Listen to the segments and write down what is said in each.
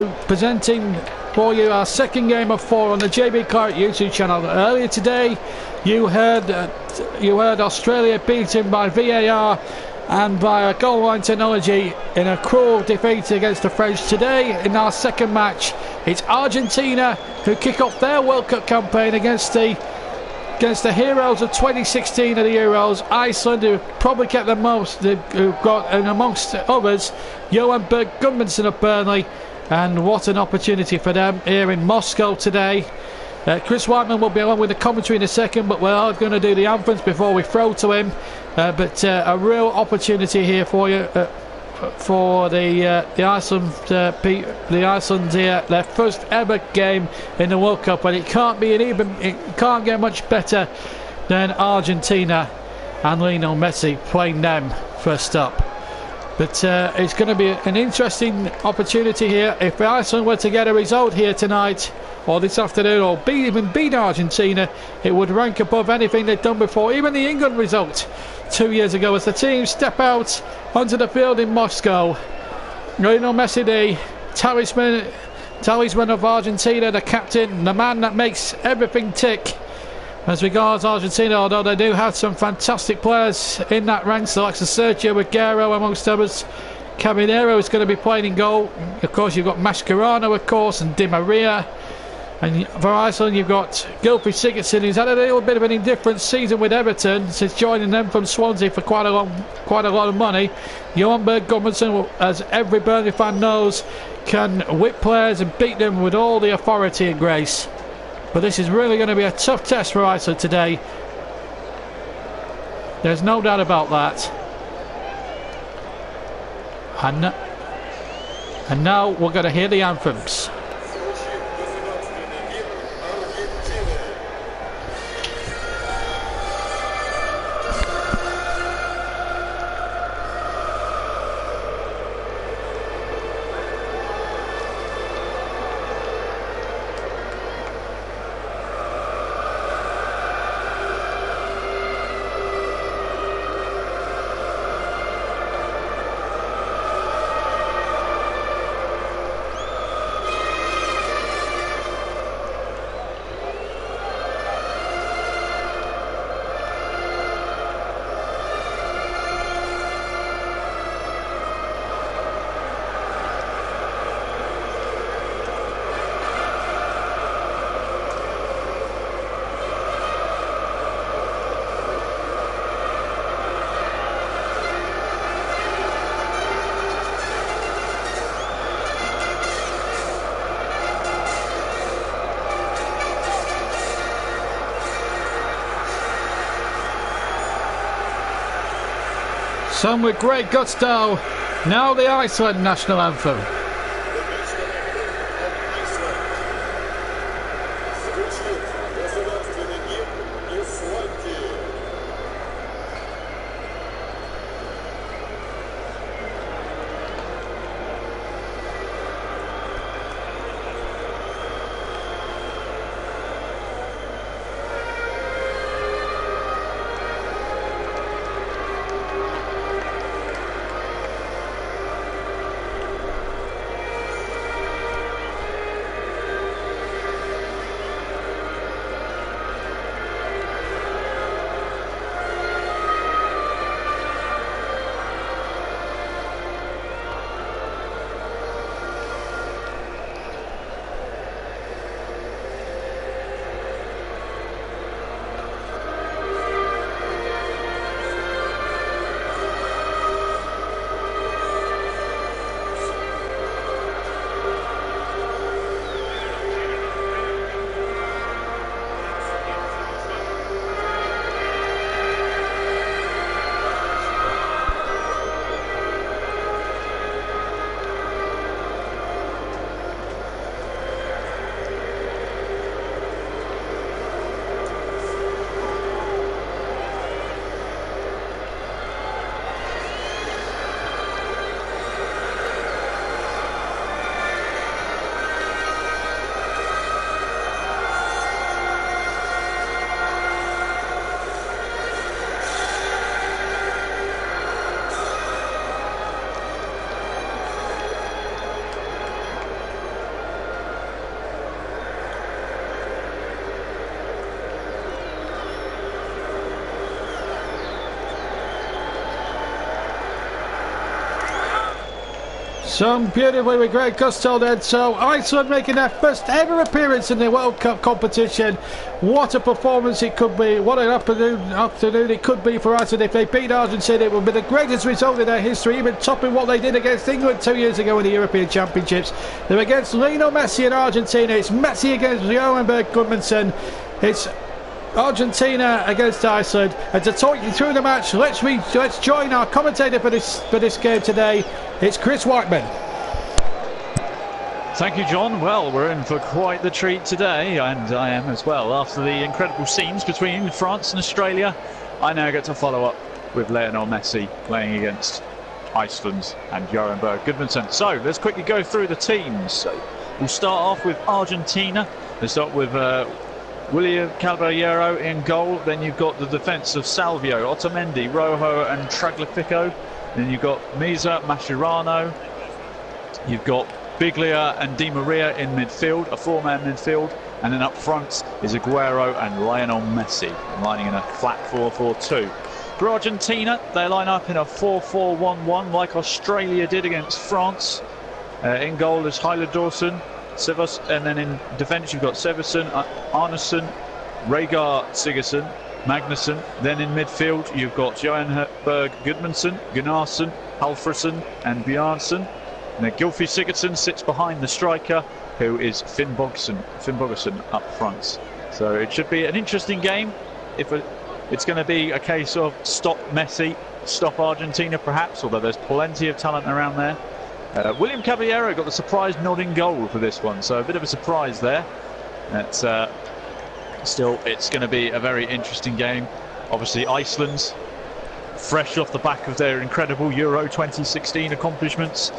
Presenting for you our second game of 4 on the JB Clark YouTube channel. Earlier today you heard Australia beaten by VAR and by a goal line technology in a cruel defeat against the French. Today in our second match it's Argentina who kick off their World Cup campaign against the heroes of 2016 of the Euros, Iceland, who probably kept the most, who've got, and amongst others, Johan Berg Gudmundsson of Burnley. And what an opportunity for them here in Moscow today. Chris Whiteman will be along with the commentary in a second, but we're going to do the anthems before we throw to him. But a real opportunity here for you, for the Iceland here, their first ever game in the World Cup, and it can't get much better than Argentina and Lionel Messi playing them first up. But it's going to be an interesting opportunity here. If Iceland were to get a result here tonight or this afternoon, or even beat Argentina, it would rank above anything they've done before, even the England result 2 years ago, as the teams step out onto the field in Moscow. Lionel Messi, the talisman of Argentina, the captain, the man that makes everything tick. As regards Argentina, although they do have some fantastic players in that ranks, like Sergio Aguero amongst others. Caminero is going to be playing in goal. Of course, you've got Mascherano, of course, and Di Maria. And for Iceland, you've got Gylfi Sigurdsson, who's had a little bit of an indifferent season with Everton since joining them from Swansea for quite a lot of money. Johan Berg Gudmundsson, as every Burnley fan knows, can whip players and beat them with all the authority and grace. But this is really going to be a tough test for Iceland today. There's no doubt about that. And now we're going to hear the anthems. Some with great gusto. Now the Iceland national anthem. Some beautifully with great gusto then. So Iceland making their first ever appearance in the World Cup competition. What a performance it could be. What an afternoon it could be for Iceland. If they beat Argentina, it would be the greatest result in their history, even topping what they did against England 2 years ago in the European Championships. They're against Lionel Messi in Argentina. It's Messi against Johan Gudmundsson. It's Argentina against Iceland, and to talk you through the match, let's join our commentator for this game today. It's Chris Whiteman. Thank you, John. Well, we're in for quite the treat today, and I am as well. After the incredible scenes between France and Australia, I now get to follow up with Lionel Messi playing against Iceland and Johan Gudmundsson. So let's quickly go through the teams. So we'll start off with Argentina. Let's start with William Caballero in goal. Then you've got the defence of Salvio, Otamendi, Rojo and Tagliafico. Then you've got Misa, Mascherano. You've got Biglia and Di Maria in midfield, a four-man midfield. And then up front is Aguero and Lionel Messi, lining in a flat 4-4-2. For Argentina, they line up in a 4-4-1-1 like Australia did against France. In goal is Hyler Dawson. And then in defence you've got Severson, Arneson, Rhaegar Sigurdsson, Magnusson. Then in midfield you've got Johan Berg Gudmundsson, Gunnarsson, Halfrison and Bjarnason. And then Gylfi Sigurdsson sits behind the striker, who is Finn Bogason up front. So it should be an interesting game. It's going to be a case of stop Messi, stop Argentina perhaps, although there's plenty of talent around there. William Caballero got the surprise nod in goal for this one, so a bit of a surprise there. Still, it's going to be a very interesting game. Obviously, Iceland, fresh off the back of their incredible Euro 2016 accomplishments,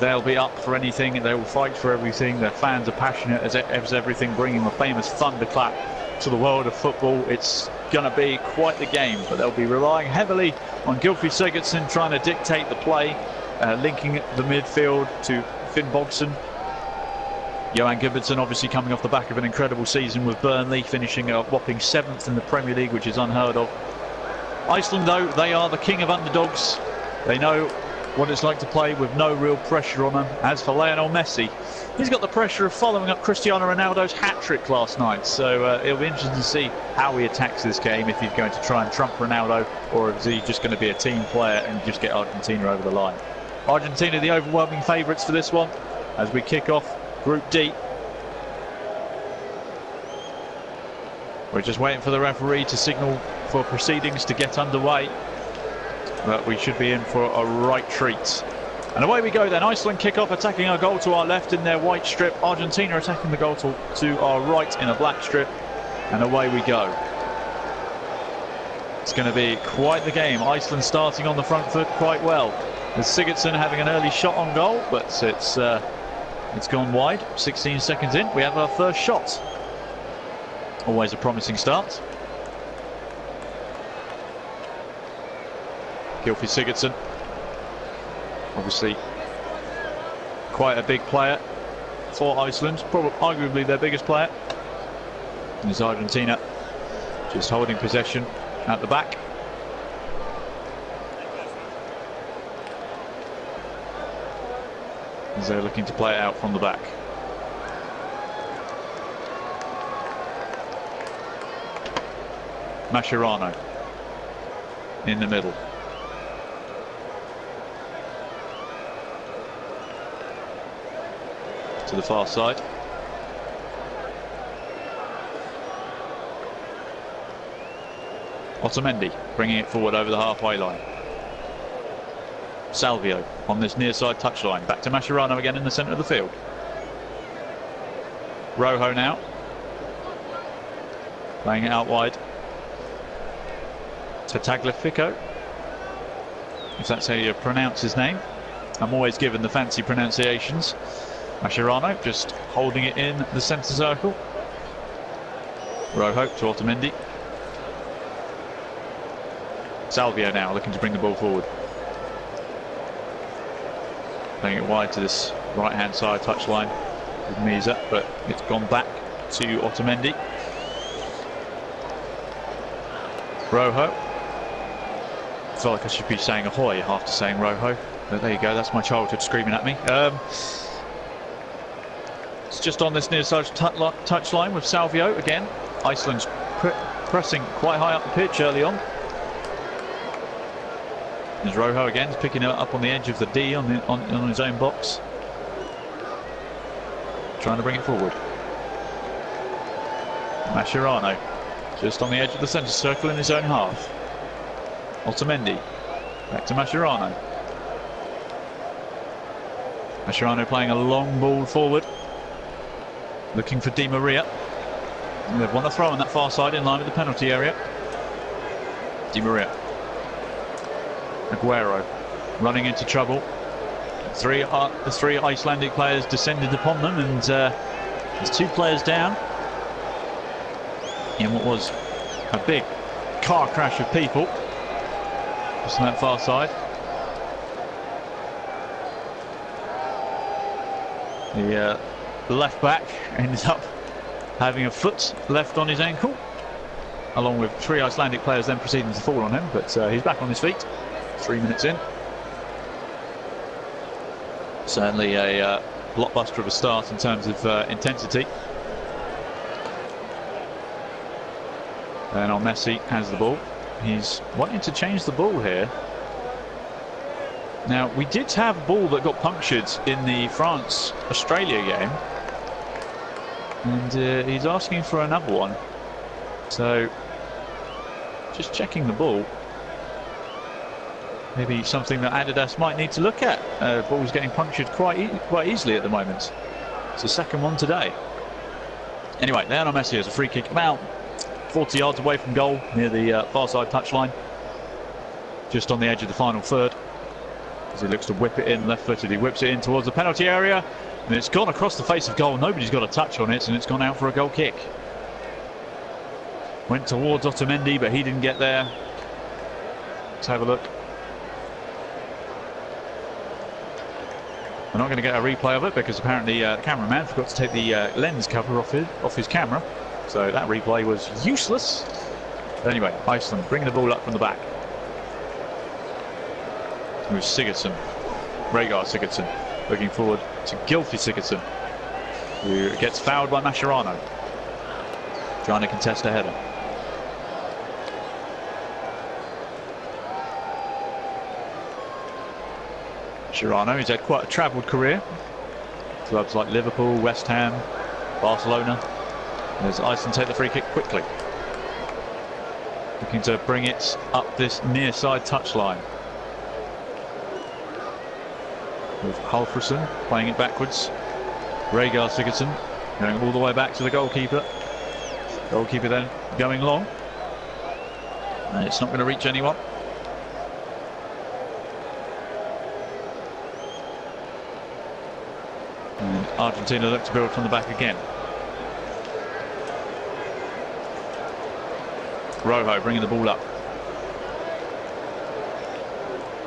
they'll be up for anything. They will fight for everything. Their fans are passionate as everything, bringing the famous thunderclap to the world of football. It's going to be quite the game, but they'll be relying heavily on Gylfi Sigurdsson trying to dictate the play. Linking the midfield to Finn Bogason. Johan Gudmundsson obviously coming off the back of an incredible season with Burnley, finishing a whopping 7th in the Premier League, which is unheard of. Iceland, though, they are the king of underdogs. They know what it's like to play with no real pressure on them. As for Lionel Messi, he's got the pressure of following up Cristiano Ronaldo's hat-trick last night. So it'll be interesting to see how he attacks this game, if he's going to try and trump Ronaldo, or is he just going to be a team player and just get Argentina over the line. Argentina the overwhelming favourites for this one as we kick off Group D. We're just waiting for the referee to signal for proceedings to get underway, but we should be in for a right treat. And away we go then. Iceland kick off, attacking our goal to our left in their white strip. Argentina attacking the goal to our right in a black strip, and away we go. It's going to be quite the game. Iceland starting on the front foot quite well, with Sigurdsson having an early shot on goal, but it's gone wide. 16 seconds in, we have our first shot. Always a promising start. Gylfi Sigurdsson, obviously quite a big player for Iceland, probably arguably their biggest player. And it's Argentina just holding possession at the back. As they're looking to play it out from the back. Mascherano in the middle. To the far side. Otamendi bringing it forward over the halfway line. Salvio on this near side touchline. Back to Mascherano again in the centre of the field. Rojo now. Playing it out wide. To Tagliafico, if that's how you pronounce his name. I'm always given the fancy pronunciations. Mascherano just holding it in the centre circle. Rojo to Otamendi. Salvio now looking to bring the ball forward. Playing it wide to this right-hand side touchline with Misa, but it's gone back to Otamendi. Rojo. I feel like I should be saying ahoy after saying Rojo. But there you go, that's my childhood screaming at me. It's just on this near side touch line with Salvio again. Iceland's pressing quite high up the pitch early on. There's Rojo again, he's picking it up on the edge of the D on his own box. Trying to bring it forward. Mascherano just on the edge of the centre circle in his own half. Otamendi back to Mascherano. Mascherano playing a long ball forward, looking for Di Maria. And they've won a throw on that far side in line with the penalty area. Di Maria. Aguero running into trouble. The three Icelandic players descended upon them, and there's 2 players down in what was a big car crash of people just on that far side. The left back ended up having a foot left on his ankle, along with 3 Icelandic players then proceeding to fall on him, but he's back on his feet 3 minutes in. Certainly a blockbuster of a start in terms of intensity. Lionel Messi has the ball. He's wanting to change the ball here. Now, we did have a ball that got punctured in the France-Australia game, and he's asking for another one. So, just checking the ball. Maybe something that Adidas might need to look at. Ball's getting punctured quite easily at the moment. It's the second one today. Anyway, Lionel Messi has a free kick about 40 yards away from goal, near the far side touchline, just on the edge of the final third. As he looks to whip it in, left-footed, he whips it in towards the penalty area, and it's gone across the face of goal. Nobody's got a touch on it, and it's gone out for a goal kick. Went towards Otamendi, but he didn't get there. Let's have a look. We're not going to get a replay of it because apparently the cameraman forgot to take the lens cover off his camera, so that replay was useless. But anyway, Iceland bringing the ball up from the back. It was Sigurdsson, Rhaegar Sigurdsson, looking forward to Gylfi Sigurdsson, who gets fouled by Mascherano, trying to contest a header. Mascherano, who's had quite a travelled career. Clubs like Liverpool, West Ham, Barcelona. And as Iceland take the free kick quickly. Looking to bring it up this near side touchline. With Halfrisson playing it backwards. Rhaegar Sigurdsson going all the way back to the goalkeeper. Goalkeeper then going long. And it's not going to reach anyone. And Argentina look to build from the back again. Rojo bringing the ball up.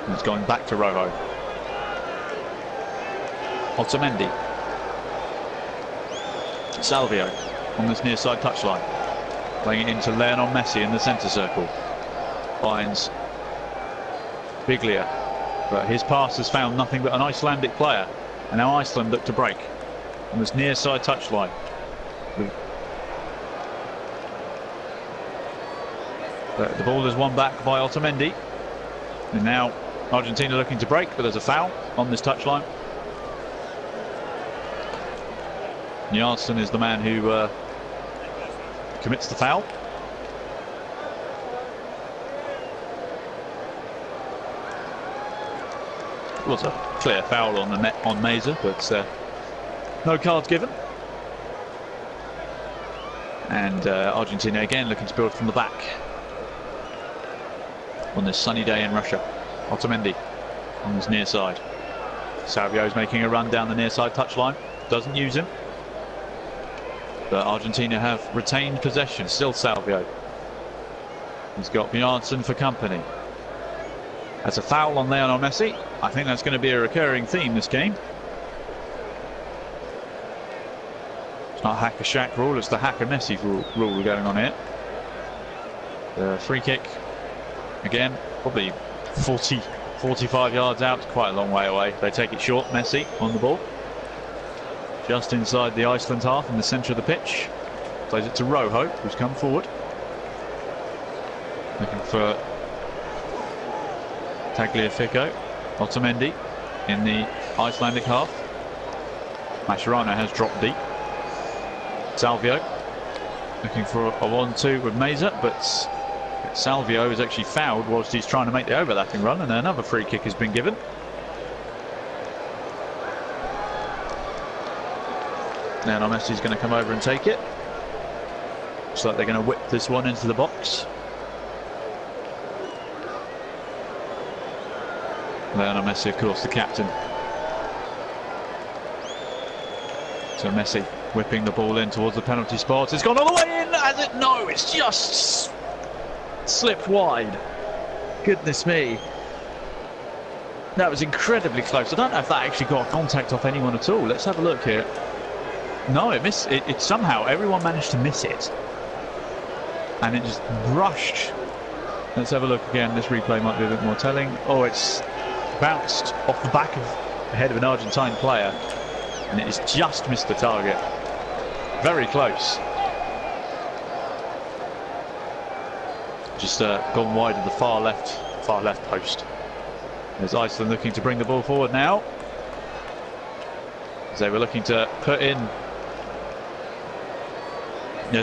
And it's going back to Rojo. Otamendi. Salvio on this near side touchline. Playing it into Lionel Messi in the centre circle. Finds Biglia. But his pass has found nothing but an Icelandic player. And now Iceland look to break on this near side touchline. But the ball is won back by Otamendi. And now Argentina looking to break, but there's a foul on this touchline. Jarlsson is the man who commits the foul. It was a clear foul on the net on Meza, but no cards given. And Argentina again looking to build from the back on this sunny day in Russia. Otamendi on this near side. Salvio is making a run down the near side touchline. Doesn't use him. But Argentina have retained possession. Still Salvio. He's got Bjarnason for company. That's a foul on Lionel Messi. I think that's going to be a recurring theme this game. It's not Hacker Shack rule, it's the Hacker Messi rule going on here. The free kick, again, probably 40 45 yards out, quite a long way away. They take it short. Messi on the ball, just inside the Iceland half in the centre of the pitch. Plays it to Rojo, who's come forward, looking for Tagliafico. Otamendi in the Icelandic half. Mascherano has dropped deep. Salvio looking for a 1-2 with Meza, but Salvio is actually fouled whilst he's trying to make the overlapping run, and another free kick has been given. Now Messi's going to come over and take it. Looks like they're going to whip this one into the box. Lionel Messi, of course, the captain. So Messi whipping the ball in towards the penalty spot. It's gone all the way in, has it? No, it's just slipped wide. Goodness me. That was incredibly close. I don't know if that actually got contact off anyone at all. Let's have a look here. No, it missed it. It somehow everyone managed to miss it, and it just brushed. Let's have a look again. This replay might be a bit more telling. Oh, it's bounced off the back of the head of an Argentine player, and it has just missed the target. Very close. Just gone wide of the far left post. There's Iceland looking to bring the ball forward now, as they were looking to put in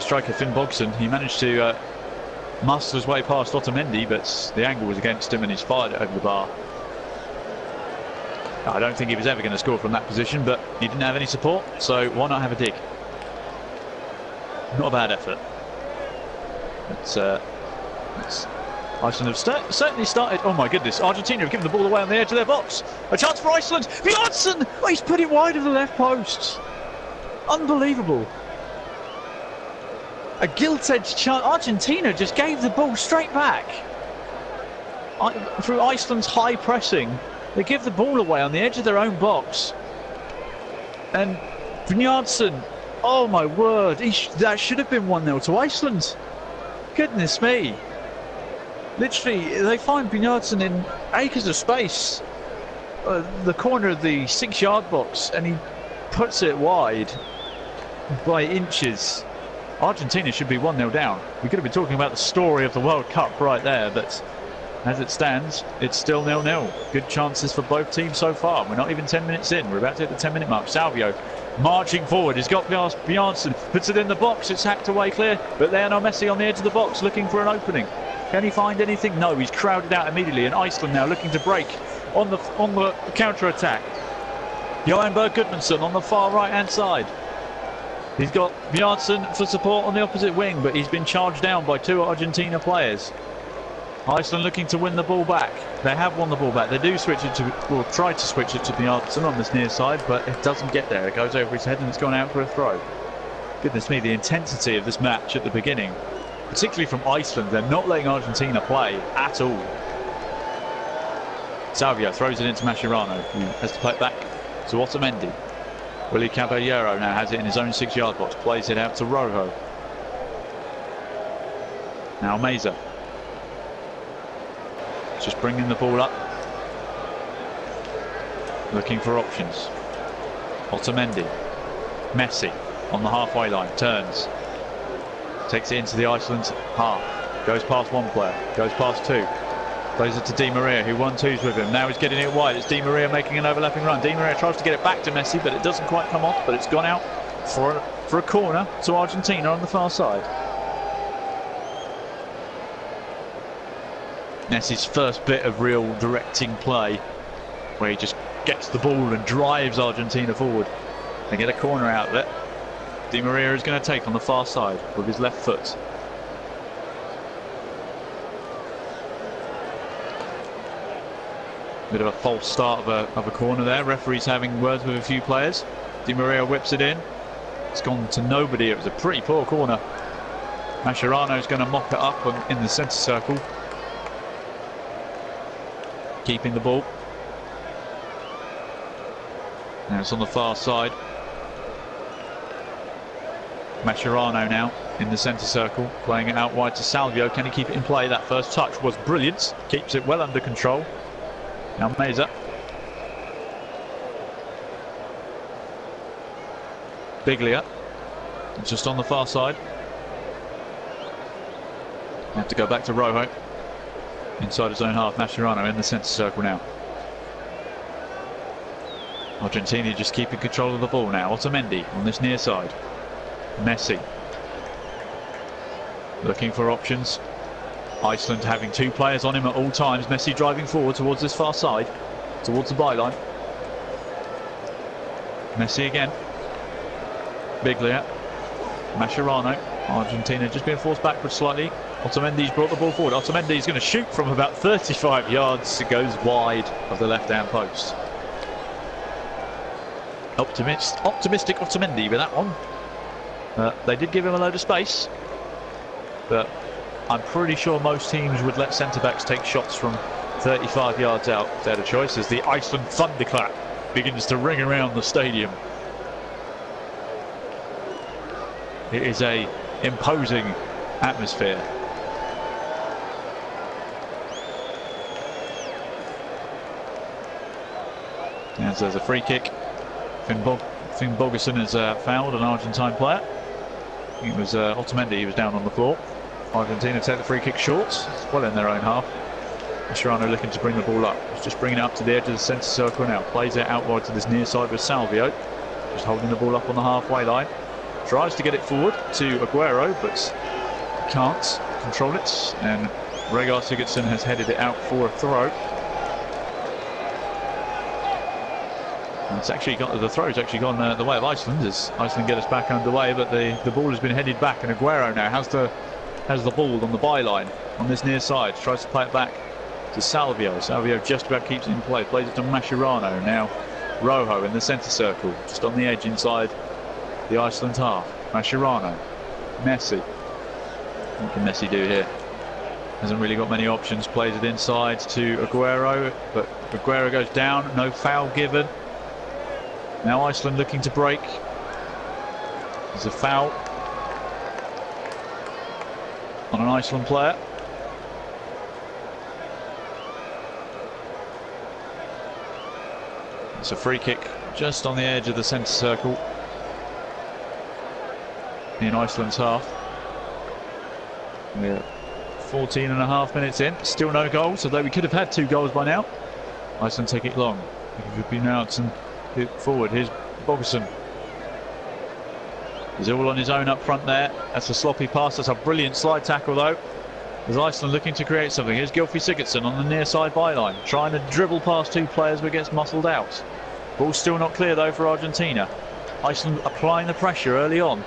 striker Finn Bogson. He managed to muscle his way past Otamendi, but the angle was against him and he's fired it over the bar. I don't think he was ever going to score from that position, but he didn't have any support, so why not have a dig? Not a bad effort. It's Iceland have certainly started. Oh my goodness, Argentina have given the ball away on the edge of their box. A chance for Iceland. Bjornsson! Oh, he's put it wide of the left post. Unbelievable. A gilt-edged chance. Argentina just gave the ball straight back. Through Iceland's high pressing, they give the ball away on the edge of their own box. And Bjornsson, oh my word, that should have been 1-0 to Iceland. Goodness me. Literally, they find Bjornsson in acres of space, the corner of the 6-yard box, and he puts it wide by inches. Argentina should be 1-0 down. We could have been talking about the story of the World Cup right there, but as it stands, it's still 0-0. Good chances for both teams so far. We're not even 10 minutes in. We're about to hit the 10-minute mark. Salvio marching forward. He's got Bjornsson, puts it in the box. It's hacked away clear, but Lionel Messi on the edge of the box looking for an opening. Can he find anything? No, he's crowded out immediately, and Iceland now looking to break on the counter-attack. Johan Berg Gudmundsson on the far right-hand side. He's got Bjornsson for support on the opposite wing, but he's been charged down by 2 Argentina players. Iceland looking to win the ball back. They have won the ball back. They do switch it to, or try to switch it to Bjornsson on this near side, but it doesn't get there. It goes over his head and it's gone out for a throw. Goodness me, the intensity of this match at the beginning, particularly from Iceland. They're not letting Argentina play at all. Salvio throws it into Mascherano, who has to play it back to Otamendi. Willy Caballero now has it in his own 6-yard box, plays it out to Rojo. Now Meza. Just bringing the ball up. Looking for options. Otamendi. Messi on the halfway line, turns. Takes it into the Iceland half. Goes past one player, goes past 2. Plays it to Di Maria, who 1-2s with him. Now he's getting it wide. It's Di Maria making an overlapping run. Di Maria tries to get it back to Messi, but it doesn't quite come off. But it's gone out for a corner to Argentina on the far side. Messi's first bit of real directing play, where he just gets the ball and drives Argentina forward. They get a corner out of it. Di Maria is going to take on the far side with his left foot. Bit of a false start of a corner there. Referee's having words with a few players. Di Maria whips it in. It's gone to nobody. It was a pretty poor corner. Mascherano's going to mop it up in the centre circle, keeping the ball. Now it's on the far side. Mascherano now in the centre circle, playing it out wide to Salvio. Can he keep it in play? That first touch was brilliant. Keeps it well under control. Now Meza. Biglia. Just on the far side. Have to go back to Rojo. Inside his own half. Mascherano in the centre circle now. Argentina just keeping control of the ball now. Otamendi on this near side. Messi. Looking for options. Iceland having 2 players on him at all times. Messi driving forward towards this far side. Towards the byline. Messi again. Biglia. Mascherano. Argentina just being forced backwards slightly. Otamendi's brought the ball forward. Otamendi's going to shoot from about 35 yards. It goes wide of the left-hand post. Optimistic Otamendi with that one. They did give him a load of space, but I'm pretty sure most teams would let centre-backs take shots from 35 yards out. They're the choice as the Iceland thunderclap begins to ring around the stadium. It is a imposing atmosphere. As there's a free kick. Finn Bogason has fouled an Argentine player. It was Otamendi, he was down on the floor. Argentina take the free kick short, well in their own half. Mascherano looking to bring the ball up. He's just bringing it up to the edge of the centre circle now. Plays it out wide to this near side with Salvio. Just holding the ball up on the halfway line. Tries to get it forward to Aguero, but can't control it. And Rhaegar Sigurdsson has headed it out for a throw. It's actually got the throw's actually gone the way of Iceland as Iceland get us back underway, but the ball has been headed back, and Aguero now has the ball on the byline on this near side. Tries to play it back to Salvio. Salvio just about keeps it in play. Plays it to Mascherano. Now Rojo in the centre circle, just on the edge inside the Iceland half. Mascherano. Messi. What can Messi do here? Hasn't really got many options. Plays it inside to Aguero, but Aguero goes down. No foul given. Now Iceland looking to break. There's a foul on an Iceland player. It's a free kick just on the edge of the centre circle in Iceland's half. We're 14.5 minutes in, still no goals, although we could have had 2 goals by now. Iceland take it long. It could be out and hit forward. Here's Bogason. He's all on his own up front there. That's a sloppy pass. That's a brilliant slide tackle though. As Iceland looking to create something. Here's Gylfi Sigurdsson on the near side byline, trying to dribble past 2 players but gets muscled out. Ball's still not clear though for Argentina. Iceland applying the pressure early on.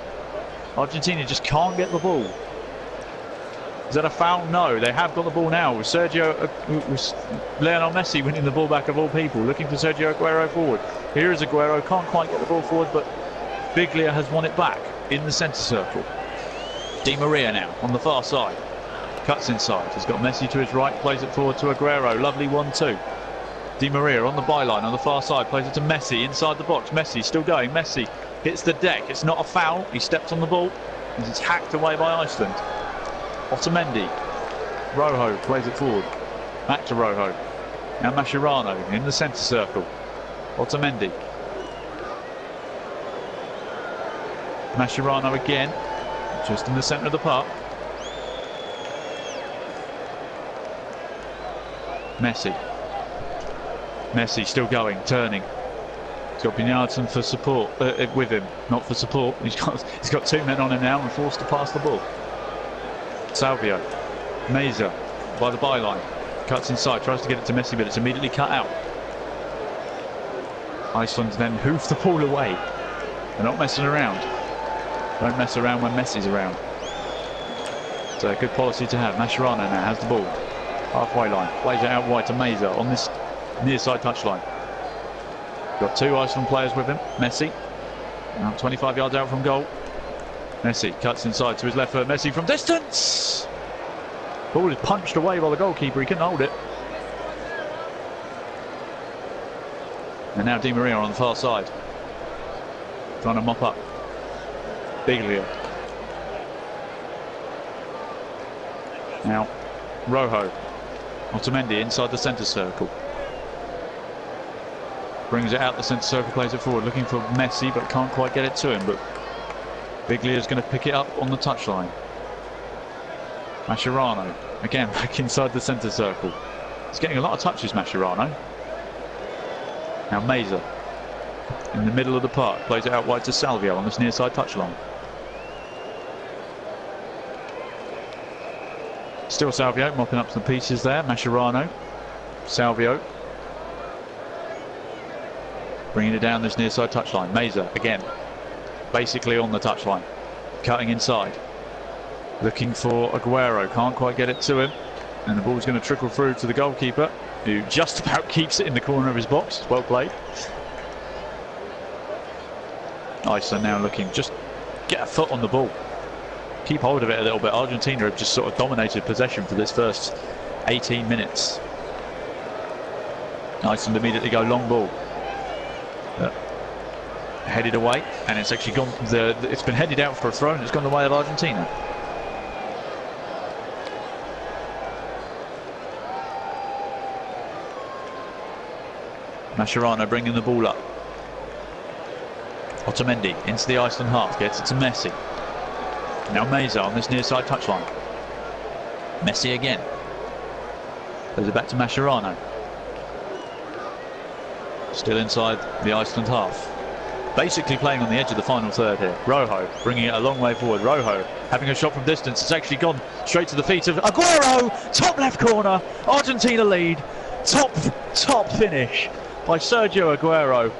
Argentina just can't get the ball. Is that a foul? No, they have got the ball now with Lionel Messi winning the ball back of all people, looking for Sergio Aguero forward. Here is Aguero, can't quite get the ball forward, but Biglia has won it back in the centre circle. Di Maria now on the far side, cuts inside, he's got Messi to his right, plays it forward to Aguero, lovely 1-2. Di Maria on the byline on the far side, plays it to Messi inside the box. Messi still going, Messi hits the deck, it's not a foul, he stepped on the ball, and it's hacked away by Iceland. Otamendi. Rojo plays it forward. Back to Rojo. Now Mascherano in the centre circle. Otamendi. Mascherano again. Just in the centre of the park. Messi. Messi still going, turning. He's got Bjarnason for support, with him, not for support. He's got 2 men on him now and forced to pass the ball. Salvio, Meza by the byline, cuts inside, tries to get it to Messi, but it's immediately cut out. Iceland then hoof the ball away. They're not messing around. Don't mess around when Messi's around. It's a good policy to have. Mascherano now has the ball. Halfway line, plays it out wide to Meza on this near side touchline. Got 2 Iceland players with him. Messi, now 25 yards out from goal. Messi cuts inside to his left foot. Messi from distance. Ball is punched away by the goalkeeper. He couldn't hold it. And now Di Maria on the far side, trying to mop up. Biglia. Now Rojo. Otamendi inside the centre circle. brings it out the centre circle, plays it forward, looking for Messi, but can't quite get it to him. But Biglia's going to pick it up on the touchline. Mascherano, again, back inside the centre circle. He's getting a lot of touches, Mascherano. Now Meza, in the middle of the park, plays it out wide to Salvio on this near side touchline. Still Salvio mopping up some pieces there. Mascherano, Salvio, bringing it down this near side touchline. Meza again, basically on the touchline, cutting inside, looking for Aguero, can't quite get it to him, and the ball's going to trickle through to the goalkeeper, who just about keeps it in the corner of his box. Well played. Iceland now looking, just get a foot on the ball, keep hold of it a little bit. Argentina have just sort of dominated possession for this first 18 minutes. Iceland immediately go long ball, headed away, and it's actually gone. It's been headed out for a throw, and it's gone the way of Argentina. Mascherano bringing the ball up. Otamendi into the Iceland half, gets it to Messi. Now Meza on this near side touchline. Messi again. Plays it back to Mascherano. Still inside the Iceland half. Basically playing on the edge of the final third here. Rojo bringing it a long way forward. Rojo having a shot from distance. It's actually gone straight to the feet of Aguero. Top left corner. Argentina lead. Top finish by Sergio Aguero.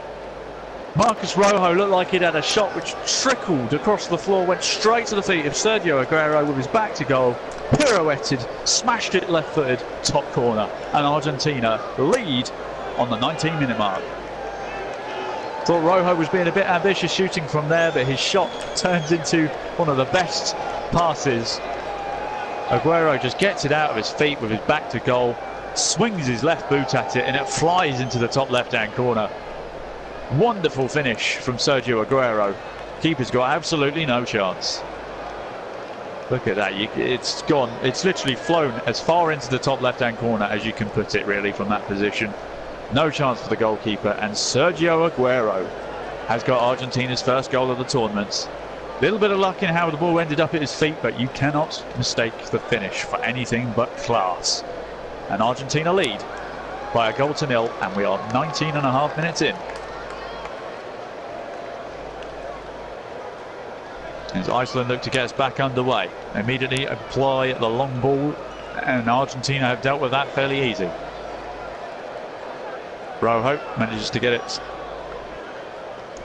Marcus Rojo looked like he'd had a shot which trickled across the floor, went straight to the feet of Sergio Aguero with his back to goal, pirouetted, smashed it left-footed, top corner, and Argentina lead on the 19-minute mark. Thought Rojo was being a bit ambitious shooting from there, but his shot turns into one of the best passes. Aguero just gets it out of his feet with his back to goal, swings his left boot at it, and it flies into the top left-hand corner. Wonderful finish from Sergio Aguero. Keeper's got absolutely no chance. Look at that. It's gone. It's literally flown as far into the top left-hand corner as you can put it, really, from that position. No chance for the goalkeeper. And Sergio Aguero has got Argentina's first goal of the tournament. Little bit of luck in how the ball ended up at his feet, but you cannot mistake the finish for anything but class. And Argentina lead by 1-0, and we are 19.5 minutes in. As Iceland look to get us back underway, immediately apply the long ball, and Argentina have dealt with that fairly easy. Rojo manages to get it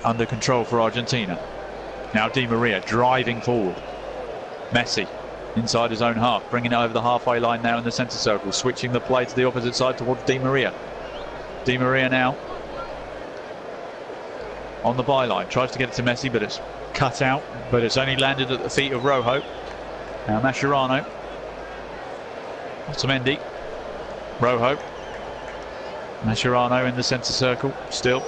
under control for Argentina. Now Di Maria driving forward. Messi inside his own half, bringing it over the halfway line now in the centre circle, switching the play to the opposite side towards Di Maria. Di Maria now on the byline, tries to get it to Messi, but it's cut out, but it's only landed at the feet of Rojo. Now Mascherano, Otamendi, Rojo, Mascherano in the centre circle still.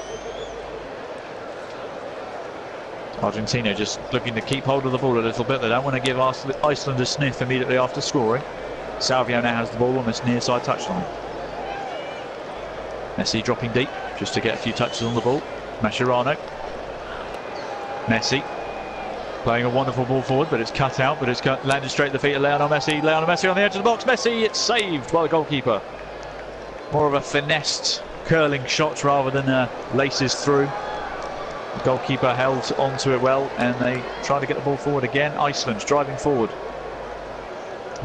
Argentina just looking to keep hold of the ball a little bit. They don't want to give Iceland a sniff immediately after scoring. Salvio now has the ball on this near side touchline. Messi dropping deep just to get a few touches on the ball. Mascherano, Messi playing a wonderful ball forward, but it's cut out, but it's landed straight at the feet of Lionel Messi. Lionel Messi on the edge of the box. Messi, it's saved by the goalkeeper. More of a finessed curling shot rather than laces through. The goalkeeper held onto it well, and they try to get the ball forward again. Iceland's driving forward.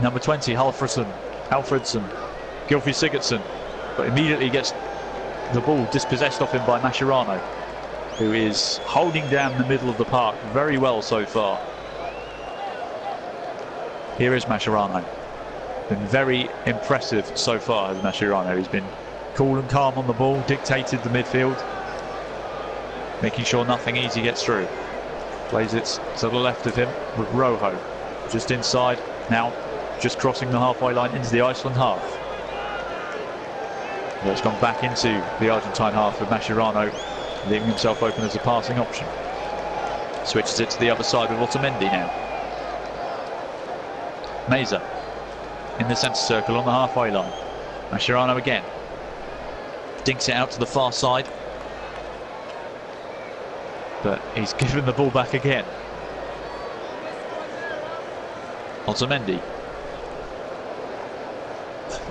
Number 20, Alfredsson, Gylfi Sigurdsson, but immediately gets the ball dispossessed off him by Mascherano, who is holding down the middle of the park very well so far. Here is Mascherano. Been very impressive so far, as Mascherano. He's been cool and calm on the ball, dictated the midfield, making sure nothing easy gets through. Plays it to the left of him with Rojo just inside, now just crossing the halfway line into the Iceland half. Well, it's gone back into the Argentine half with Mascherano leaving himself open as a passing option. Switches it to the other side with Otamendi now. Meza in the centre circle on the halfway line. Mascherano again. Dinks it out to the far side. but he's given the ball back again. Otamendi.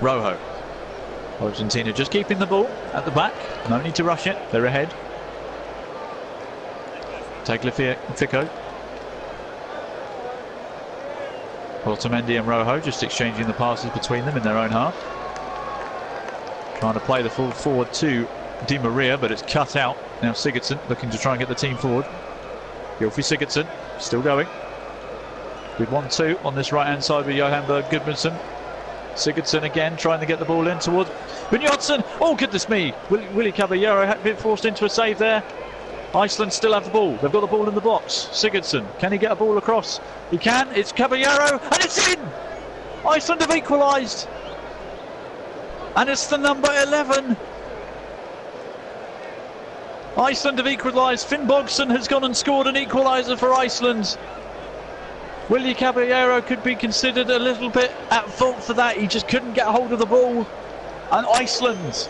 Rojo. Argentina just keeping the ball at the back. No need to rush it. They're ahead. Tagliafico. Otamendi and Rojo just exchanging the passes between them in their own half. Trying to play the full forward to Di Maria, but it's cut out. Now Sigurdsson looking to try and get the team forward. Gylfi Sigurdsson still going. With 1-2 on this right-hand side with Johan Berg Gudmundsson. Sigurdsson again trying to get the ball in towards Bunyarsson. Oh, goodness me. Willy Caballero had been forced into a save there. Iceland still have the ball. They've got the ball in the box. Sigurdsson, can he get a ball across? He can. It's Caballero, and it's in! Iceland have equalised. And it's the number 11. Iceland have equalised. Finn Bogsson has gone and scored an equaliser for Iceland. Willy Caballero could be considered a little bit at fault for that. He just couldn't get hold of the ball. And Iceland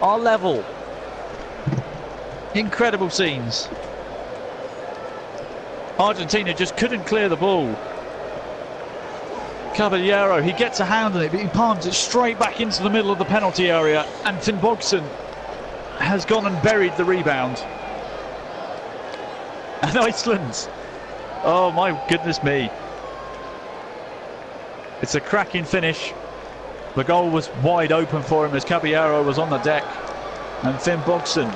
are level. Incredible scenes. Argentina just couldn't clear the ball. Caballero, he gets a hand on it, but he palms it straight back into the middle of the penalty area. And Finn Bogsson has gone and buried the rebound. And Iceland, oh my goodness me. It's a cracking finish. The goal was wide open for him as Caballero was on the deck. And Finn Bogsson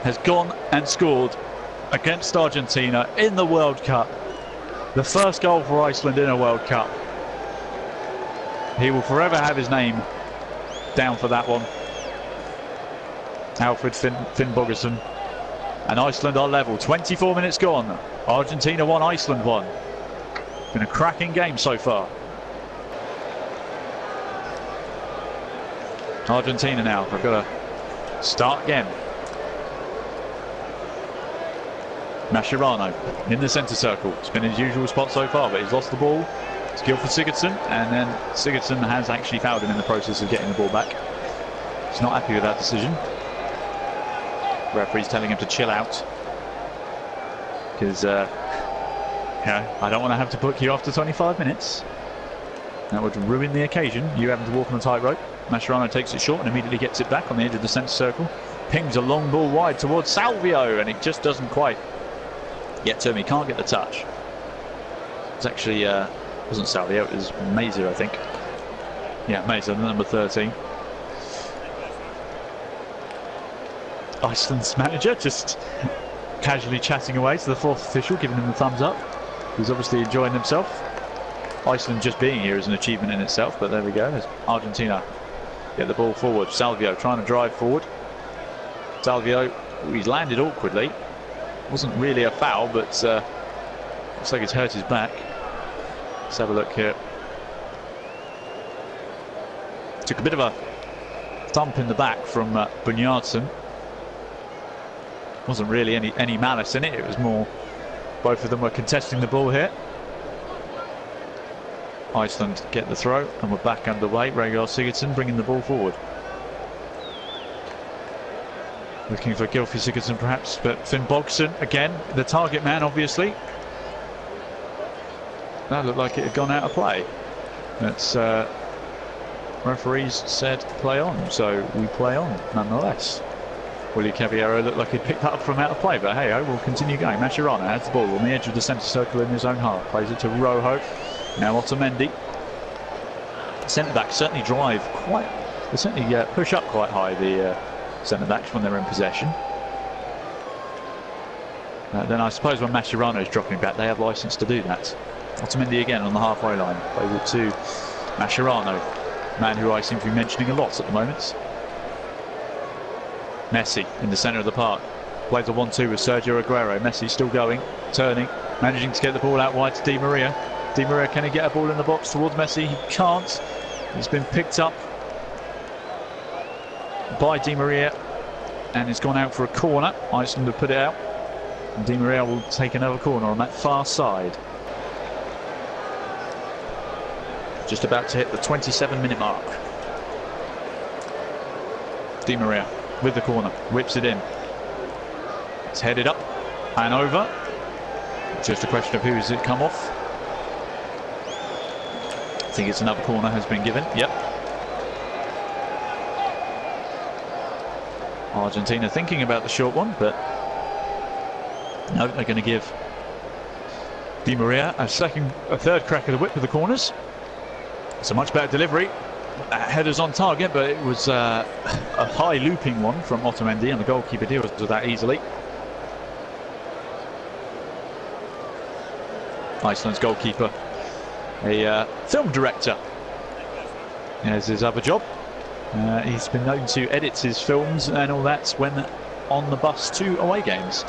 has gone and scored against Argentina in the World Cup. The first goal for Iceland in a World Cup. He will forever have his name down for that one. Alfred Finn Bogason. And Iceland are level. 24 minutes gone. Argentina 1, Iceland 1. Been a cracking game so far. Argentina now. They've got to start again. Mascherano in the centre circle. It's been his usual spot so far, but he's lost the ball. It's Gylfi Sigurdsson, and then Sigurdsson has actually fouled him in the process of getting the ball back. He's not happy with that decision. Referee's telling him to chill out because I don't want to have to book you after 25 minutes. That would ruin the occasion. You having to walk on a tightrope. Mascherano takes it short and immediately gets it back on the edge of the centre circle. Pings a long ball wide towards Salvio, and it just doesn't quite get to him. He can't get the touch. It's actually wasn't Salvio, it was Meza, I think. Yeah, Meza, number 13. Iceland's manager just casually chatting away to the fourth official, giving him the thumbs up. He's obviously enjoying himself. Iceland just being here is an achievement in itself, but there we go. There's Argentina get the ball forward. Salvio trying to drive forward. Salvio, he's landed awkwardly. Wasn't really a foul, but looks like it's hurt his back. Let's have a look here. Took a bit of a thump in the back from Bunyarsson. Wasn't really any malice in it. It was more both of them were contesting the ball here. Iceland get the throw, and we're back underway. Rhaegar Sigurdsson bringing the ball forward. Looking for Gylfi Sigurdsson perhaps, but Finn Bogsson again, the target man obviously. That looked like it had gone out of play. That's referees said play on, so we play on nonetheless. Willy Caballero looked like he'd picked that up from out of play, but hey, we'll continue going. Mascherano has the ball on the edge of the centre circle in his own half, plays it to Rojo. Now Otamendi. Centre backs certainly drive quite, they certainly push up quite high, the centre backs when they're in possession. Then I suppose when Mascherano is dropping back, they have licence to do that. Otamendi again on the halfway line, plays it to Mascherano, man who I seem to be mentioning a lot at the moment. Messi in the centre of the park, plays a 1-2 with Sergio Aguero. Messi still going, turning, managing to get the ball out wide to Di Maria. Di Maria, can he get a ball in the box towards Messi? He can't. He's been picked up by Di Maria and it's gone out for a corner. Iceland have put it out, and Di Maria will take another corner on that far side. Just about to hit the 27-minute mark. Di Maria with the corner, whips it in. It's headed up and over. Just a question of who does it come off. I think it's another corner has been given. Yep. Argentina thinking about the short one, but no, they're going to give Di Maria a third crack at the whip of the corners. It's a much better delivery. Header's on target, but it was a high looping one from Otamendi, and the goalkeeper deals with that easily. Iceland's goalkeeper, a film director, as his other job. He's been known to edit his films and all that when on the bus to away games,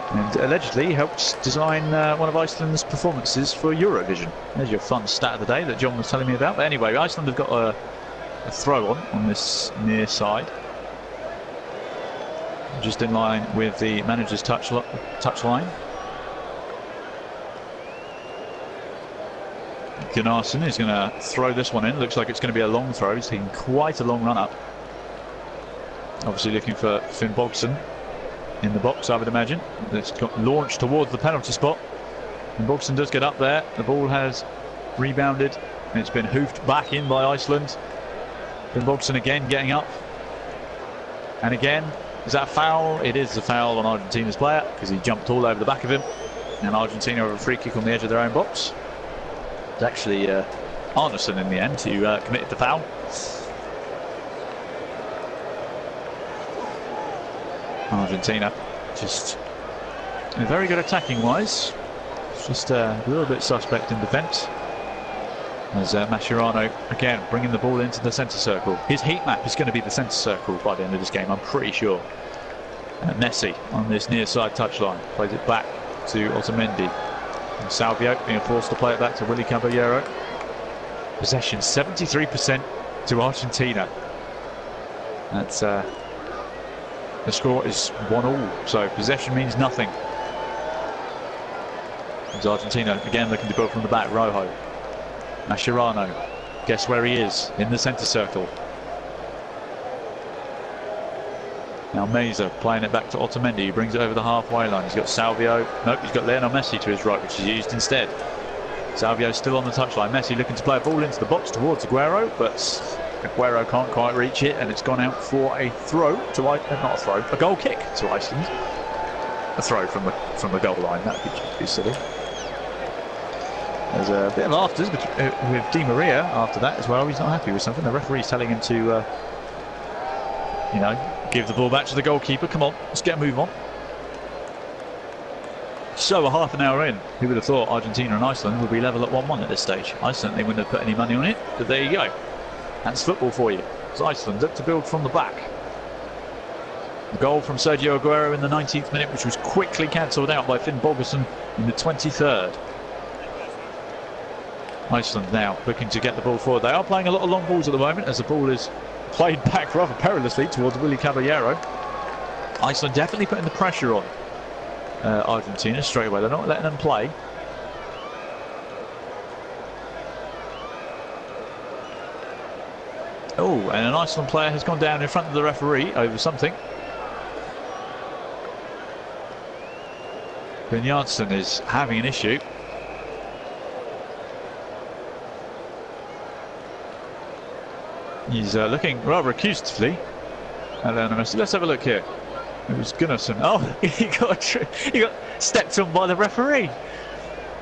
and allegedly helped design one of Iceland's performances for Eurovision. There's your fun stat of the day that John was telling me about. But anyway, Iceland have got a throw on this near side, just in line with the manager's touch line. Gunnarsson is going to throw this one in. Looks like it's going to be a long throw. He's taking quite a long run up. Obviously looking for Finn Bogson in the box, I would imagine. It's got launched towards the penalty spot. And Bogson does get up there. The ball has rebounded. And it's been hoofed back in by Iceland. Finn Bogson again getting up. And again, is that a foul? It is a foul on Argentina's player because he jumped all over the back of him. And Argentina have a free kick on the edge of their own box. It's actually Arnason in the end who committed the foul. Argentina just very good attacking wise, just a little bit suspect in defence. As Mascherano again bringing the ball into the centre circle. His heat map is going to be the centre circle by the end of this game, I'm pretty sure. Messi on this near side touchline plays it back to Otamendi. And Salvio being forced to play it back to Willy Caballero. Possession 73% to Argentina. That's the score is 1-1, so possession means nothing. As Argentina again looking to build from the back. Rojo, Mascherano, guess where he is? In the centre circle. Now Meza playing it back to Otamendi. He brings it over the halfway line. He's got Salvio. Nope, he's got Lionel Messi to his right, which is used instead. Salvio still on the touchline. Messi looking to play a ball into the box towards Aguero, but Aguero can't quite reach it, and it's gone out for a throw to not a throw, a goal kick to Iceland. A throw from the goal line. That would be silly. There's a bit of laughter with Di Maria after that as well. He's not happy with something. The referee's telling him to, give the ball back to the goalkeeper. Come on, let's get a move on. So a half an hour in, who would have thought Argentina and Iceland would be level at 1-1 at this stage? I certainly wouldn't have put any money on it, but there you go. That's football for you. It's Iceland look to build from the back. The goal from Sergio Aguero in the 19th minute, which was quickly cancelled out by Finn Bogson in the 23rd. Iceland now looking to get the ball forward. They are playing a lot of long balls at the moment as the ball is played back rather perilously towards Willy Caballero. Iceland definitely putting the pressure on Argentina straight away. They're not letting them play. Oh, and an Iceland player has gone down in front of the referee over something. Gunnarsson is having an issue. He's looking rather accusively at Lionel Messi. Let's have a look here. It was Gunnarsson. Oh, he got stepped on by the referee.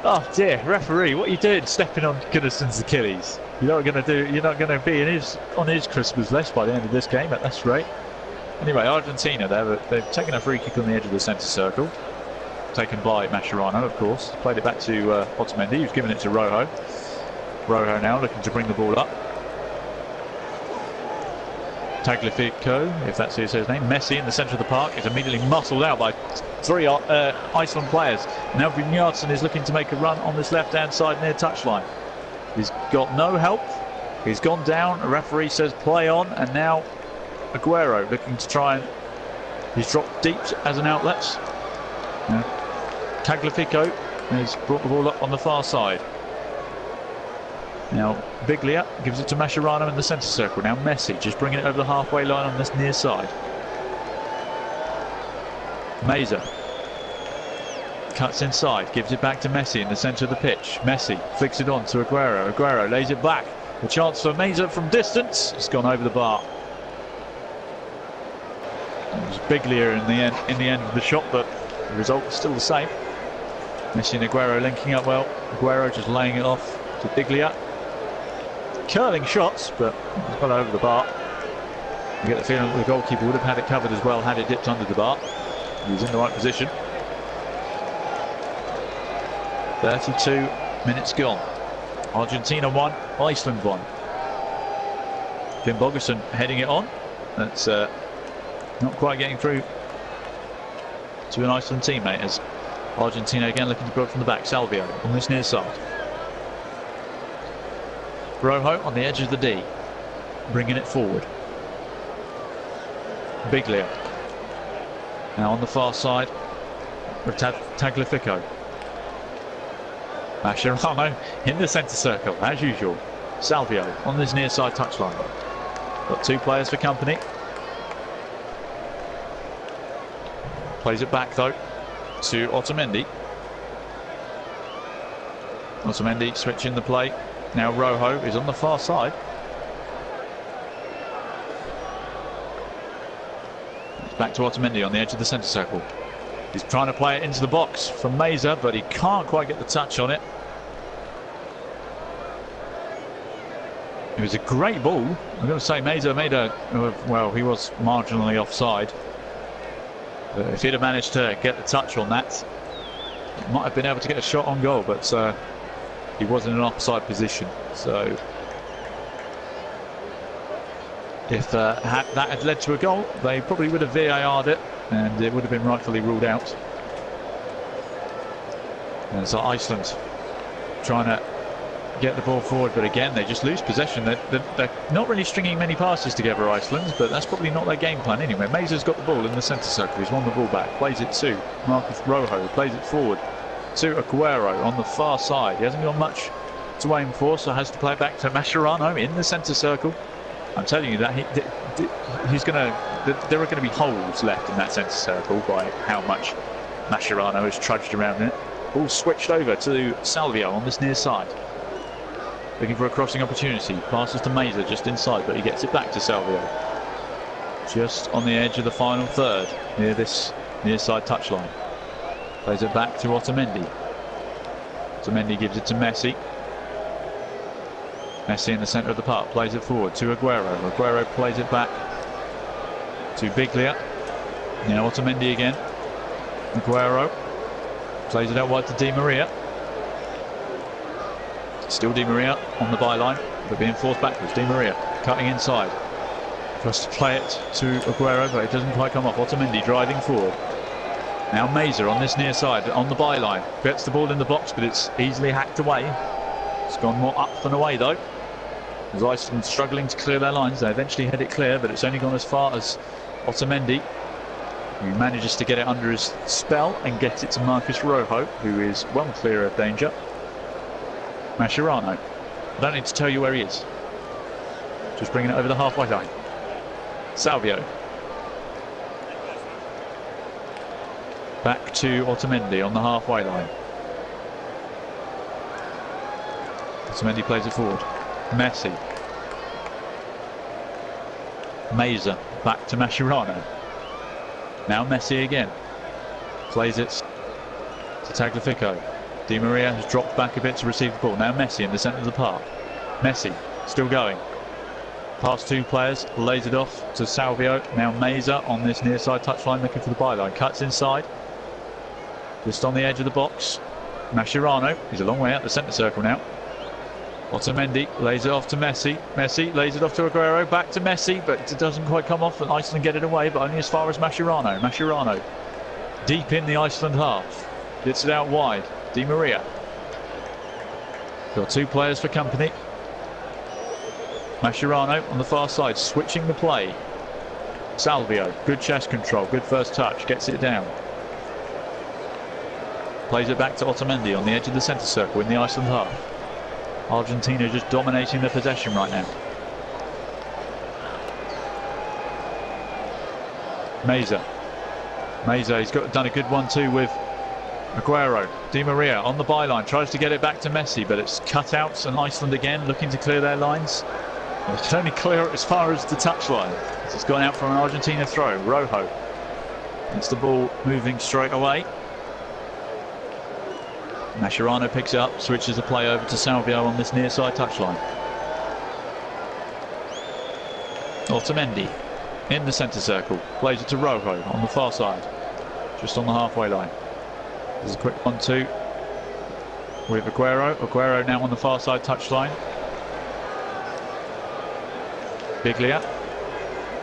Oh dear, referee, what are you doing? Stepping on Gunnarsson's Achilles. You're not going to be on his Christmas list by the end of this game at this rate. Anyway, Argentina, they've taken a free kick on the edge of the centre circle, taken by Mascherano, of course. Played it back to Otamendi, who's given it to Rojo. Rojo now looking to bring the ball up. Tagliafico, if that's his name. Messi in the centre of the park is immediately muscled out by three Iceland players. Now Gunnarsson is looking to make a run on this left-hand side near touchline. He's got no help. He's gone down. A referee says play on, and now Aguero looking to try and he's dropped deep as an outlet. Tagliafico has brought the ball up on the far side. Now Biglia gives it to Mascherano in the centre circle. Now Messi just bringing it over the halfway line on this near side. Meza cuts inside, gives it back to Messi in the centre of the pitch. Messi flicks it on to Aguero. Aguero lays it back. A chance for Meza from distance. It's gone over the bar. It was Biglia in the end of the shot, but the result was still the same. Messi and Aguero linking up well. Aguero just laying it off to Biglia. Curling shots, but it's gone over the bar. You get the feeling that the goalkeeper would have had it covered as well had it dipped under the bar. He was in the right position. 32 minutes gone. Argentina 1, Iceland 1. Finn Bogerson heading it on. That's not quite getting through to an Iceland teammate, as Argentina again looking to go from the back. Salvio on this near side. Rojo on the edge of the D, bringing it forward. Biglia now on the far side with Tagliafico. Mascherano in the centre circle as usual. Salvio on this near side touchline. Got two players for company. Plays it back though to Otamendi. Otamendi switching the play. Now Rojo is on the far side. It's back to Otamendi on the edge of the centre circle. He's trying to play it into the box from Meza, but he can't quite get the touch on it. It was a great ball. I'm going to say Meza made a, well, he was marginally offside. But if he'd have managed to get the touch on that, he might have been able to get a shot on goal, but he was in an offside position. So if that had led to a goal, they probably would have VAR'd it and it would have been rightfully ruled out. And so Iceland trying to get the ball forward, but again they just lose possession. They're not really stringing many passes together, Iceland, but that's probably not their game plan anyway. Meza's got the ball in the centre circle. He's won the ball back, plays it to Marcus Rojo, plays it forward to Aguero on the far side. He hasn't got much to aim for, so has to play it back to Mascherano in the centre circle. I'm telling you that there are going to be holes left in that centre circle by how much Mascherano has trudged around it. Ball switched over to Salvio on this near side, looking for a crossing opportunity. Passes to Meza just inside, but he gets it back to Salvio just on the edge of the final third near this near side touchline. Plays it back to Otamendi. Otamendi gives it to Messi. Messi in the centre of the park, plays it forward to Aguero. Aguero plays it back to Biglia. Now Otamendi again. Aguero plays it out wide to Di Maria. Still Di Maria on the byline, but being forced backwards. Di Maria cutting inside. Tries to play it to Aguero, but it doesn't quite come off. Otamendi driving forward. Now Meza on this near side, on the byline. Gets the ball in the box, but it's easily hacked away. It's gone more up than away though, as Iceland struggling to clear their lines. They eventually had it clear, but it's only gone as far as Otamendi, who manages to get it under his spell and gets it to Marcus Rojo, who is well clear of danger. Mascherano, I don't need to tell you where he is, just bringing it over the halfway line. Salvio back to Otamendi on the halfway line. Otamendi plays it forward. Messi. Meza back to Mascherano. Now Messi again. Plays it to Tagliafico. Di Maria has dropped back a bit to receive the ball. Now Messi in the centre of the park. Messi still going. Past two players, lays it off to Salvio. Now Meza on this near side touchline looking for the byline. Cuts inside. Just on the edge of the box. Mascherano, he's a long way out the centre circle now. Otamendi lays it off to Messi. Messi lays it off to Aguero. Back to Messi, but it doesn't quite come off, and Iceland get it away, but only as far as Mascherano. Mascherano deep in the Iceland half. Gets it out wide. Di Maria. Got two players for company. Mascherano on the far side, switching the play. Salvio, good chest control, good first touch, gets it down. Plays it back to Otamendi on the edge of the centre circle in the Iceland half. Argentina just dominating the possession right now. Meza Meza, he's done a good one too with Aguero. Di Maria on the byline, tries to get it back to Messi, but it's cut out, and Iceland again looking to clear their lines. They can only clear it as far as the touchline. It's gone out from an Argentina throw. Rojo. It's the ball moving straight away. Mascherano picks it up, switches the play over to Salvio on this near side touchline. Otamendi in the centre circle, plays it to Rojo on the far side, just on the halfway line. There's a quick 1-2 with Aguero. Aguero now on the far side touchline. Biglia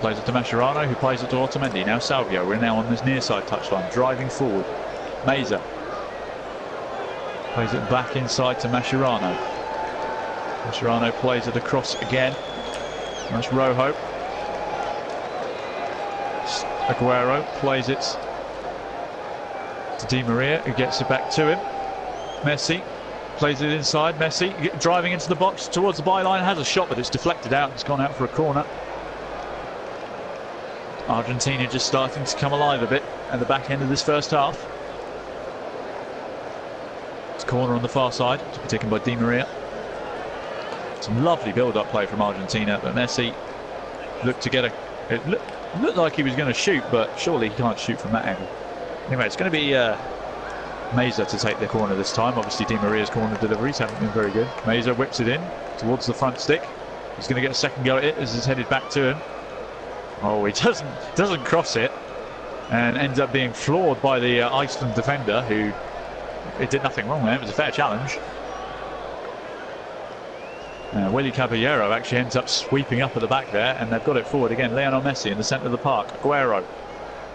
plays it to Mascherano, who plays it to Otamendi. Now Salvio, we're now on this near side touchline, driving forward. Meza plays it back inside to Mascherano. Mascherano plays it across again. That's Rojo. Aguero plays it to Di Maria, who gets it back to him. Messi plays it inside. Messi driving into the box towards the byline, has a shot, but it's deflected out. It's gone out for a corner. Argentina just starting to come alive a bit at the back end of this first half. It's a corner on the far side to be taken by Di Maria. Some lovely build-up play from Argentina, but Messi looked to get it looked like he was going to shoot, but surely he can't shoot from that angle. Anyway, it's going to be Meza to take the corner this time. Obviously Di Maria's corner deliveries haven't been very good. Meza whips it in towards the front stick. He's going to get a second go at it as it's headed back to him. Oh, he doesn't cross it, and ends up being floored by the Iceland defender, who it did nothing wrong there. It was a fair challenge. Willy Caballero actually ends up sweeping up at the back there, and they've got it forward again. Lionel Messi in the centre of the park. Aguero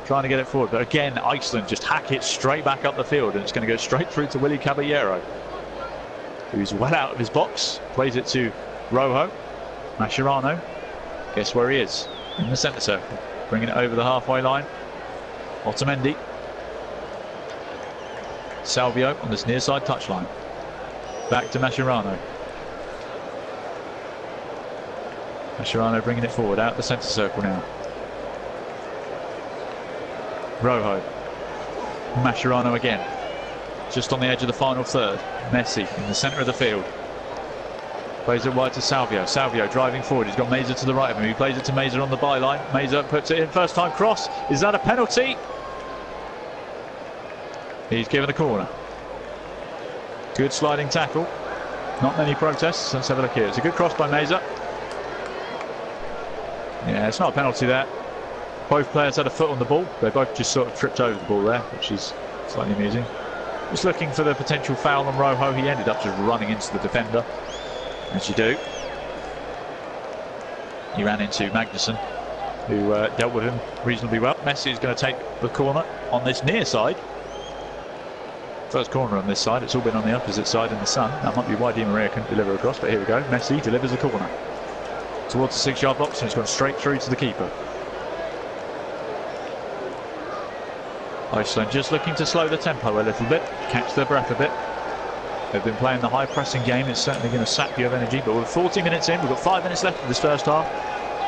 trying to get it forward, but again Iceland just hack it straight back up the field, and it's going to go straight through to Willy Caballero, who's well out of his box. Plays it to Rojo. Mascherano, guess where he is? In the centre circle, bringing it over the halfway line. Otamendi. Salvio on this near side touchline. Back to Mascherano. Mascherano bringing it forward out the centre circle now. Rojo. Mascherano again, just on the edge of the final third. Messi in the centre of the field. Plays it wide to Salvio. Salvio driving forward. He's got Meza to the right of him. He plays it to Meza on the byline. Meza puts it in. First time cross. Is that a penalty? He's given a corner. Good sliding tackle. Not many protests. Let's have a look here. It's a good cross by Meza. Yeah, it's not a penalty there. Both players had a foot on the ball. They both just sort of tripped over the ball there, which is slightly amusing. Just looking for the potential foul on Rojo. He ended up just running into the defender, as you do. He ran into Magnussen, who dealt with him reasonably well. Messi is going to take the corner on this near side. First corner on this side. It's all been on the opposite side in the sun. That might be why Di Maria couldn't deliver across, but here we go. Messi delivers a corner towards the 6-yard box, and it's gone straight through to the keeper. Iceland just looking to slow the tempo a little bit, catch their breath a bit. They've been playing the high pressing game. It's certainly going to sap you of energy, but we're 40 minutes in. We've got 5 minutes left of this first half.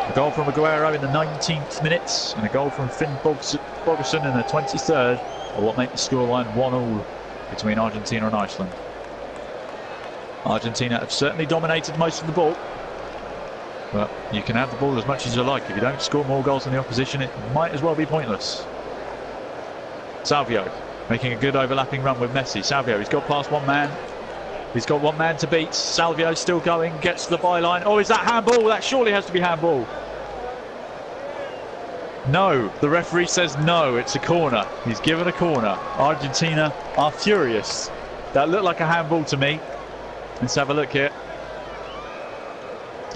A goal from Aguero in the 19th minute, and a goal from Finn Bogerson in the 23rd, or what make the scoreline 1-1 between Argentina and Iceland. Argentina have certainly dominated most of the ball, but you can have the ball as much as you like. If you don't score more goals than the opposition, it might as well be pointless. Salvio making a good overlapping run with Messi. Salvio, he's got past one man. He's got one man to beat. Salvio still going, gets to the byline. Oh, is that handball? That surely has to be handball. No, the referee says no, it's a corner. He's given a corner. Argentina are furious. That looked like a handball to me. Let's have a look here.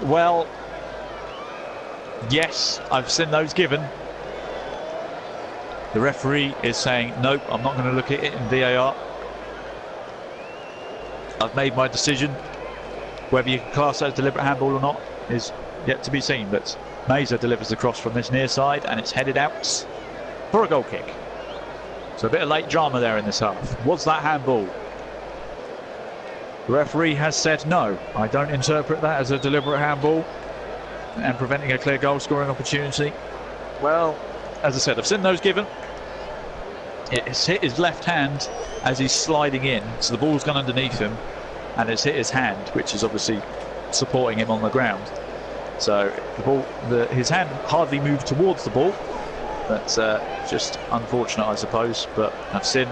Well, yes, I've seen those given. The referee is saying, nope, I'm not going to look at it in VAR. I've made my decision. Whether you can class that as deliberate handball or not is yet to be seen. But Meza delivers the cross from this near side, and it's headed out for a goal kick. So a bit of late drama there in this half. Was that handball? The referee has said no. I don't interpret that as a deliberate handball and preventing a clear goal scoring opportunity. Well, as I said, I've seen those given. It's hit his left hand as he's sliding in, so the ball's gone underneath him, and it's hit his hand, which is obviously supporting him on the ground. So the ball, his hand hardly moved towards the ball. That's just unfortunate, I suppose, but I've seen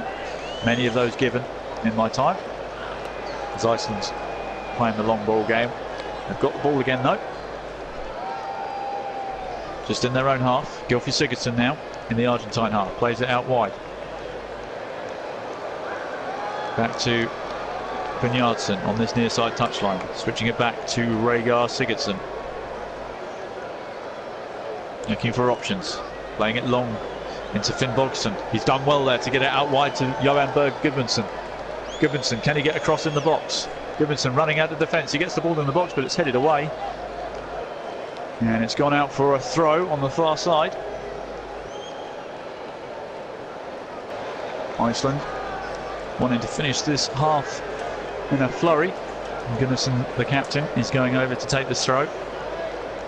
many of those given in my time. As Iceland's playing the long ball game. They've got the ball again though. Just in their own half. Gylfi Sigurdsson now in the Argentine half. Plays it out wide. Back to Bjarnason on this near side touchline. Switching it back to Rhaegar Sigurdsson. Looking for options. Playing it long into Finn Bogson. He's done well there to get it out wide to Johan Berg Gudmundsson. Gudmundsson, can he get across in the box? Gudmundsson running out of defence. He gets the ball in the box, but it's headed away. And it's gone out for a throw on the far side. Iceland wanting to finish this half in a flurry. Gudmundsson, the captain, is going over to take this throw.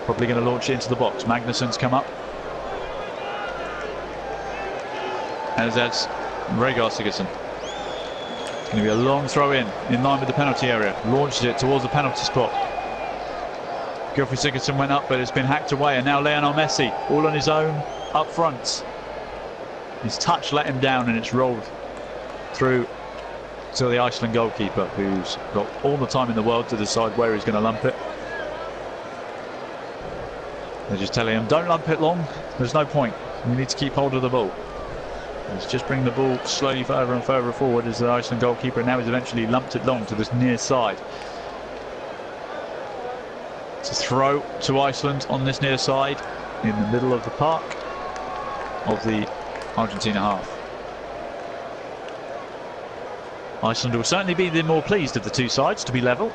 Probably going to launch it into the box. Magnusson's come up. As that's Rhaegar Sigurdsson. It's going to be a long throw in line with the penalty area. Launches it towards the penalty spot. Gylfi Sigurdsson went up, but it's been hacked away, and now Lionel Messi all on his own up front. His touch let him down, and it's rolled through to the Iceland goalkeeper, who's got all the time in the world to decide where he's going to lump it. They're just telling him, don't lump it long, there's no point, you need to keep hold of the ball. Let's just bring the ball slowly further and further forward as the Iceland goalkeeper now has eventually lumped it long to this near side. It's a throw to Iceland on this near side in the middle of the park of the Argentina half. Iceland will certainly be the more pleased of the two sides to be level.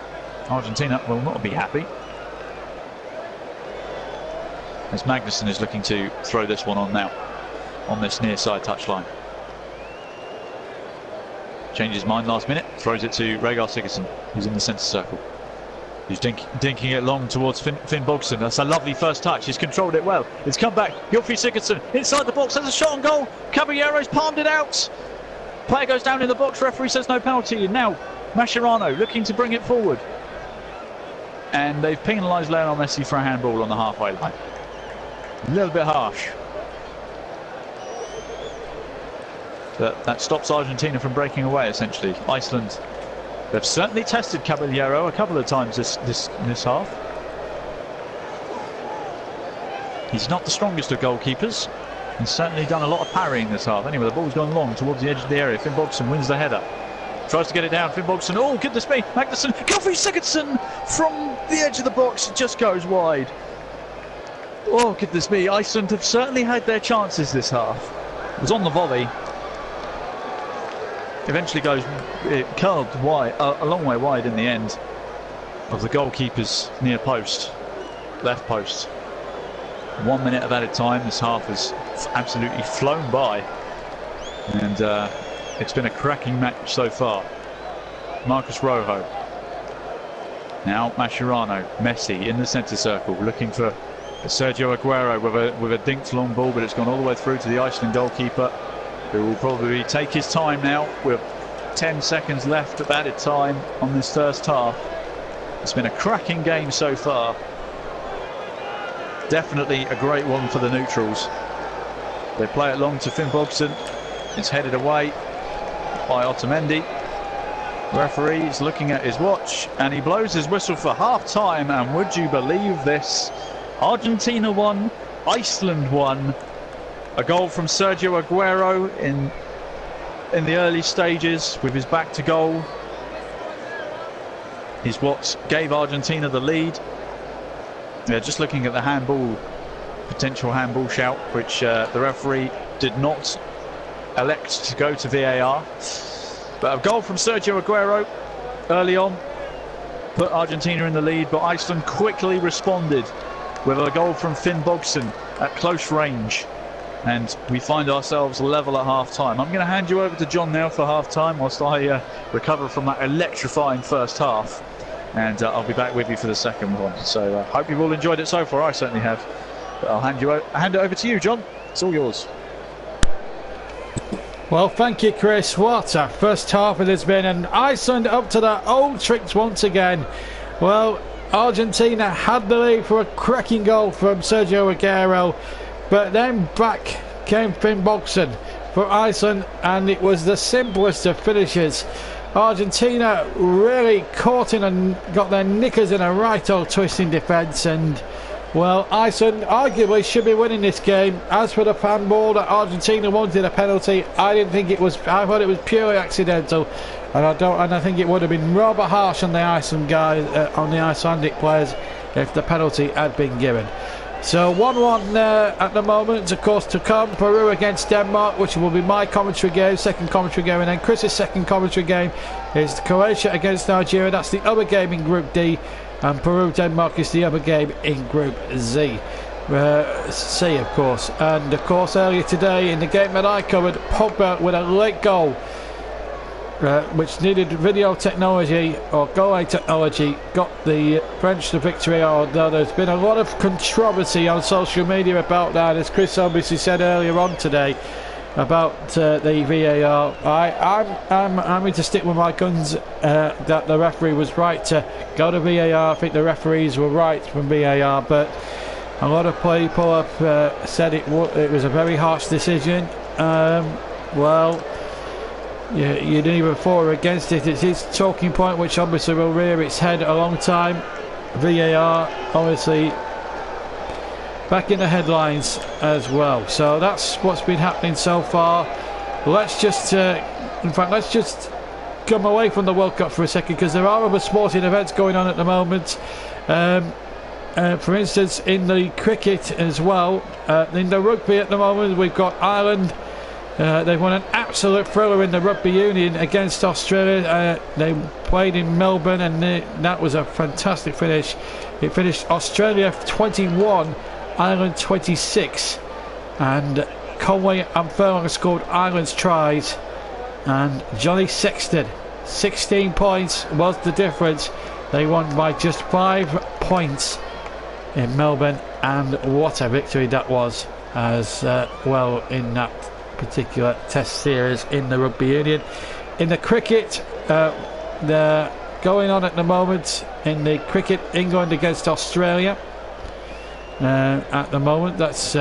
Argentina will not be happy. As Magnussen is looking to throw this one on now, on this near side touchline. Changes mind last minute, throws it to Rhaegar Sigurdsson, who's in the centre circle. He's dinking it long towards Finn Bogson. That's a lovely first touch. He's controlled it well. It's come back. Gylfi Sigurdsson inside the box. There's a shot on goal. Caballero's palmed it out. Player goes down in the box. Referee says no penalty. And now Mascherano looking to bring it forward. And they've penalised Lionel Messi for a handball on the halfway line. A little bit harsh. But that stops Argentina from breaking away, essentially. Iceland, they've certainly tested Caballero a couple of times this half. He's not the strongest of goalkeepers. He's certainly done a lot of parrying this half. Anyway, the ball's gone long towards the edge of the area. Finn Bogson wins the header. Tries to get it down. Finn Bogson. Oh, goodness me. Magnussen. Gylfi Sigurdsson from the edge of the box. It just goes wide. Oh, goodness me. Iceland have certainly had their chances this half. It was on the volley. Eventually goes, it curled wide, a long way wide in the end of the goalkeeper's near post, left post. 1 minute of added time. This half has absolutely flown by, and it's been a cracking match so far. Marcus Rojo. Now Mascherano, Messi in the centre circle, looking for Sergio Aguero with a dinked long ball, but it's gone all the way through to the Iceland goalkeeper, who will probably take his time now with 10 seconds left of added time on this first half. It's been a cracking game so far. Definitely a great one for the neutrals. They play it long to Finn Bogson. It's headed away by Otamendi. Referee is looking at his watch and he blows his whistle for half time, and would you believe this? Argentina won, Iceland won. A goal from Sergio Aguero in the early stages with his back to goal is what gave Argentina the lead. They're just looking at the handball, potential handball shout, which the referee did not elect to go to VAR. But a goal from Sergio Aguero early on put Argentina in the lead, but Iceland quickly responded with a goal from Finn Bogson at close range. And we find ourselves level at half-time. I'm going to hand you over to John now for half-time whilst I recover from that electrifying first half. And I'll be back with you for the second one. So I hope you've all enjoyed it so far. I certainly have. But I'll hand it over to you, John. It's all yours. Well, thank you, Chris. What a first half it has been, and Iceland up to their old tricks once again. Well, Argentina had the lead for a cracking goal from Sergio Aguero, but then back came Finn Bogsson for Iceland, and it was the simplest of finishes. Argentina really caught in and got their knickers in a right old twist in defence, and well, Iceland arguably should be winning this game. As for the fan ball that Argentina wanted a penalty, I didn't think it was. I thought it was purely accidental, and I think it would have been rather harsh on the Iceland guys, on the Icelandic players, if the penalty had been given. So 1-1 at the moment. Of course, to come, Peru against Denmark, which will be my commentary game, second commentary game, and then Chris's second commentary game is Croatia against Nigeria. That's the other game in Group D, and Peru-Denmark is the other game in Group Z. C, of course. And of course, earlier today in the game that I covered, Pogba with a late goal, which needed video technology or goal line technology, got the French the victory. Although there's been a lot of controversy on social media about that, as Chris obviously said earlier on today about the VAR. I'm having to stick with my guns that the referee was right to go to VAR. I think the referees were right from VAR, but a lot of people have said it was a very harsh decision. Well, you didn't even for or against it. It's his talking point, which obviously will rear its head a long time. VAR obviously back in the headlines as well. So that's what's been happening so far. Let's just let's just come away from the World Cup for a second, because there are other sporting events going on at the moment. For instance, in the cricket as well, in the rugby at the moment, we've got Ireland. They've won an absolute thriller in the rugby union against Australia. They played in Melbourne, and that was a fantastic finish. It finished Australia 21, Ireland 26, and Conway and Furlong scored Ireland's tries, and Johnny Sexton, 16 points was the difference. They won by just 5 points in Melbourne, and what a victory that was as well in that particular test series in the rugby union. In the cricket, they're going on at the moment in the cricket, England against Australia. At the moment, that's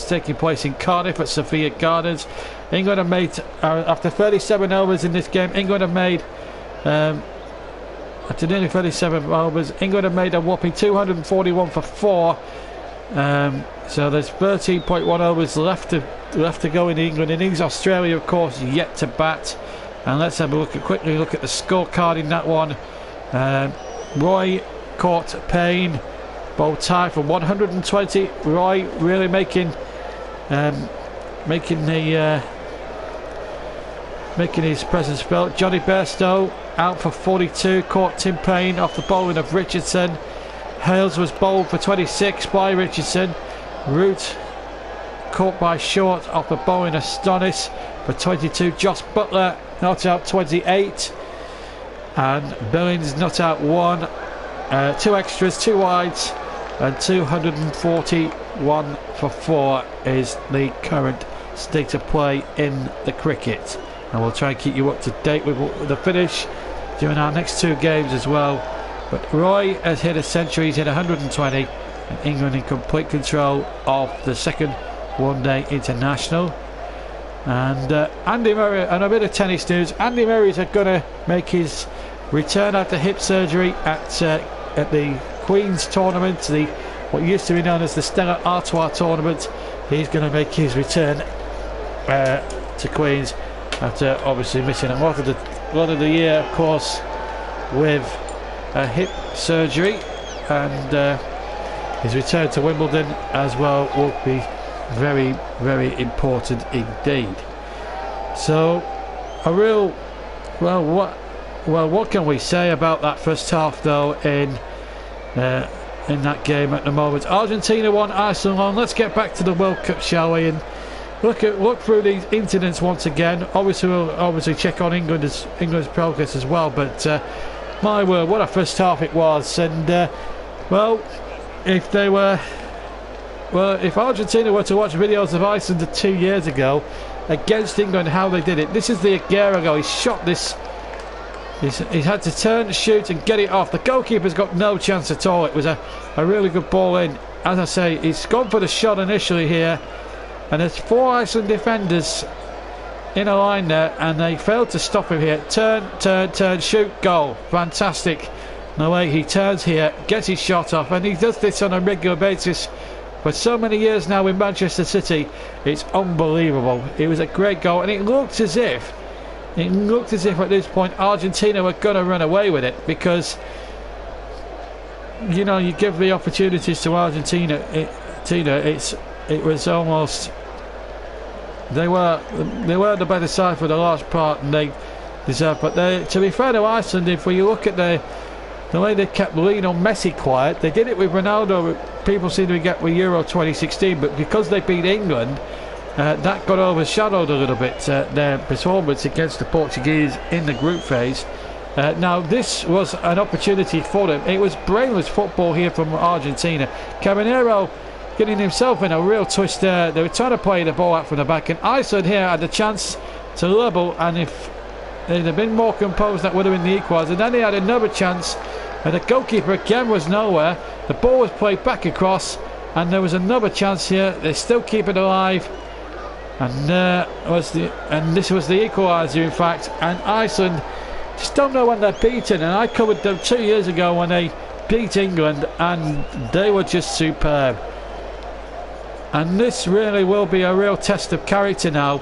taking place in Cardiff at Sophia Gardens. England have made after 37 overs in this game. England have made after nearly 37 overs. England have made a whopping 241 for 4. So there's 13.1 overs left to go in England. In England, Australia, of course, yet to bat. And let's have a quickly look at the scorecard in that one. Roy caught Payne, both tied for 120. Roy really making his presence felt. Johnny Bairstow out for 42, caught Tim Payne off the bowling of Richardson. Hales was bowled for 26 by Richardson. Root caught by Short off the bowling of Stonis for 22. Josh Butler not out 28, and Billings not out 1. 2 extras, 2 wides, and 241 for 4 is the current state of play in the cricket. And we'll try and keep you up to date with the finish during our next 2 games as well. But Roy has hit a century, he's hit 120, and England in complete control of the second one-day international. And Andy Murray, and a bit of tennis news. Andy Murray's going to make his return after hip surgery at the Queen's tournament, what used to be known as the Stella Artois tournament. He's going to make his return to Queen's after obviously missing a lot of the year, of course, with a hip surgery, and his return to Wimbledon as well will be very, very important indeed. So what can we say about that first half though in that game at the moment? Argentina won, Iceland won. Let's get back to the World Cup, shall we, and look through these incidents once again. We'll check on England's progress as well, but my word, what a first half it was. And well, if they were Well, if Argentina were to watch videos of Iceland 2 years ago against England, how they did it. This is the year ago. He shot this. He's had to turn, shoot and get it off. The goalkeeper's got no chance at all. It was a really good ball in. As I say, he's gone for the shot initially here. And there's 4 Iceland defenders in a line there, and they failed to stop him here. Turn, shoot, goal. Fantastic. The way he turns here, gets his shot off, and he does this on a regular basis for so many years now in Manchester City. It's unbelievable. It was a great goal, and it looked as if at this point Argentina were going to run away with it, because you know, you give the opportunities to Argentina. It was almost they were the better side for the large part, and they deserved. But to be fair to Iceland, if you look at the way they kept Lionel Messi quiet, they did it with Ronaldo. People seem to get with Euro 2016, but because they beat England, that got overshadowed a little bit, their performance against the Portuguese in the group phase. Now this was an opportunity for them. It was brainless football here from Argentina. Caminero getting himself in a real twist there. They were trying to play the ball out from the back, and Iceland here had the chance to level, and if they'd have been more composed, that would have been the equaliser. Then they had another chance, and the goalkeeper again was nowhere. The ball was played back across, and there was another chance here. They still keep it alive, and this was the equaliser in fact. And Iceland just don't know when they're beaten, and I covered them 2 years ago when they beat England, and they were just superb. And this really will be a real test of character now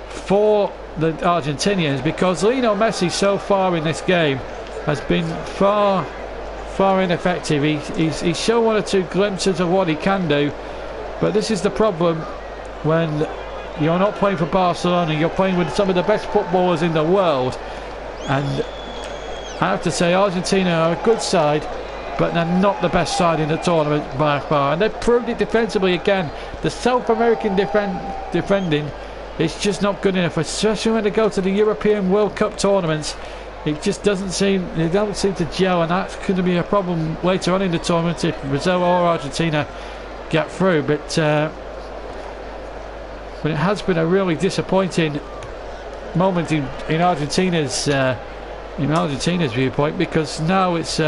for the Argentinians, because Lionel Messi so far in this game has been far ineffective. He's shown 1 or 2 glimpses of what he can do, but this is the problem when you're not playing for Barcelona, you're playing with some of the best footballers in the world. And I have to say, Argentina are a good side, but they're not the best side in the tournament by far, and they've proved it defensively again. The South American defending is just not good enough, especially when they go to the European World Cup tournaments. It just doesn't seem, they don't seem to gel, and that's going to be a problem later on in the tournament if Brazil or Argentina get through. But it has been a really disappointing moment in Argentina's viewpoint, because now it's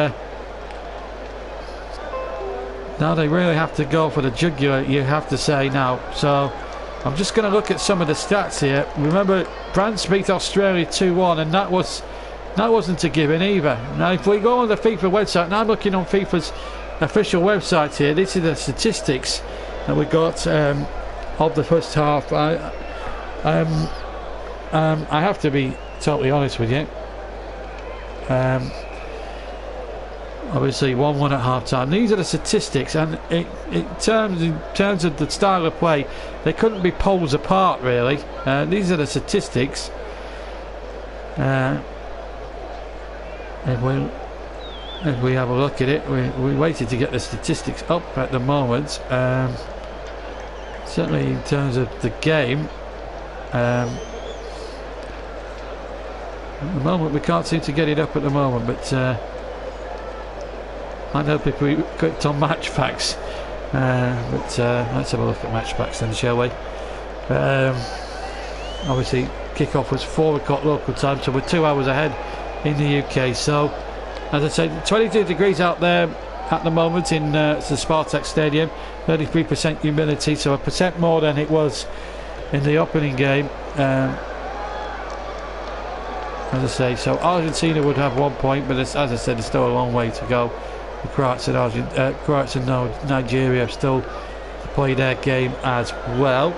now they really have to go for the jugular, you have to say now. So I'm just going to look at some of the stats here. Remember, France beat Australia 2-1, and that wasn't a given either. Now if we go on the FIFA website, now I'm looking on FIFA's official website here, this is the statistics that we got of the first half. I have to be totally honest with you. Obviously 1-1 at half time. These are the statistics, and in terms of the style of play, they couldn't be poles apart really. These are the statistics. If we have a look at it, we waited to get the statistics up at the moment. Certainly in terms of the game, at the moment we can't seem to get it up at the moment, but I know if we clicked on match packs, but let's have a look at match packs then, shall we? Obviously kick-off was 4 o'clock local time, so we're 2 hours ahead in the UK. So as I said, 22 degrees out there at the moment in the Spartak Stadium, 33% humidity, so a percent more than it was in the opening game. As I say, so Argentina would have 1 point, but as I said, there's still a long way to go. The Croats and Nigeria have still to play their game as well,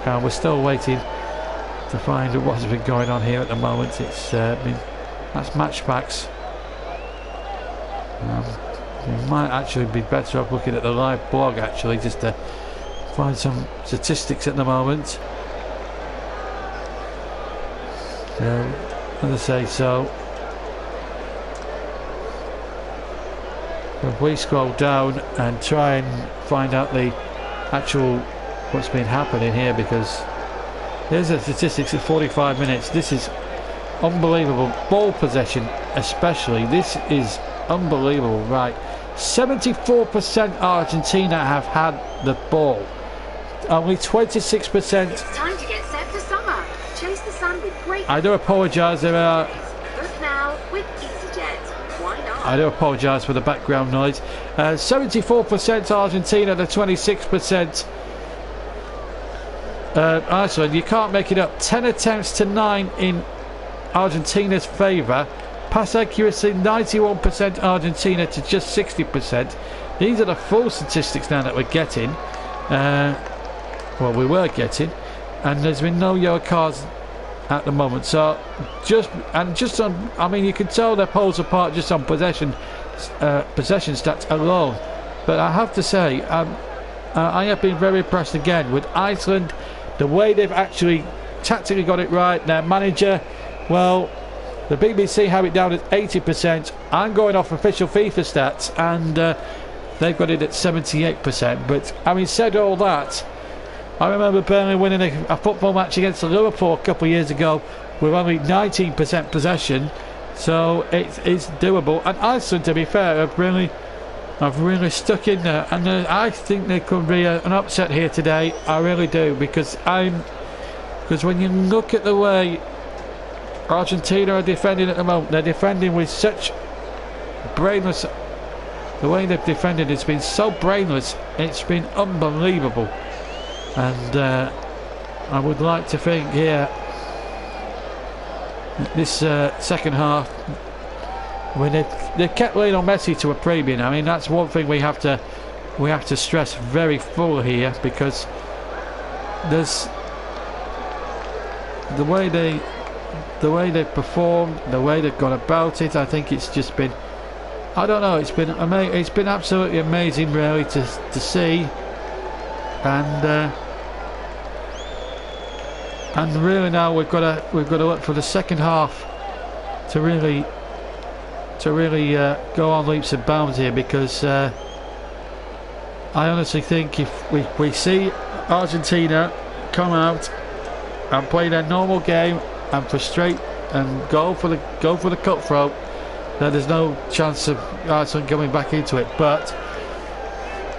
and we're still waiting to find what's been going on here at the moment. It's that's match packs. We might actually be better off looking at the live blog actually, just to find some statistics at the moment. As I say, so if we scroll down and try and find out the actual what's been happening here, because there's the statistics at 45 minutes. This is unbelievable. Ball possession especially, this is unbelievable. Right, 74% Argentina have had the ball. Only 26%. It's time to get set for summer. Chase the sun with great. I do apologise. There are. Book now with EasyJet. Why not? I do apologise for the background noise. 74% Argentina, the 26% Iceland. You can't make it up. 10 attempts to 9 in Argentina's favour. Pass accuracy 91% Argentina to just 60%. These are the full statistics now that we're getting. Well, we were getting, and there's been no yellow cards at the moment. So just on, I mean, you can tell they're poles apart just on possession stats alone. But I have to say, I have been very impressed again with Iceland, the way they've actually tactically got it right. Their manager, well, the BBC have it down at 80%. I'm going off official FIFA stats, and they've got it at 78%. But having said all that, I remember Burnley winning a football match against Liverpool a couple of years ago with only 19% possession, so it's doable. And Iceland, to be fair, have really stuck in there, and I think there could be an upset here today. I really do, because when you look at the way Argentina are defending at the moment, they're defending with such brainless. The way they've defended, it's been so brainless. It's been unbelievable. And I would like to think here, this second half, when they kept Lionel Messi to a premium. I mean, that's one thing we have to stress very full here, because there's the way they've performed, the way they've gone about it. I think it's just been, I don't know, it's been amazing. It's been absolutely amazing, really, to see. And really now we've got to look for the second half to really go on leaps and bounds here, because I honestly think if we see Argentina come out and play their normal game and frustrate and go for the cutthroat, then there's no chance of Iceland coming back into it. But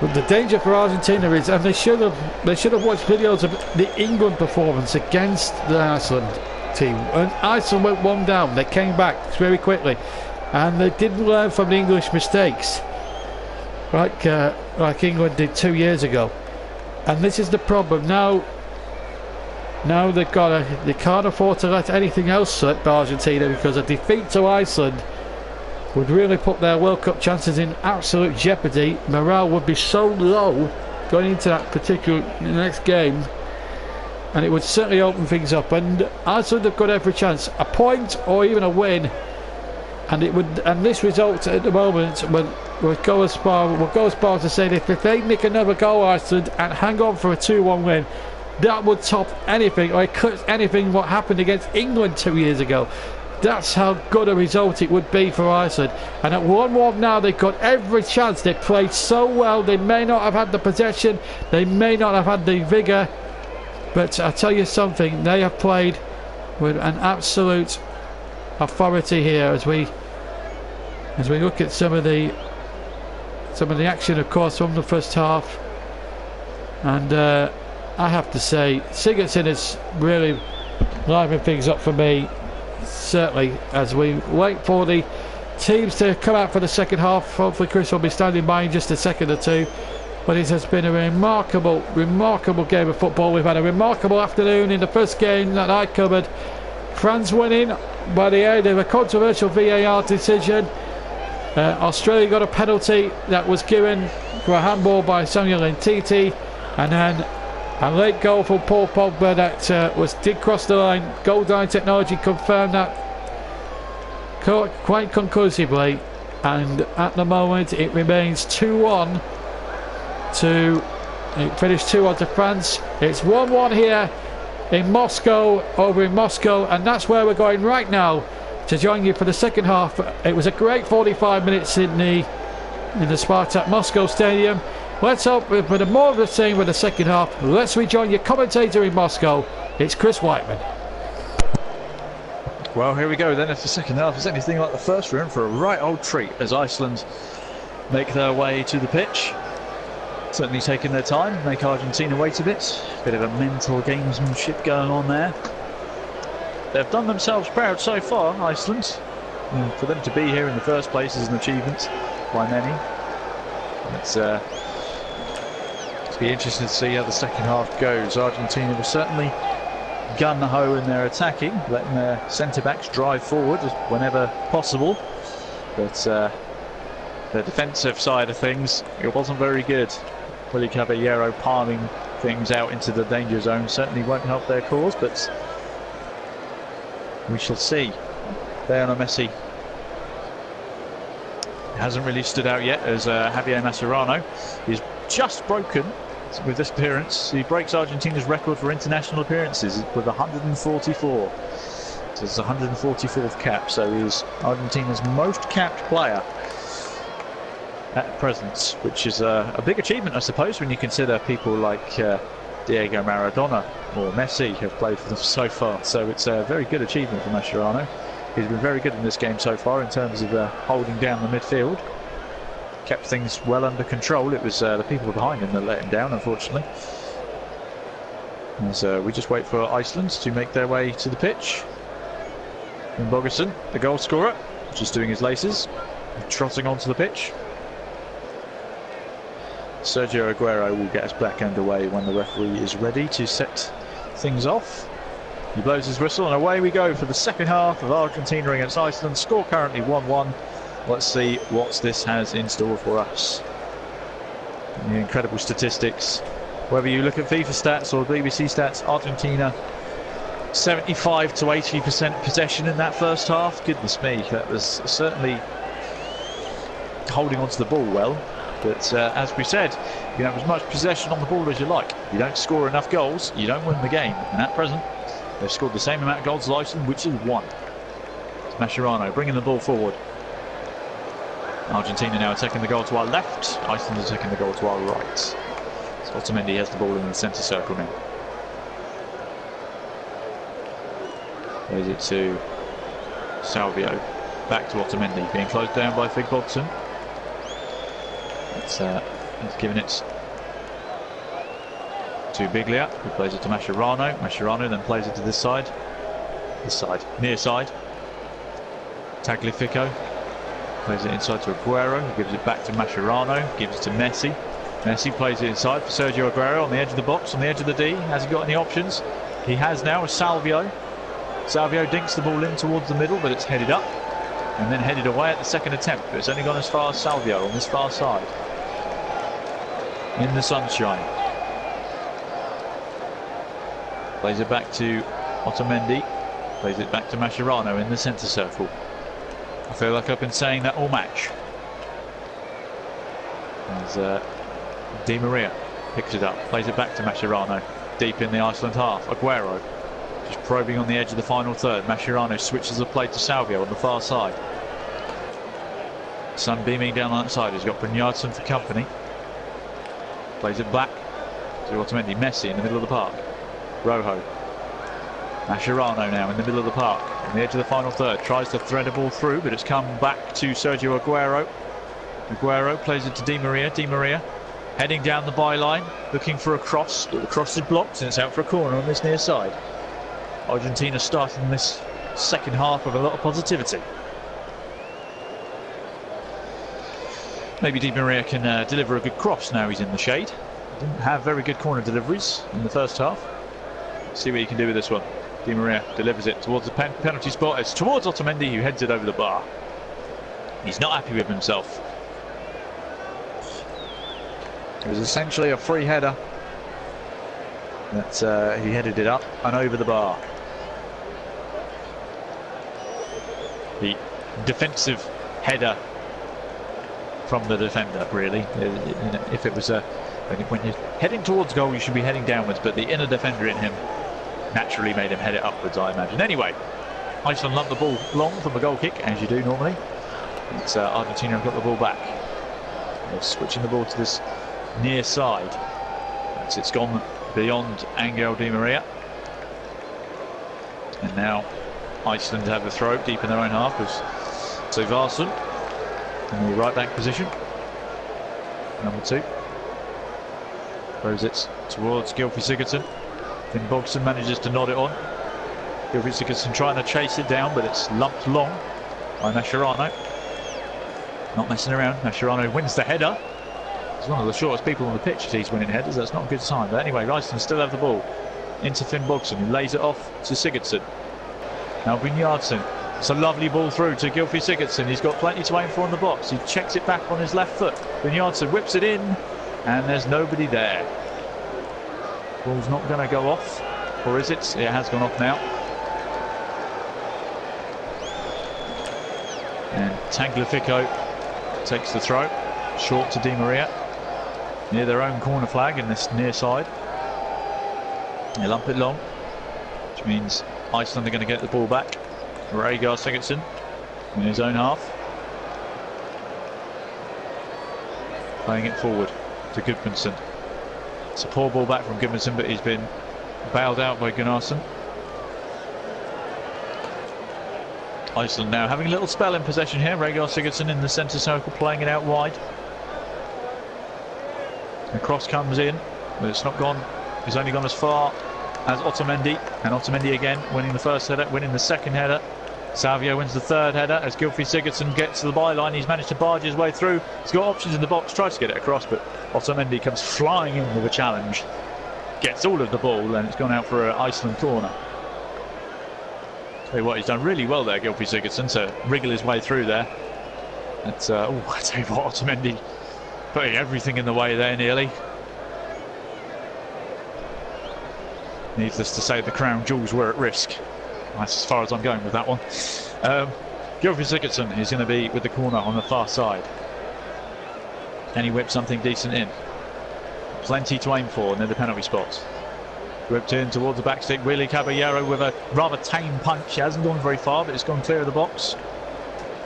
the danger for Argentina is, and they should have watched videos of the England performance against the Iceland team. And Iceland went one down, they came back very quickly, and they didn't learn from the English mistakes like England did 2 years ago. And this is the problem now. Now they can't afford to let anything else slip, Argentina, because a defeat to Iceland would really put their World Cup chances in absolute jeopardy. Morale would be so low going into that particular next game, and it would certainly open things up. And Iceland have got every chance, a point or even a win, and it would. And this result at the moment would go as far to say that if they nick another goal, Iceland, and hang on for a 2-1 win, that would top anything, or eclipse anything what happened against England 2 years ago. That's how good a result it would be for Iceland. And at 1-1 now, they've got every chance. They played so well. They may not have had the possession, they may not have had the vigour, but I tell you something, they have played with an absolute authority here. As we look at some of the action, of course, from the first half, and I have to say, Sigurdsson is really livening things up for me. Certainly, as we wait for the teams to come out for the second half. Hopefully Chris will be standing by in just a second or two. But it has been a remarkable game of football. We've had a remarkable afternoon in the first game that I covered. France winning by the aid of a controversial VAR decision. Australia got a penalty that was given for a handball by Samuel Ntiti, and then a late goal from Paul Pogba that did cross the line. Goal line technology confirmed that quite conclusively, and at the moment it remains 2-1 it finished 2-1 to France. It's 1-1 here in Moscow, over in Moscow, and that's where we're going right now to join you for the second half. It was a great 45 minutes in the Spartak Moscow Stadium. Let's hope for the more of the same with the second half. Let's rejoin your commentator in Moscow. It's Chris Whiteman. Well, here we go then. If the second half is anything like the first, we're in for a right old treat, as Iceland make their way to the pitch. Certainly taking their time, make Argentina wait a bit. Bit of a mental gamesmanship going on there. They've done themselves proud so far, Iceland. And for them to be here in the first place is an achievement by many. It's be interesting to see how the second half goes. Argentina will certainly gun-ho in their attacking, letting their centre-backs drive forward whenever possible. But the defensive side of things, it wasn't very good. Willy Caballero palming things out into the danger zone certainly won't help their cause, but we shall see. Lionel Messi hasn't really stood out yet as Javier Mascherano is just broken with this appearance. He breaks Argentina's record for international appearances with 144. So it's the 144th cap, so he's Argentina's most capped player at present, which is a big achievement, I suppose, when you consider people like Diego Maradona or Messi have played for them so far. So it's a very good achievement for Mascherano. He's been very good in this game so far in terms of holding down the midfield. Kept things well under control. It was the people behind him that let him down, unfortunately. As we just wait for Iceland to make their way to the pitch. And Bogerson, the goal scorer, just doing his laces, trotting onto the pitch. Sergio Aguero will get us back underway when the referee is ready to set things off. He blows his whistle and away we go for the second half of Argentina against Iceland. Score currently 1-1. Let's see what this has in store for us. The incredible statistics. Whether you look at FIFA stats or BBC stats, Argentina 75 to 80% possession in that first half. Goodness me, that was certainly holding onto the ball well. But as we said, you can have as much possession on the ball as you like. You don't score enough goals, you don't win the game. And at present, they've scored the same amount of goals as Iceland, which is 1. It's Mascherano bringing the ball forward. Argentina now taking the goal to our left. Iceland is taking the goal to our right. So Otamendi has the ball in the centre circle now. Plays it to Salvio. Back to Otamendi, being closed down by Figbogson. He's given it to Biglia, who plays it to Mascherano. Mascherano then plays it to this side, near side. Tagliafico plays it inside to Aguero, who gives it back to Mascherano, gives it to Messi. Messi plays it inside for Sergio Aguero on the edge of the box, on the edge of the D. Has he got any options? He has now with Salvio. Salvio dinks the ball in towards the middle, but it's headed up and then headed away at the second attempt. But it's only gone as far as Salvio on this far side. In the sunshine. Plays it back to Otamendi. Plays it back to Mascherano in the centre circle. I feel like I've been saying that all match. As Di Maria picks it up, plays it back to Mascherano. Deep in the Iceland half. Aguero just probing on the edge of the final third. Mascherano switches the play to Salvio on the far side. Sun beaming down on that side. He's got Brynjardsson for company. Plays it back to Otamendi. Messi in the middle of the park. Rojo. Mascherano now in the middle of the park, on the edge of the final third. Tries to thread a ball through, but it's come back to Sergio Aguero. Aguero plays it to Di Maria. Di Maria heading down the byline, looking for a cross, but the cross is blocked and it's out for a corner on this near side. Argentina starting this second half with a lot of positivity. Maybe Di Maria can deliver a good cross now he's in the shade. Didn't have very good corner deliveries in the first half. Let's see what he can do with this one. Di Maria delivers it towards the penalty spot. It's towards Otamendi, who heads it over the bar. He's not happy with himself. It was essentially a free header that he headed it up and over the bar. The defensive header from the defender, really. You know, if it was when you're heading towards goal, you should be heading downwards, but the inner defender in him naturally made him head it upwards, I imagine. Anyway, Iceland lumped the ball long from a goal kick, as you do normally. It's Argentina have got the ball back. They're switching the ball to this near side. It's gone beyond Angel Di Maria. And now Iceland have a throw deep in their own half as Sigvarsson in the right back position. number 2. Throws it towards Gylfi Sigurdsson. Finn Bogson manages to nod it on. Gylfi Sigurdsson trying to chase it down, but it's lumped long by Mascherano. Not messing around. Mascherano wins the header. He's one of the shortest people on the pitch if he's winning headers. That's not a good sign. But anyway, Iceland still have the ball. Into Finn Bogson, who lays it off to Sigurdsson. Now Brynjardsson. It's a lovely ball through to Gylfi Sigurdsson. He's got plenty to aim for in the box. He checks it back on his left foot. Brynjardsson whips it in, and there's nobody there. Ball's not going to go off, or is it? It has gone off now. And Tagliafico takes the throw, short to Di Maria, near their own corner flag in this near side. They lump it long, which means Iceland are going to get the ball back. Rhaegar Sigurdsson in his own half, playing it forward to Gudmundsson. It's a poor ball back from Gudmundsson, but he's been bailed out by Gunnarsson. Iceland now having a little spell in possession here. Rhaegar Sigurdsson in the centre circle, playing it out wide. The cross comes in, but it's not gone. It's only gone as far as Otamendi, and Otamendi again winning the first header, winning the second header. Salvio wins the third header as Gylfi Sigurdsson gets to the byline. He's managed to barge his way through. He's got options in the box, tries to get it across, but Otamendi comes flying in with a challenge. Gets all of the ball, and it's gone out for an Iceland corner. Tell you what, he's done really well there, Gylfi Sigurdsson, to wriggle his way through there. It's, I tell you what, Otamendi putting everything in the way there nearly. Needless to say, the crown jewels were at risk. That's as far as I'm going with that one. Gylfi Sigurdsson is going to be with the corner on the far side. Can he whip something decent in? Plenty to aim for near the penalty spot. Whipped in towards the back stick. Willy Caballero with a rather tame punch. He hasn't gone very far, but it's gone clear of the box.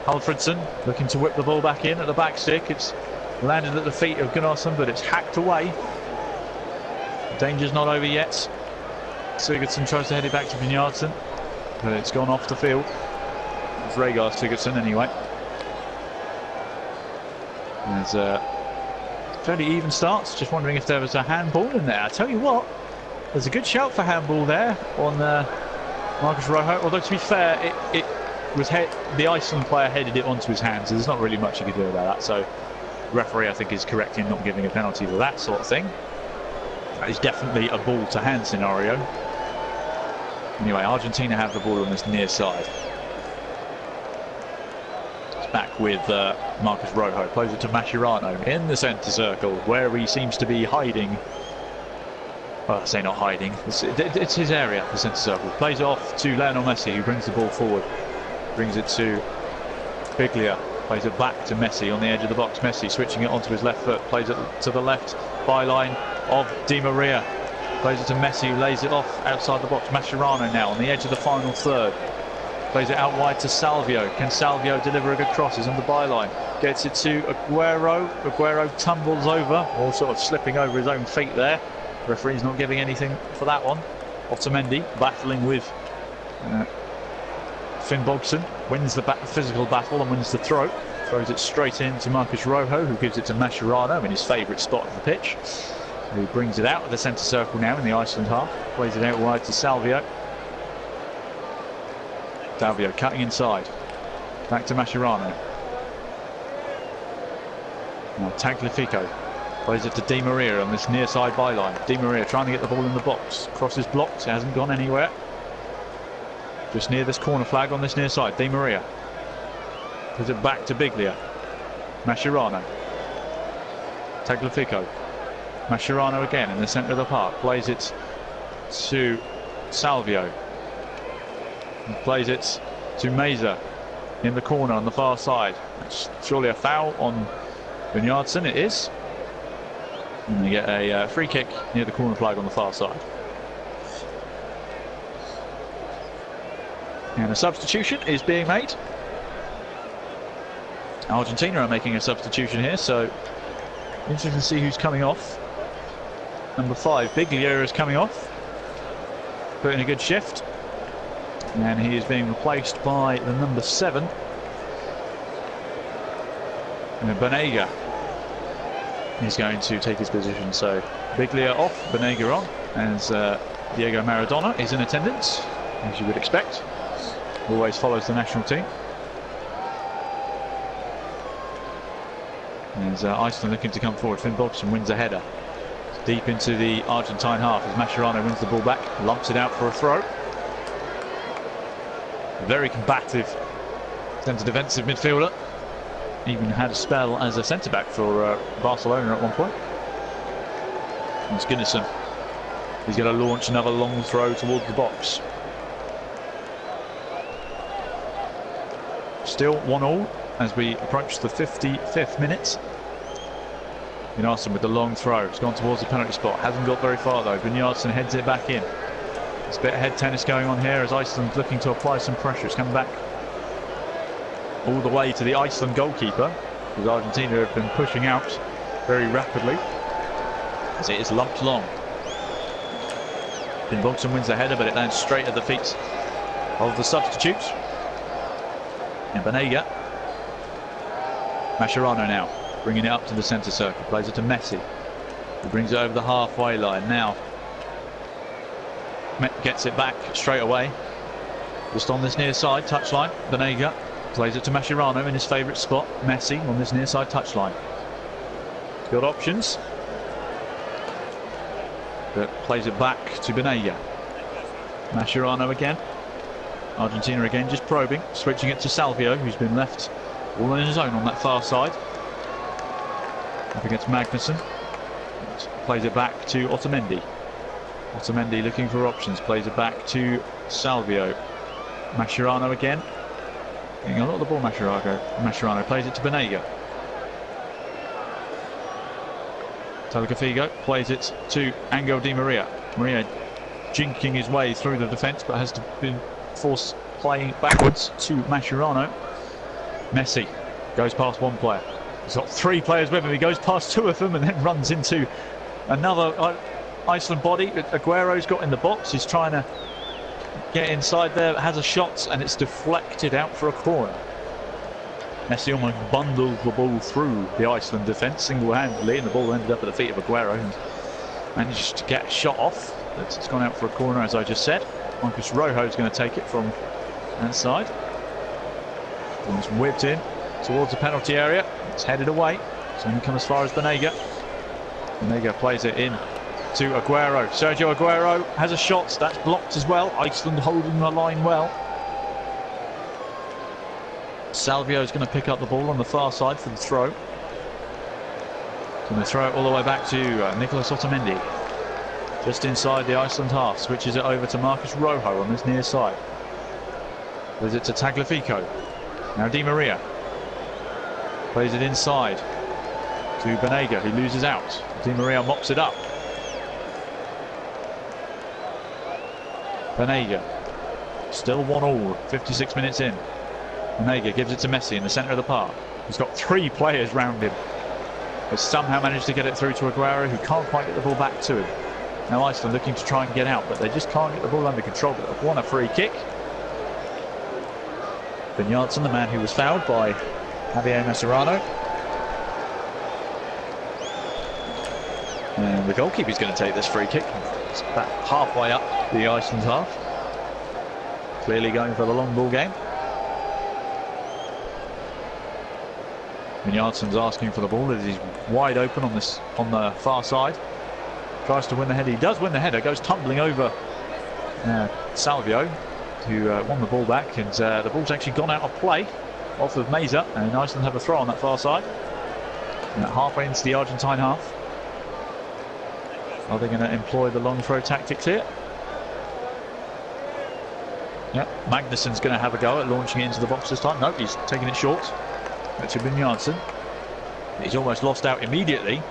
Halfredsson looking to whip the ball back in at the back stick. It's landed at the feet of Gunnarsson, but it's hacked away. The danger's not over yet. Sigurdsson tries to head it back to Brynjardsson, but it's gone off the field. It's Rhaegar Sigurdsson anyway. There's fairly even starts. Just wondering if there was a handball in there. I tell you what, there's a good shout for handball there on Marcus Rojo. Although to be fair, it was the Iceland player headed it onto his hands. So there's not really much you could do about that. So the referee, I think, is correct in not giving a penalty for that sort of thing. That is definitely a ball to hand scenario. Anyway, Argentina have the ball on this near side. It's back with Marcus Rojo. Plays it to Mascherano in the centre circle, where he seems to be hiding. Well, I say not hiding. It's his area, the centre circle. Plays it off to Lionel Messi, who brings the ball forward. Brings it to Biglia. Plays it back to Messi on the edge of the box. Messi switching it onto his left foot. Plays it to the left byline of Di Maria. Plays it to Messi, who lays it off outside the box. Mascherano now on the edge of the final third. Plays it out wide to Salvio. Can Salvio deliver a good cross? He's on the byline. Gets it to Aguero. Aguero tumbles over, or sort of slipping over his own feet there. Referee's not giving anything for that one. Otamendi battling with Finn Bogson. Wins the physical battle and wins the throw. Throws it straight into Marcus Rojo, who gives it to Mascherano in his favourite spot of the pitch. Who brings it out of the centre circle now in the Iceland half. Plays it out wide to Salvio. Salvio cutting inside. Back to Mascherano. Now Tagliafico plays it to Di Maria on this near side byline. Di Maria trying to get the ball in the box. Crosses blocked, it hasn't gone anywhere. Just near this corner flag on this near side. Di Maria puts it back to Biglia. Mascherano. Tagliafico. Mascherano again in the centre of the park. Plays it to Salvio. And plays it to Meza in the corner on the far side. That's surely a foul on Brynjardsson. It is. And they get a free kick near the corner flag on the far side. And a substitution is being made. Argentina are making a substitution here, so interesting to see who's coming off. Number 5, Biglia, is coming off. Putting a good shift. And he is being replaced by the number 7. Banega. He's going to take his position. So Biglia off, Banega on, as Diego Maradona is in attendance, as you would expect. Always follows the national team. As Iceland looking to come forward. Finn Bogason wins a header. Deep into the Argentine half as Mascherano wins the ball back, lumps it out for a throw. Very combative centre defensive midfielder. Even had a spell as a centre back for Barcelona at one point. And Gunnarsson. He's going to launch another long throw towards the box. Still 1-1 as we approach the 55th minute. Gunnarsson with the long throw. It's gone towards the penalty spot. Hasn't got very far though. Gunnarsson heads it back in. There's a bit of head tennis going on here as Iceland looking to apply some pressure. It's come back all the way to the Iceland goalkeeper, because Argentina have been pushing out very rapidly as it is lumped long. Finn Bogason wins the header, but it lands straight at the feet of the substitutes. And Banega. Mascherano now bringing it up to the centre circle, plays it to Messi, who brings it over the halfway line. Now gets it back straight away, just on this near side touchline. Banega plays it to Mascherano in his favourite spot, Messi, on this near side touchline. He's got options, but plays it back to Banega. Mascherano again. Argentina again just probing, switching it to Salvio, who's been left all on his own on that far side. Up against Magnusson. Plays it back to Otamendi. Otamendi looking for options, plays it back to Salvio. Mascherano again. Getting a lot of the ball, Mascherano plays it to Banega. Tagliafico plays it to Angel Di Maria. Maria jinking his way through the defence, but has been forced playing backwards to Mascherano. Messi goes past one player. He's got three players with him. He goes past two of them and then runs into another Iceland body. Aguero's got in the box. He's trying to get inside there, has a shot, and it's deflected out for a corner. Messi almost bundled the ball through the Iceland defence single-handedly, and the ball ended up at the feet of Aguero and managed to get a shot off. But it's gone out for a corner, as I just said. Marcus Rojo's going to take it from that side. And it's whipped in towards the penalty area. It's headed away. It's only come as far as Banega. Banega plays it in to Aguero. Sergio Aguero has a shot. That's blocked as well. Iceland holding the line well. Salvio is going to pick up the ball on the far side for the throw. Going to throw it all the way back to Nicolas Otamendi. Just inside the Iceland half. Switches it over to Marcus Rojo on this near side. Plays it to Tagliafico. Now Di Maria. Plays it inside to Banega, who loses out. Di Maria mops it up. Banega. Still 1-1, 56 minutes in. Banega gives it to Messi in the centre of the park. He's got three players round him, but somehow managed to get it through to Aguero, who can't quite get the ball back to him. Now Iceland looking to try and get out, but they just can't get the ball under control. But they've won a free kick. Gunnarsson, the man who was fouled by Javier Mascherano. And the goalkeeper's going to take this free kick. It's about halfway up the Iceland half. Clearly going for the long ball game. Gunnarssen's asking for the ball as he's wide open on the far side. Tries to win the header. He does win the header. Goes tumbling over Salvio, who won the ball back, and the ball's actually gone out of play off of Meza, and Iceland have a throw on that far side. Halfway into the Argentine half. Are they going to employ the long throw tactics here? Yeah, Magnusson's going to have a go at launching it into the box this time. Nope, he's taking it short. That's Gunnarsson. He's almost lost out immediately,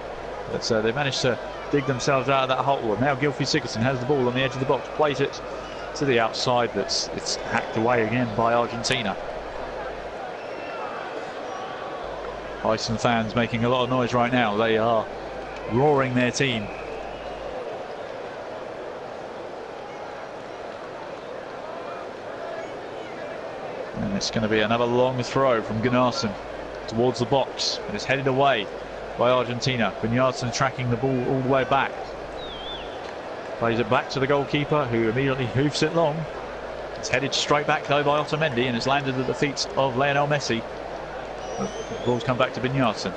but they managed to dig themselves out of that hole. Now Gylfi Sigurdsson has the ball on the edge of the box, plays it to the outside, but it's hacked away again by Argentina. Iceland fans making a lot of noise right now. They are roaring their team. And it's going to be another long throw from Gunnarsson towards the box, and it's headed away by Argentina. Bernardsson tracking the ball all the way back. Plays it back to the goalkeeper, who immediately hoofs it long. It's headed straight back though by Otamendi, and it's landed at the feet of Lionel Messi. The ball's come back to Bernardsson.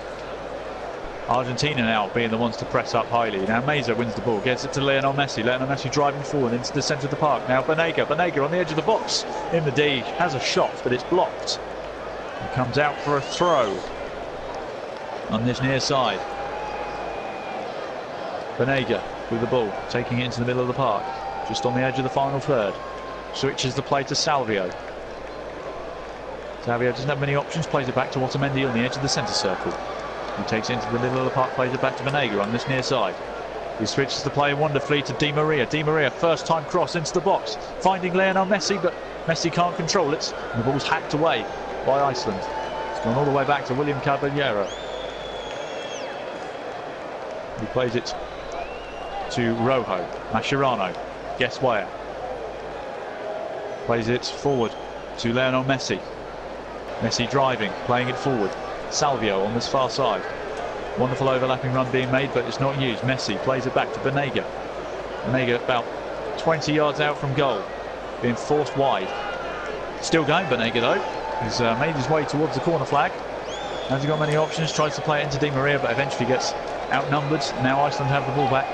Argentina now being the ones to press up highly. Now Meza wins the ball, gets it to Lionel Messi. Lionel Messi driving forward into the centre of the park. Now Banega on the edge of the box. In the D, has a shot, but it's blocked. He comes out for a throw on this near side. Banega with the ball, taking it into the middle of the park, just on the edge of the final third. Switches the play to Salvio. Salvio doesn't have many options, plays it back to Otamendi on the edge of the centre circle. He takes it into the middle of the park, plays it back to Banega on this near side. He switches the play wonderfully to Di Maria. Di Maria, first time cross into the box, finding Lionel Messi, but Messi can't control it. And the ball's hacked away by Iceland. It's gone all the way back to William Caballero. He plays it to Rojo. Mascherano, guess where? Plays it forward to Lionel Messi. Messi driving, playing it forward. Salvio on this far side. Wonderful overlapping run being made, but it's not used. Messi plays it back to Banega. Banega about 20 yards out from goal, being forced wide. Still going, Banega though. He's made his way towards the corner flag. Hasn't got many options, tries to play it into Di Maria, but eventually gets outnumbered. Now Iceland have the ball back.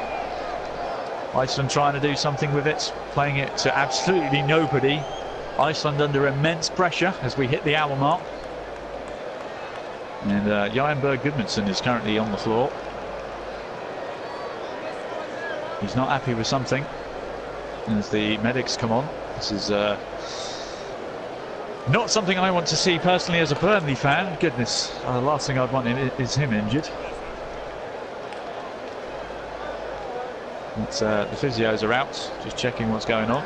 Iceland trying to do something with it, playing it to absolutely nobody. Iceland under immense pressure as we hit the hour mark. And Jan Berg Gudmundsson is currently on the floor. He's not happy with something as the medics come on. This is not something I want to see personally as a Burnley fan. Goodness, the last thing I'd want is him injured. It's, the physios are out, just checking what's going on.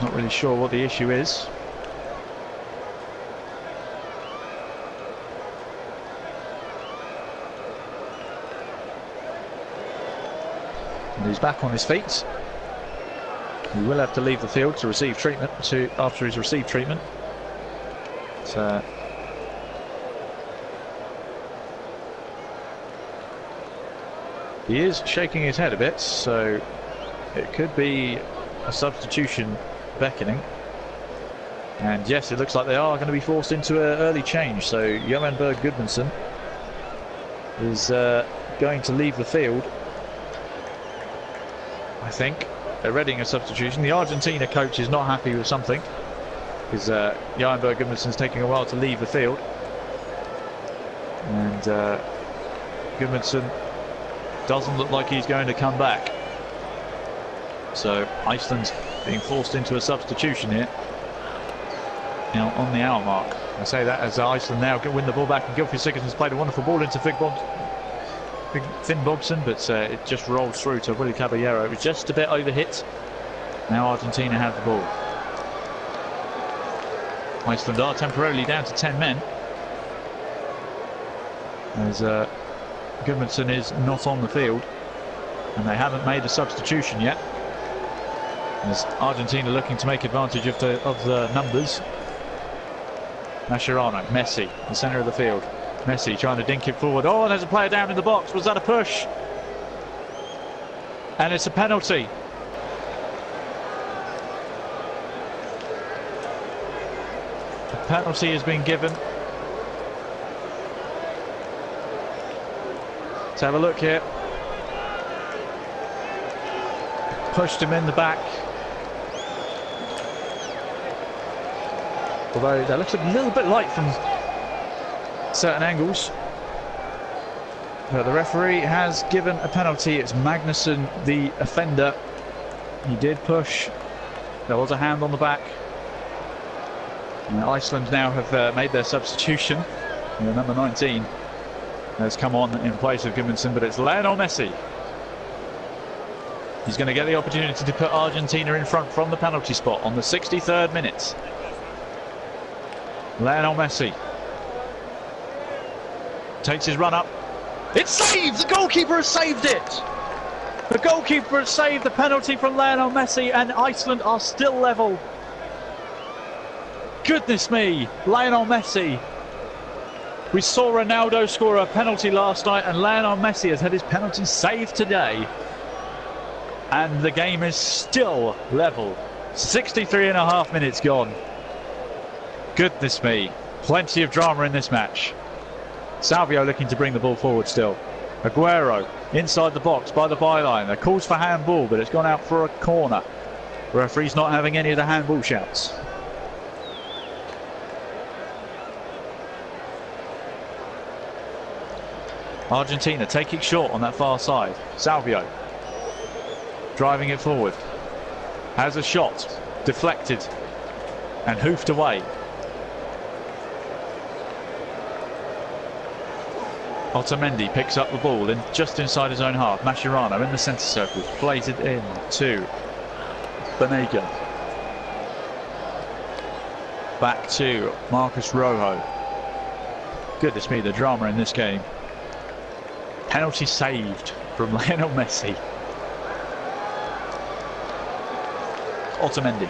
Not really sure what the issue is. And he's back on his feet. He will have to leave the field to receive treatment. After he's received treatment. He is shaking his head a bit, so it could be a substitution beckoning. And yes, it looks like they are going to be forced into an early change. So Johan Berg Gudmundsson is going to leave the field. I think they're readying a substitution. The Argentina coach is not happy with something, because Johan Berg Gudmundsson's taking a while to leave the field. And Gudmundsson doesn't look like he's going to come back. So Iceland's being forced into a substitution here. Now on the hour mark. I say that as Iceland now can win the ball back, and Gylfi Sigurdsson's played a wonderful ball into Finn Bogson, but it just rolls through to Willie Caballero. It was just a bit overhit. Now Argentina have the ball. Iceland are temporarily down to 10 men, as Gudmundsson is not on the field, and they haven't made a substitution yet. As Argentina looking to make advantage of the numbers. Mascherano, Messi, the centre of the field. Messi trying to dink it forward. Oh, and there's a player down in the box. Was that a push? And it's a penalty. The penalty has been given. Let's have a look here. Pushed him in the back. Although that looks a little bit light from certain angles. But the referee has given a penalty. It's Magnusson, the offender. He did push. There was a hand on the back. And Iceland now have made their substitution. And number 19 has come on in place of Gudmundsson, but it's Lionel Messi. He's going to get the opportunity to put Argentina in front from the penalty spot on the 63rd minute. Lionel Messi takes his run up. It's saved! The goalkeeper has saved it! The goalkeeper has saved the penalty from Lionel Messi, and Iceland are still level. Goodness me, Lionel Messi We saw Ronaldo score a penalty last night, and Lionel Messi has had his penalty saved today. And the game is still level. 63.5 minutes gone. Goodness me. Plenty of drama in this match. Salvio looking to bring the ball forward still. Aguero inside the box by the byline. There calls for handball, but it's gone out for a corner. The referee's not having any of the handball shouts. Argentina taking short on that far side. Salvio driving it forward. Has a shot. Deflected and hoofed away. Otamendi picks up the ball in just inside his own half. Mascherano in the centre circle. Plays it in to Banega. Back to Marcus Rojo. Goodness me, the drama in this game. Penalty saved from Lionel Messi. Otamendi.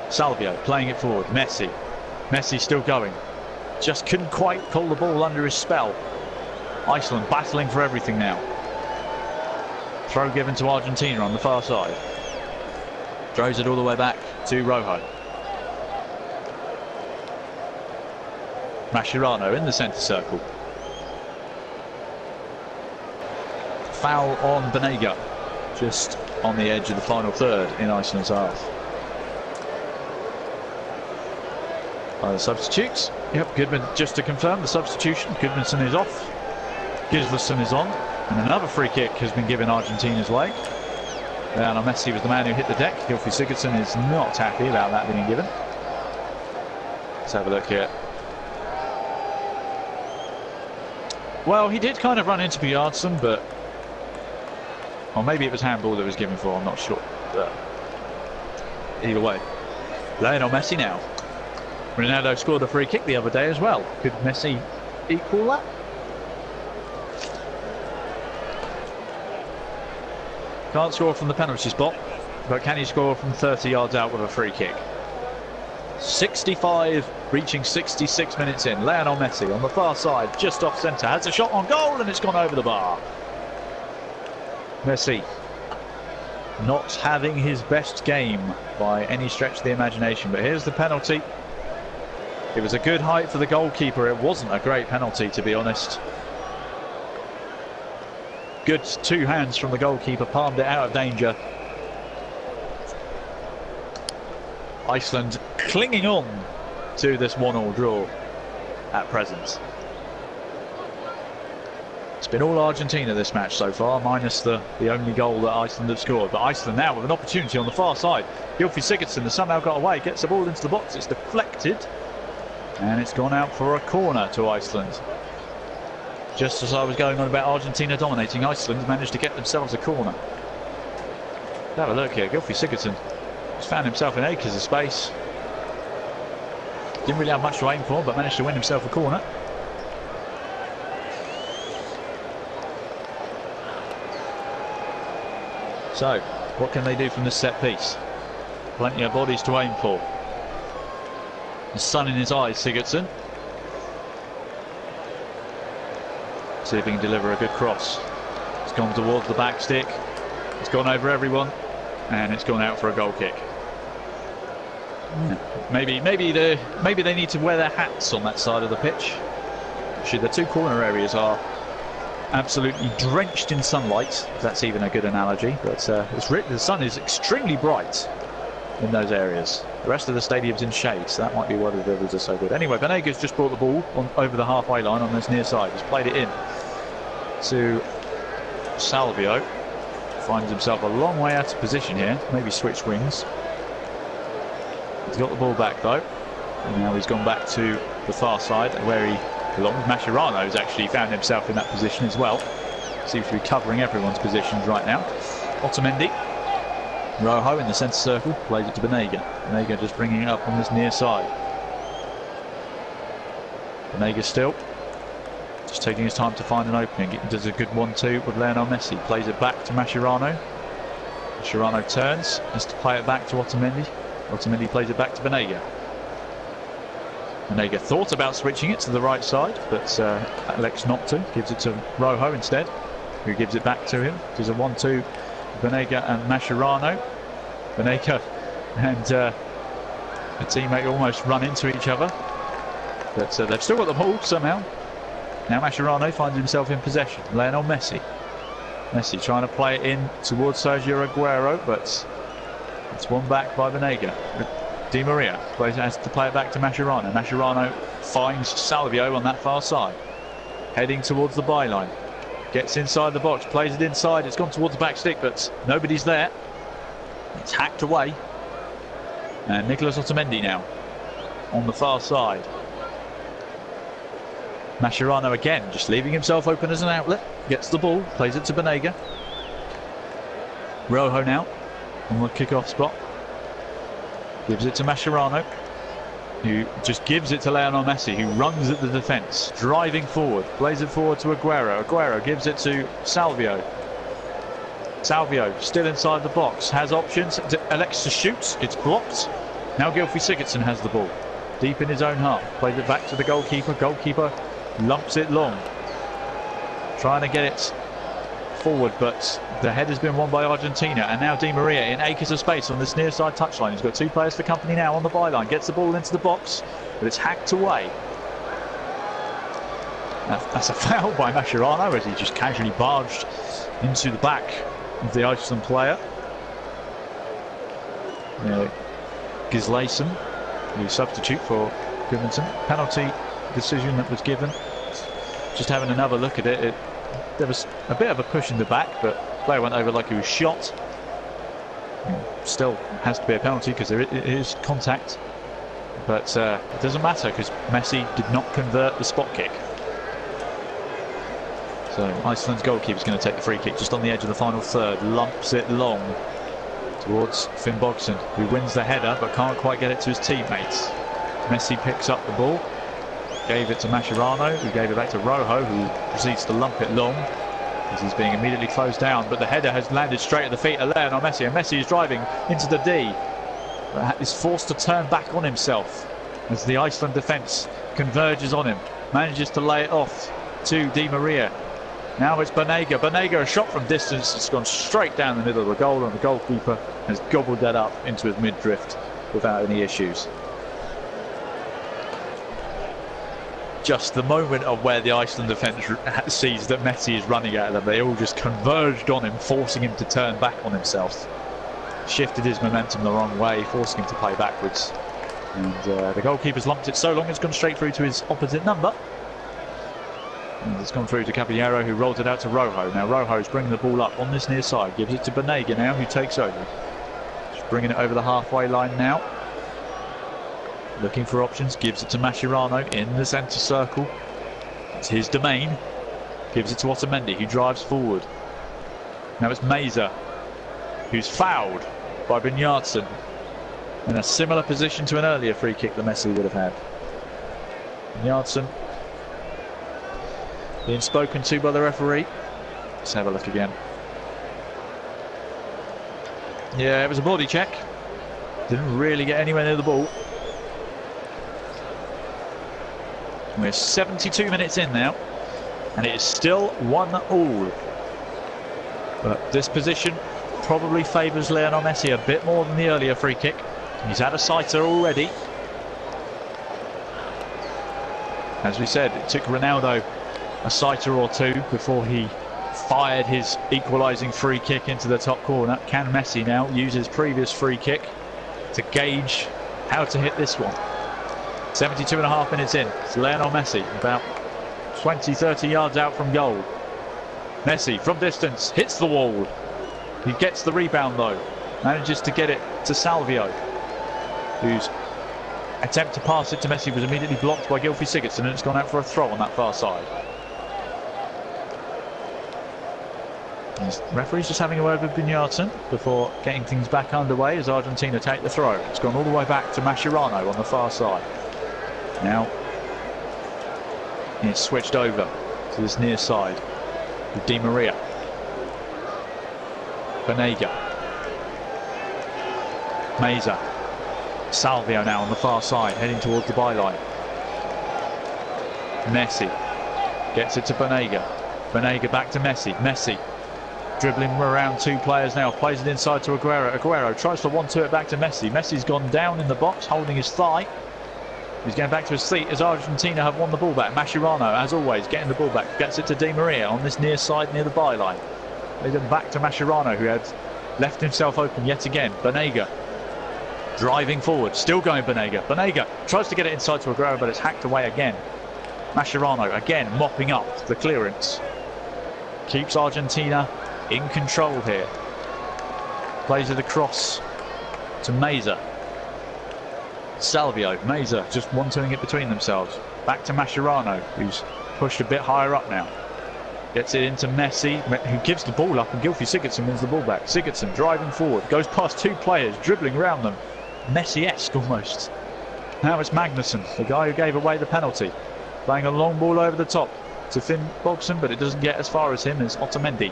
Salvio playing it forward. Messi. Messi still going. Just couldn't quite pull the ball under his spell. Iceland battling for everything now. Throw given to Argentina on the far side. Throws it all the way back to Rojo. Mascherano in the centre circle. Foul on Banega. Just on the edge of the final third in Iceland's half. By the substitutes. Yep, Goodman, just to confirm the substitution. Goodmanson is off. Gislason is on. And another free kick has been given Argentina's way. Lionel Messi was the man who hit the deck. Gylfi Sigurdsson is not happy about that being given. Let's have a look here. Well, he did kind of run into Bjarnason, but... or maybe it was handball that was given for, I'm not sure. But either way. Lionel Messi now. Ronaldo scored a free kick the other day as well. Could Messi equal that? Can't score from the penalty spot, but can he score from 30 yards out with a free kick? 65, reaching 66 minutes in. Lionel Messi on the far side, just off centre, has a shot on goal and it's gone over the bar. Messi not having his best game by any stretch of the imagination, but here's the penalty. It was a good height for the goalkeeper. It wasn't a great penalty, to be honest. Good two hands from the goalkeeper, palmed it out of danger. Iceland clinging on to this 1-1 draw at present. It's been all Argentina this match so far, minus the only goal that Iceland have scored. But Iceland now with an opportunity on the far side. Gylfi Sigurdsson has somehow got away, gets the ball into the box, it's deflected. And it's gone out for a corner to Iceland. Just as I was going on about Argentina dominating, Iceland managed to get themselves a corner. Let's have a look here. Gylfi Sigurdsson has found himself in acres of space. Didn't really have much to aim for, but managed to win himself a corner. So, what can they do from this set piece? Plenty of bodies to aim for. The sun in his eyes, Sigurdsson. See if he can deliver a good cross. It's gone towards the back stick. It's gone over everyone, and it's gone out for a goal kick. Maybe they need to wear their hats on that side of the pitch. Actually, the two corner areas are absolutely drenched in sunlight, if that's even a good analogy. But the sun is extremely bright in those areas. The rest of the stadium's in shade, so that might be why the vibes are so good. Anyway, Vanega's just brought the ball over the halfway line on this near side. He's played it in to Salvio. Finds himself a long way out of position here. Maybe switch wings. He's got the ball back though. And now he's gone back to the far side where he belongs. Mascherano's actually found himself in that position as well. Seems to be covering everyone's positions right now. Otamendi. Rojo in the centre circle, plays it to Banega. Banega just bringing it up on this near side. Banega still just taking his time to find an opening. He does a good 1-2 with Lionel Messi. Plays it back to Mascherano. Mascherano turns, has to play it back to Otamendi. Otamendi plays it back to Banega. Banega thought about switching it to the right side, but elects not to. Gives it to Rojo instead, who gives it back to him. It is a 1-2, Banega and Mascherano. Banega and a teammate almost run into each other, but they've still got the ball somehow. Now Mascherano finds himself in possession. Lionel Messi. Messi trying to play it in towards Sergio Aguero, but it's won back by Banega. Di Maria has to play it back to Mascherano. Mascherano finds Salvio on that far side, heading towards the byline. Gets inside the box, plays it inside. It's gone towards the back stick, but nobody's there. It's hacked away. And Nicolas Otamendi now on the far side. Mascherano again, just leaving himself open as an outlet. Gets the ball, plays it to Banega. Rojo now on the kick-off spot. Gives it to Mascherano, who just gives it to Lionel Messi, who runs at the defence, driving forward, plays it forward to Aguero. Aguero gives it to Salvio. Salvio still inside the box, has options, elects to shoot, it's blocked. Now Gylfi Sigurdsson has the ball, deep in his own half, plays it back to the goalkeeper. Goalkeeper lumps it long, trying to get it forward, but the head has been won by Argentina. And now Di Maria in acres of space on this near side touchline. He's got two players for company now on the byline, gets the ball into the box, but it's hacked away. That's a foul by Mascherano as he just casually barged into the back of the Iceland player. Gislason, the substitute for Gudmundsson. Penalty decision that was given. Just having another look at it, there was a bit of a push in the back, but the player went over like he was shot. Still has to be a penalty because there is contact, but it doesn't matter because Messi did not convert the spot kick. So Iceland's goalkeeper is going to take the free kick just on the edge of the final third, lumps it long towards Finnbogason, who wins the header but can't quite get it to his teammates. Messi picks up the ball, gave it to Mascherano, who gave it back to Rojo, who proceeds to lump it long as he's being immediately closed down, but the header has landed straight at the feet of Lionel Messi, and Messi is driving into the D, but is forced to turn back on himself as the Iceland defence converges on him, manages to lay it off to Di Maria. Now it's Banega. Banega, a shot from distance, it's gone straight down the middle of the goal, and the goalkeeper has gobbled that up into his mid-drift without any issues. Just the moment of where the Iceland defence sees that Messi is running at them, they all just converged on him, forcing him to turn back on himself. Shifted his momentum the wrong way, forcing him to play backwards. And the goalkeeper's lumped it so long it's gone straight through to his opposite number. And it's gone through to Caballero, who rolled it out to Rojo. Now Rojo's bringing the ball up on this near side, gives it to Banega now, who takes over. Just bringing it over the halfway line now. Looking for options, gives it to Mascherano in the centre circle. It's his domain. Gives it to Otamendi, who drives forward. Now it's Meza, who's fouled by Brynjardsson in a similar position to an earlier free kick that Messi would have had. Brynjardsson being spoken to by the referee. Let's have a look again. Yeah, it was a body check. Didn't really get anywhere near the ball. We're 72 minutes in now, and it is still 1-1. But this position probably favours Lionel Messi a bit more than the earlier free kick. He's had a sighter already. As we said, it took Ronaldo a sighter or two before he fired his equalising free kick into the top corner. Can Messi now use his previous free kick to gauge how to hit this one? 72.5 minutes in. It's Lionel Messi about 20-30 yards out from goal. Messi from distance hits the wall. He gets the rebound though, manages to get it to Salvio, whose attempt to pass it to Messi was immediately blocked by Gylfi Sigurdsson, and it's gone out for a throw on that far side. The referee's just having a word with Brynjardsson before getting things back underway as Argentina take the throw. It's gone all the way back to Mascherano on the far side. Now it's switched over to this near side with Di Maria. Banega. Meza. Salvio now on the far side, heading towards the byline. Messi gets it to Banega. Banega back to Messi. Messi dribbling around two players now. Plays it inside to Aguero. Aguero tries to 1-2 it back to Messi. Messi's gone down in the box, holding his thigh. He's going back to his seat as Argentina have won the ball back. Mascherano, as always, getting the ball back. Gets it to Di Maria on this near side near the byline. They them back to Mascherano, who had left himself open yet again. Banega driving forward. Still going Banega. Banega tries to get it inside to Aguero, but it's hacked away again. Mascherano again mopping up the clearance. Keeps Argentina in control here. Plays it across to Meza. Salvio, Meza just 1-2ing it between themselves. Back to Mascherano, who's pushed a bit higher up now. Gets it into Messi, who gives the ball up, and Gylfi Sigurdsson wins the ball back. Sigurdsson driving forward, goes past two players, dribbling around them. Messi-esque almost. Now it's Magnusson, the guy who gave away the penalty. Playing a long ball over the top to Finn Bogson, but it doesn't get as far as him as Otamendi.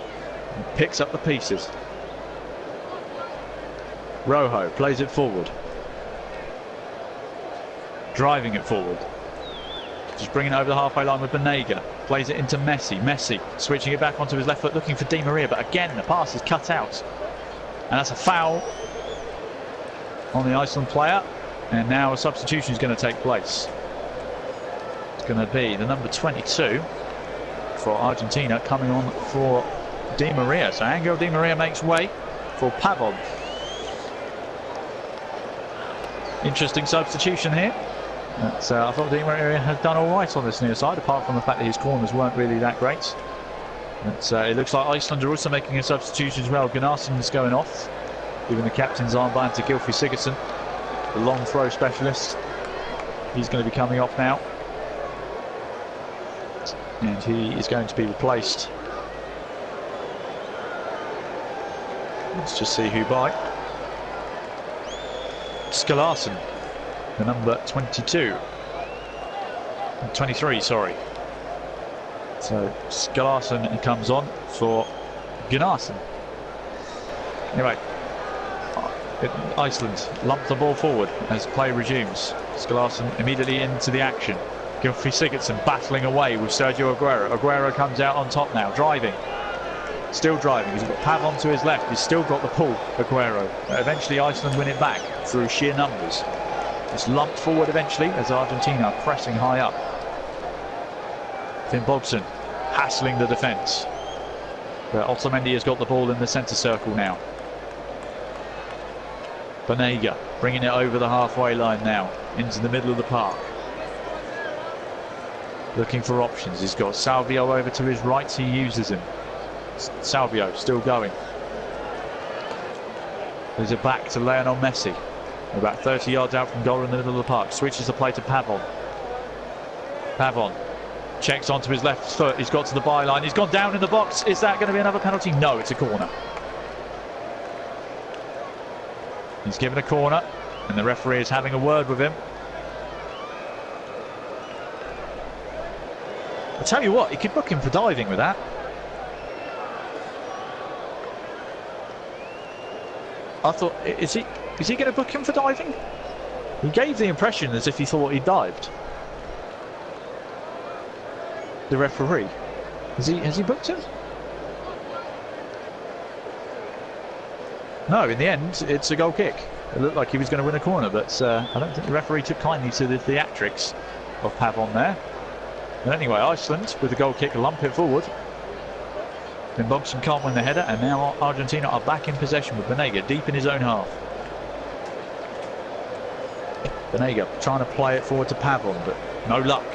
And picks up the pieces. Rojo plays it forward. Driving it forward. Just bringing it over the halfway line with Banega. Plays it into Messi. Messi switching it back onto his left foot, looking for Di Maria, but again the pass is cut out. And that's a foul on the Iceland player. And now a substitution is going to take place. It's going to be the number 22 for Argentina coming on for Di Maria. So Angel Di Maria makes way for Pavon. Interesting substitution here. I thought Di Maria has done all right on this near side, apart from the fact that his corners weren't really that great. But it looks like Iceland are also making a substitution as well. Gunnarsson is going off, giving the captain's armband to Gylfi Sigurdsson, the long throw specialist. He's going to be coming off now. And he is going to be replaced. Let's just see who by. Skalarsson, the number 23, sorry. So Skalarsson comes on for Gunnarsson. Anyway, Iceland lump the ball forward as play resumes. Skalarsson immediately into the action. Gylfi Sigurdsson battling away with Sergio Aguero. Aguero comes out on top now, driving. Still driving. He's got Pavon to his left. He's still got the pull, Aguero. Eventually Iceland win it back through sheer numbers. It's lumped forward eventually as Argentina pressing high up. Finn Bogson hassling the defence. But Otamendi has got the ball in the centre circle now. Banega bringing it over the halfway line now into the middle of the park. Looking for options. He's got Salvio over to his right. He uses him. Salvio still going. There's it back to Lionel Messi. About 30 yards out from goal in the middle of the park. Switches the play to Pavon. Pavon checks onto his left foot. He's got to the byline. He's gone down in the box. Is that going to be another penalty? No, it's a corner. He's given a corner and the referee is having a word with him. I tell you what, he could book him for diving with that. I thought, is he going to book him for diving? He gave the impression as if he thought he dived. The referee, has he booked him? No, in the end, it's a goal kick. It looked like he was going to win a corner, but I don't think the referee took kindly to the theatrics of Pavon there. But anyway, Iceland with the goal kick lump it forward. Then Bogson can't win the header, and now Argentina are back in possession with Banega deep in his own half. Banega trying to play it forward to Pavon, but no luck.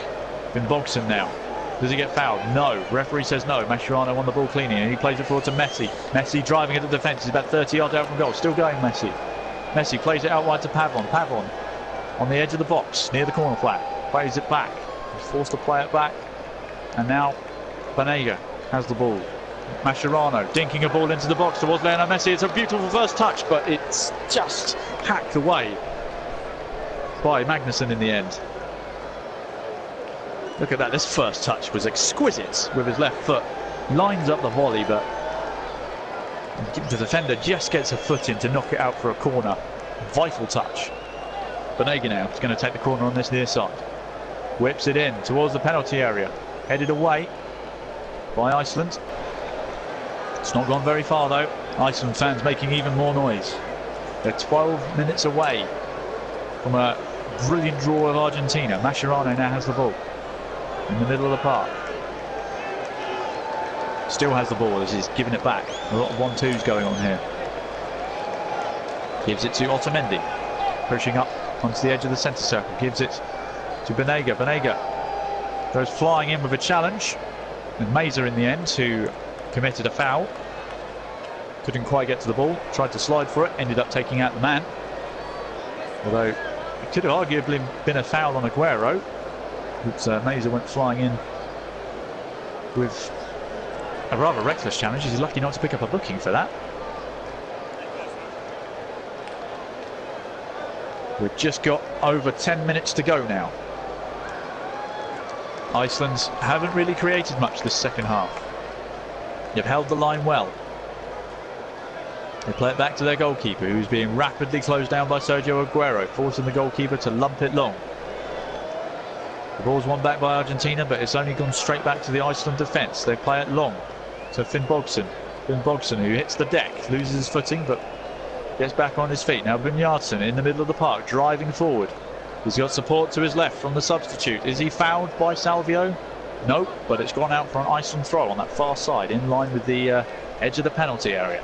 Then Bogson now. Does he get fouled? No. Referee says no. Mascherano won the ball cleanly, and he plays it forward to Messi. Messi driving at the defence. He's about 30 yards out from goal. Still going Messi. Messi plays it out wide to Pavon. Pavon on the edge of the box near the corner flag. Plays it back. He's forced to play it back. And now Banega has the ball. Mascherano dinking a ball into the box towards Lionel Messi. It's a beautiful first touch, but it's just hacked away by Magnusson in the end. Look at that, this first touch was exquisite with his left foot. Lines up the volley, but the defender just gets a foot in to knock it out for a corner. Vital touch. Banega now is going to take the corner on this near side. Whips it in towards the penalty area. Headed away by Iceland. It's not gone very far though. Iceland fans making even more noise. They're 12 minutes away from a brilliant draw of Argentina. Mascherano now has the ball in the middle of the park. Still has the ball as he's giving it back. A lot of 1-2s going on here. Gives it to Otamendi. Pushing up onto the edge of the centre circle. Gives it to Banega. Banega goes flying in with a challenge. And Meza in the end, who committed a foul. Couldn't quite get to the ball. Tried to slide for it. Ended up taking out the man. Although it could have arguably been a foul on Aguero. But Meza went flying in with a rather reckless challenge. He's lucky not to pick up a booking for that. We've just got over 10 minutes to go now. Iceland haven't really created much this second half. They've held the line well. They play it back to their goalkeeper, who's being rapidly closed down by Sergio Aguero, forcing the goalkeeper to lump it long. The ball's won back by Argentina, but it's only gone straight back to the Iceland defence. They play it long to Finn Bogson. Finn Bogson, who hits the deck, loses his footing, but gets back on his feet. Now Brynjardsson in the middle of the park, driving forward. He's got support to his left from the substitute. Is he fouled by Salvio? No, but it's gone out for an Iceland throw on that far side, in line with the edge of the penalty area.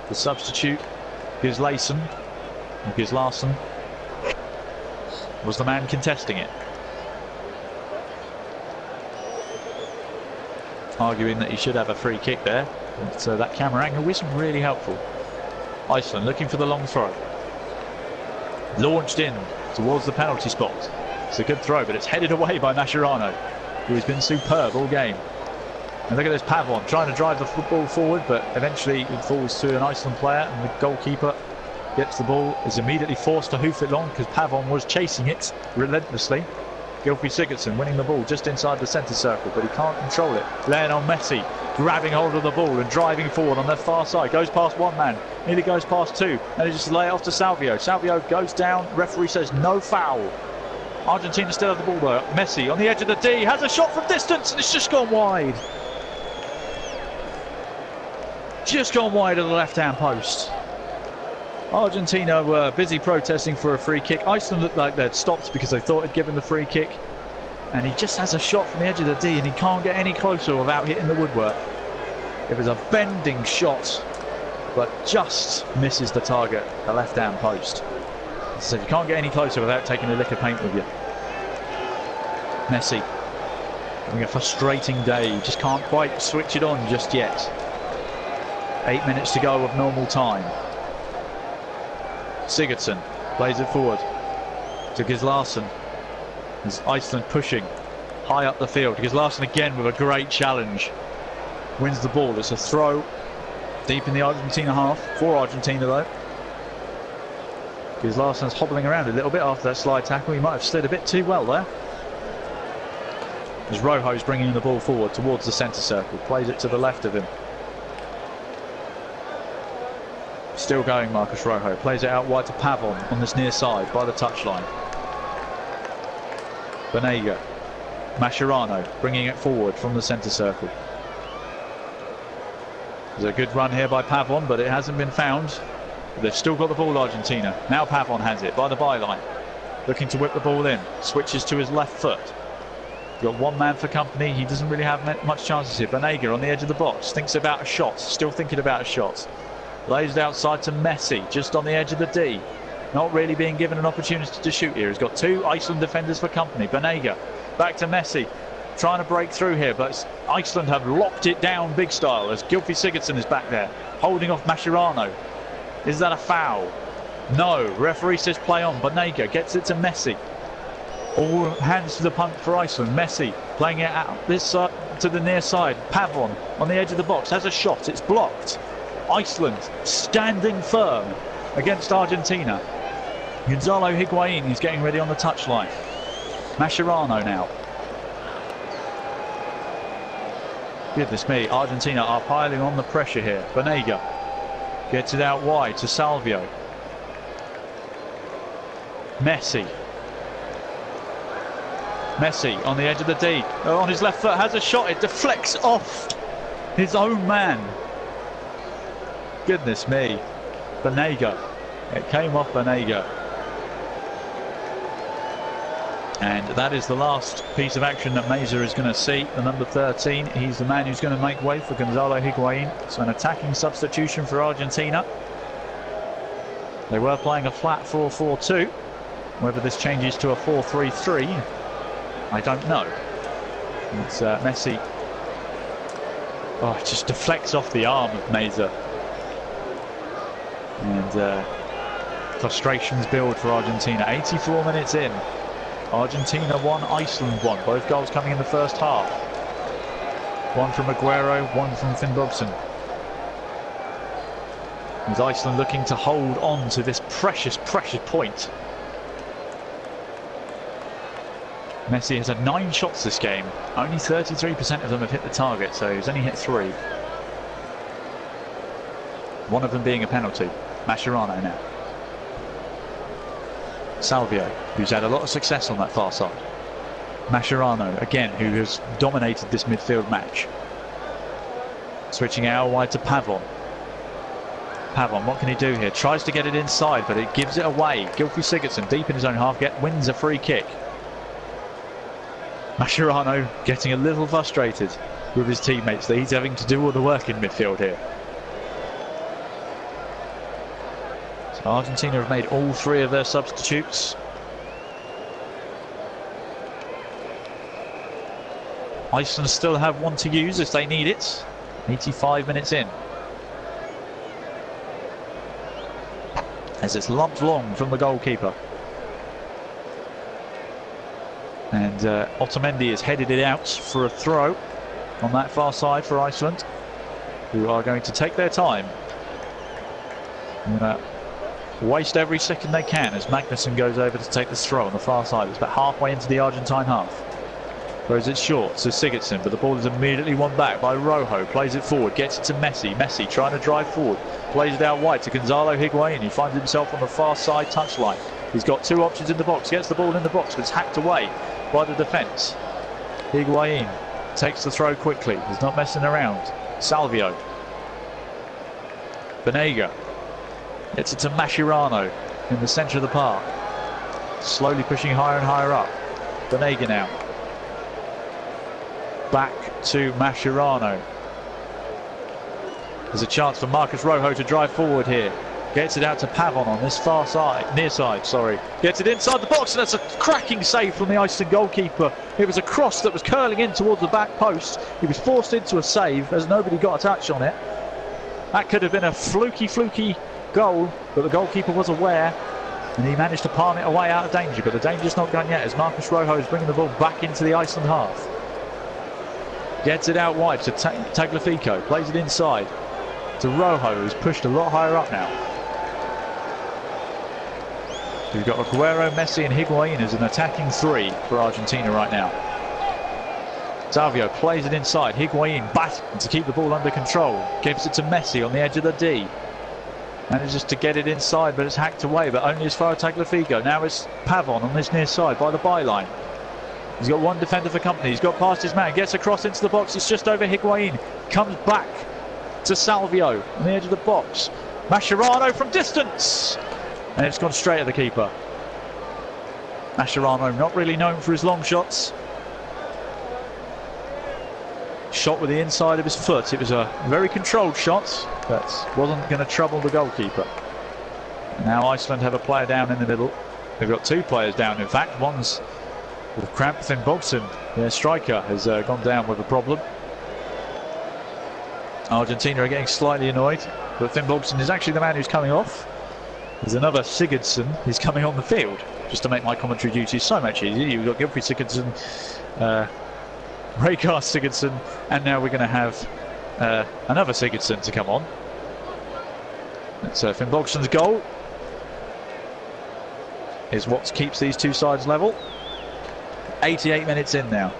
The substitute, Gislason, was the man contesting it. Arguing that he should have a free kick there. But that camera angle wasn't really helpful. Iceland looking for the long throw. Launched in towards the penalty spot. It's a good throw, but it's headed away by Mascherano, who has been superb all game. And look at this Pavon trying to drive the football forward, but eventually it falls to an Iceland player, and the goalkeeper gets the ball, is immediately forced to hoof it long because Pavon was chasing it relentlessly. Gylfi Sigurdsson winning the ball just inside the centre circle, but he can't control it. Lionel Messi grabbing hold of the ball and driving forward on the far side. Goes past one man, nearly goes past two, and he just lay it off to Salvio. Salvio goes down, referee says no foul. Argentina still have the ball though. Messi on the edge of the D, has a shot from distance, and it's just gone wide. Just gone wide of the left-hand post. Argentina were busy protesting for a free kick. Iceland looked like they'd stopped because they thought he'd given the free kick. And he just has a shot from the edge of the D, and he can't get any closer without hitting the woodwork. It was a bending shot, but just misses the target, the left-hand post. So you can't get any closer without taking a lick of paint with you. Messi having a frustrating day. You just can't quite switch it on just yet. 8 minutes to go of normal time. Sigurdsson plays it forward to Gislason. As Iceland pushing high up the field. Gislason again with a great challenge. Wins the ball. It's a throw deep in the Argentina half. For Argentina though. Gislason's hobbling around a little bit after that slide tackle. He might have slid a bit too well there. As Rojo's bringing the ball forward towards the centre circle. Plays it to the left of him. Still going, Marcus Rojo. Plays it out wide to Pavon on this near side by the touchline. Banega. Mascherano bringing it forward from the centre circle. There's a good run here by Pavon, but it hasn't been found. But they've still got the ball, Argentina. Now Pavon has it by the byline. Looking to whip the ball in. Switches to his left foot. Got one man for company. He doesn't really have much chances here. Banega on the edge of the box. Thinks about a shot. Still thinking about a shot. Lays it outside to Messi, just on the edge of the D. Not really being given an opportunity to shoot here. He's got two Iceland defenders for company. Banega, back to Messi. Trying to break through here, but Iceland have locked it down big style as Gylfi Sigurdsson is back there, holding off Mascherano. Is that a foul? No. Referee says play on. Banega gets it to Messi. All hands to the punt for Iceland. Messi playing it out this side to the near side. Pavon on the edge of the box has a shot. It's blocked. Iceland standing firm against Argentina. Gonzalo Higuain is getting ready on the touchline. Mascherano now. Goodness me, Argentina are piling on the pressure here. Banega gets it out wide to Salvio. Messi. Messi on the edge of the D. On his left foot, has a shot. It deflects off his own man. Goodness me. Banega. It came off Banega. And that is the last piece of action that Meza is going to see. The number 13, he's the man who's going to make way for Gonzalo Higuain. So an attacking substitution for Argentina. They were playing a flat 4-4-2. Whether this changes to a 4-3-3, I don't know. It's Messi. Oh, it just deflects off the arm of Meza. And frustrations build for Argentina. 84 minutes in. Argentina 1, Iceland 1. Both goals coming in the first half. One from Aguero, one from Finnbogason. With Iceland looking to hold on to this precious, precious point. Messi has had 9 shots this game. Only 33% of them have hit the target, so he's only hit 3. One of them being a penalty. Mascherano now. Salvio, who's had a lot of success on that far side. Mascherano, again, who has dominated this midfield match. Switching out wide to Pavon. Pavon, what can he do here? Tries to get it inside, but it gives it away. Gylfi Sigurdsson, deep in his own half, wins a free kick. Mascherano getting a little frustrated with his teammates that he's having to do all the work in midfield here. So Argentina have made all 3 of their substitutes. Iceland still have one to use if they need it. 85 minutes in. As it's lumped long from the goalkeeper. And Otamendi has headed it out for a throw on that far side for Iceland, who are going to take their time. And, waste every second they can as Magnusson goes over to take this throw on the far side. It's about halfway into the Argentine half. Throws it short to Sigurdsson, but the ball is immediately won back by Rojo. Plays it forward, gets it to Messi. Messi trying to drive forward. Plays it out wide to Gonzalo Higuain. He finds himself on the far side touchline. He's got 2 options in the box. Gets the ball in the box, but it's hacked away by the defence. Higuain takes the throw quickly. He's not messing around. Salvio. Banega. Gets it to Mascherano in the centre of the park. Slowly pushing higher and higher up. Banega now. Back to Mascherano. There's a chance for Marcus Rojo to drive forward here. Gets it out to Pavon on this far side, near side, sorry. Gets it inside the box, and that's a cracking save from the Iceland goalkeeper. It was a cross that was curling in towards the back post. He was forced into a save as nobody got a touch on it. That could have been a fluky goal, but the goalkeeper was aware, and he managed to palm it away out of danger. But the danger's not gone yet as Marcus Rojo is bringing the ball back into the Iceland half. Gets it out wide to Tagliafico, plays it inside to Rojo, who's pushed a lot higher up now. We've got Aguero, Messi and Higuain as an attacking 3 for Argentina right now. Salvio plays it inside. Higuain battling to keep the ball under control. Gives it to Messi on the edge of the D. Manages to get it inside, but it's hacked away, but only as far as Tagliafico. Now it's Pavon on this near side by the byline. He's got one defender for company. He's got past his man. Gets across into the box. It's just over Higuain. Comes back to Salvio on the edge of the box. Mascherano from distance. And it's gone straight at the keeper. Mascherano not really known for his long shots. Shot with the inside of his foot. It was a very controlled shot, but wasn't going to trouble the goalkeeper. Now Iceland have a player down in the middle. They've got 2 players down, in fact. One's with cramp. Finnbogason, their striker, has gone down with a problem. Argentina are getting slightly annoyed, but Finnbogason is actually the man who's coming off. There's another Sigurdsson who's coming on the field, just to make my commentary duties so much easier. You've got Gylfi Sigurdsson, Rhaegar Sigurdsson, and now we're going to have another Sigurdsson to come on. That's Finnbogason's goal. Is what keeps these 2 sides level. 88 minutes in now.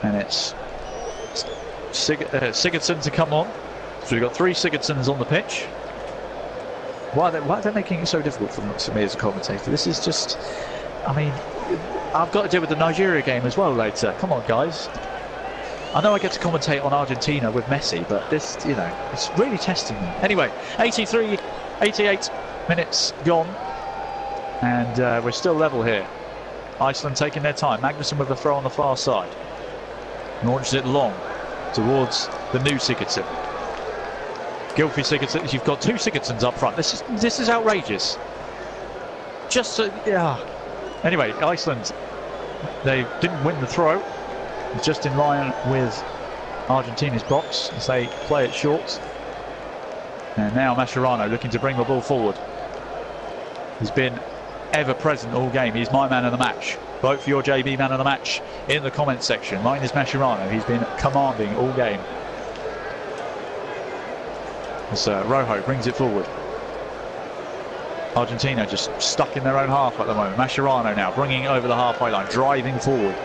And it's Sigurdsson to come on. So we've got 3 Sigurdssons on the pitch. Why are they making it so difficult for me as a commentator? This is just, I mean, I've got to deal with the Nigeria game as well later. Come on, guys. I know I get to commentate on Argentina with Messi, but this, you know, it's really testing me. Anyway, 88 minutes gone, and we're still level here. Iceland taking their time. Magnusson with the throw on the far side. Launches it long towards the new Sigurdsson. Gylfi Sigurdsson. You've got two Sigurdssons up front. This is outrageous. Just yeah. Anyway, Iceland, they didn't win the throw. It's just in line with Argentina's box as they play it short. And now Mascherano looking to bring the ball forward. He's been ever present all game. He's my man of the match. Vote for your JB man of the match in the comments section. Mine is Mascherano. He's been commanding all game. As Rojo brings it forward. Argentina just stuck in their own half at the moment. Mascherano now bringing over the halfway line, driving forward.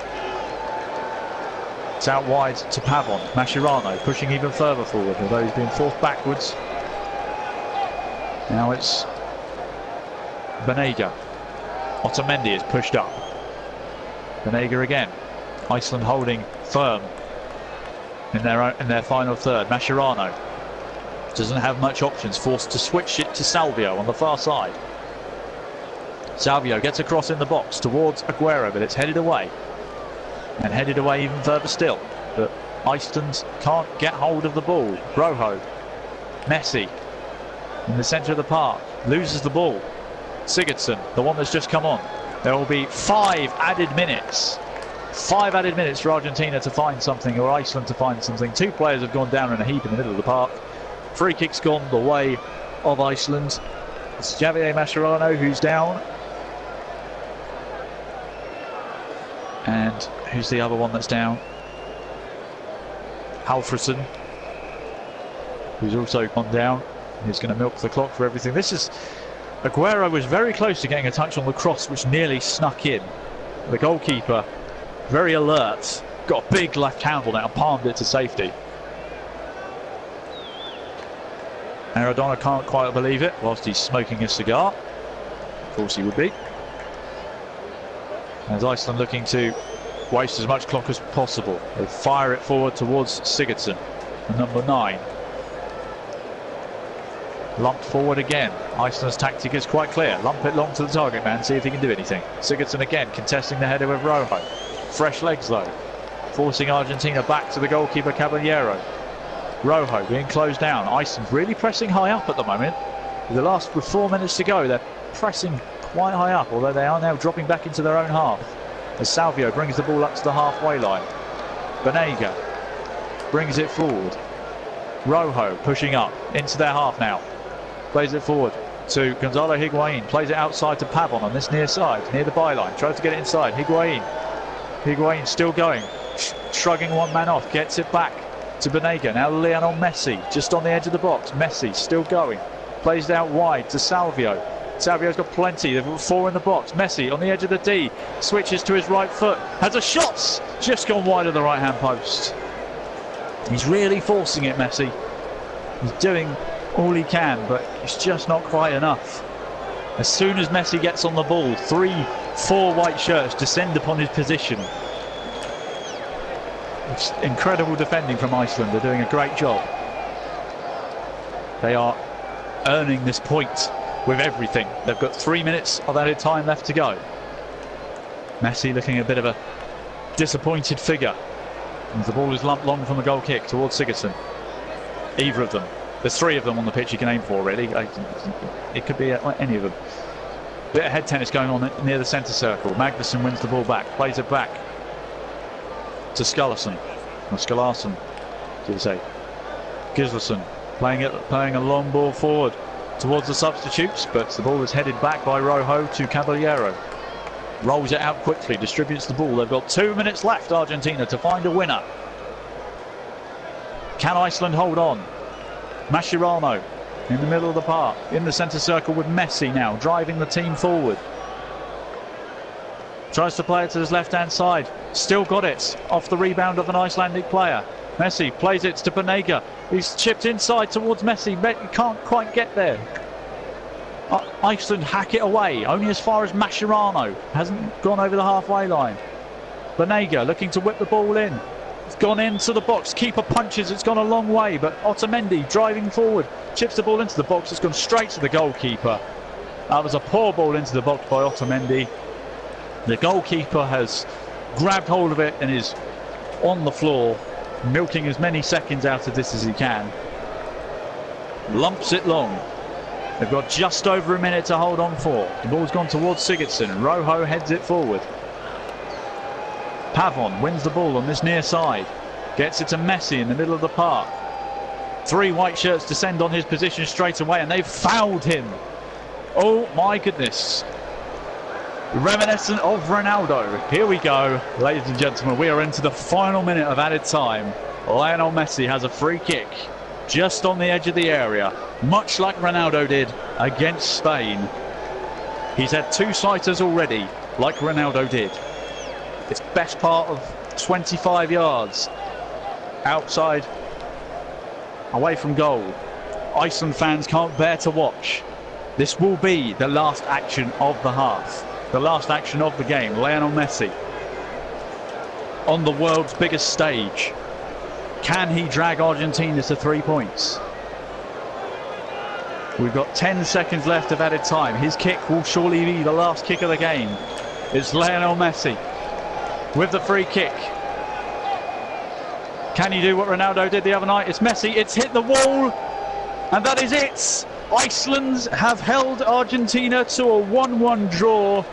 It's out wide to Pavon. Mascherano pushing even further forward, although he's been forced backwards. Now it's Banega. Otamendi is pushed up. Banega again. Iceland holding firm in their final third. Mascherano doesn't have much options, forced to switch it to Salvio on the far side. Salvio gets across in the box towards Aguero, but it's headed away. And headed away even further still. But Iceland can't get hold of the ball. Rojo. Messi in the centre of the park. Loses the ball. Sigurdsson, the one that's just come on. There will be 5 added minutes. 5 added minutes for Argentina to find something, or Iceland to find something. 2 players have gone down in a heap in the middle of the park. Free kick's gone the way of Iceland. It's Javier Mascherano who's down. And who's the other one that's down? Halfrisson, who's also gone down. He's going to milk the clock for everything. This is... Aguero was very close to getting a touch on the cross, which nearly snuck in. The goalkeeper, very alert, got a big left handle now and palmed it to safety. Maradona can't quite believe it whilst he's smoking a cigar. Of course he would be. As Iceland looking to waste as much clock as possible. They fire it forward towards Sigurdsson, number 9. Lumped forward again. Iceland's tactic is quite clear. Lump it long to the target man, see if he can do anything. Sigurdsson again contesting the header with Rojo. Fresh legs though, forcing Argentina back to the goalkeeper Caballero. Rojo being closed down. Iceland really pressing high up at the moment. With 4 minutes to go, they're pressing quite high up, although they are now dropping back into their own half. As Salvio brings the ball up to the halfway line. Banega brings it forward. Rojo pushing up into their half now. Plays it forward to Gonzalo Higuain. Plays it outside to Pavon on this near side, near the byline. Tries to get it inside. Higuain still going. Shrugging one man off. Gets it back to Banega. Now Lionel Messi just on the edge of the box. Messi still going. Plays it out wide to Salvio. Salvio's got plenty. They've got 4 in the box. Messi on the edge of the D. Switches to his right foot. Has a shot. Just gone wide of the right hand post. He's really forcing it, Messi. He's doing all he can, but it's just not quite enough. As soon as Messi gets on the ball, 3-4 white shirts descend upon his position. It's incredible defending from Iceland. They're doing a great job. They are earning this point with everything. They've got 3 minutes of added time left to go. Messi looking a bit of a disappointed figure. And the ball is lumped long from the goal kick towards Sigurdsson. Either of them. There's 3 of them on the pitch you can aim for, really. It could be any of them. Bit of head tennis going on near the centre circle. Magnusson wins the ball back, plays it back to Skulason. Or Skulason, should you say. Gislason playing a long ball forward towards the substitutes, but the ball is headed back by Rojo to Caballero. Rolls it out quickly, distributes the ball. They've got 2 minutes left, Argentina, to find a winner. Can Iceland hold on? Mascherano in the middle of the park, in the centre circle with Messi now, driving the team forward. Tries to play it to his left-hand side. Still got it off the rebound of an Icelandic player. Messi plays it to Banega. He's chipped inside towards Messi. Can't quite get there. Iceland hack it away, only as far as Mascherano. Hasn't gone over the halfway line. Banega looking to whip the ball in. It's gone into the box. Keeper punches. It's gone a long way, but Otamendi driving forward. Chips the ball into the box. It's gone straight to the goalkeeper. That was a poor ball into the box by Otamendi. The goalkeeper has grabbed hold of it and is on the floor, milking as many seconds out of this as he can. Lumps it long. They've got just over a minute to hold on for. The ball's gone towards Sigurdsson. Rojo heads it forward. Pavon wins the ball on this near side. Gets it to Messi in the middle of the park. 3 white shirts descend on his position straight away, and they've fouled him. Oh my goodness. Reminiscent of Ronaldo. Here we go, ladies and gentlemen. We are into the final minute of added time. Lionel Messi has a free kick just on the edge of the area, much like Ronaldo did against Spain. He's had 2 sighters already, like Ronaldo did. It's best part of 25 yards outside, away from goal. Iceland fans can't bear to watch. This will be the last action of the half, the last action of the game. Lionel Messi on the world's biggest stage. Can he drag Argentina to 3 points? We've got 10 seconds left of added time. His kick will surely be the last kick of the game. It's Lionel Messi with the free kick. Can he do what Ronaldo did the other night? It's Messi. It's hit the wall. And that is it. Iceland have held Argentina to a 1-1 draw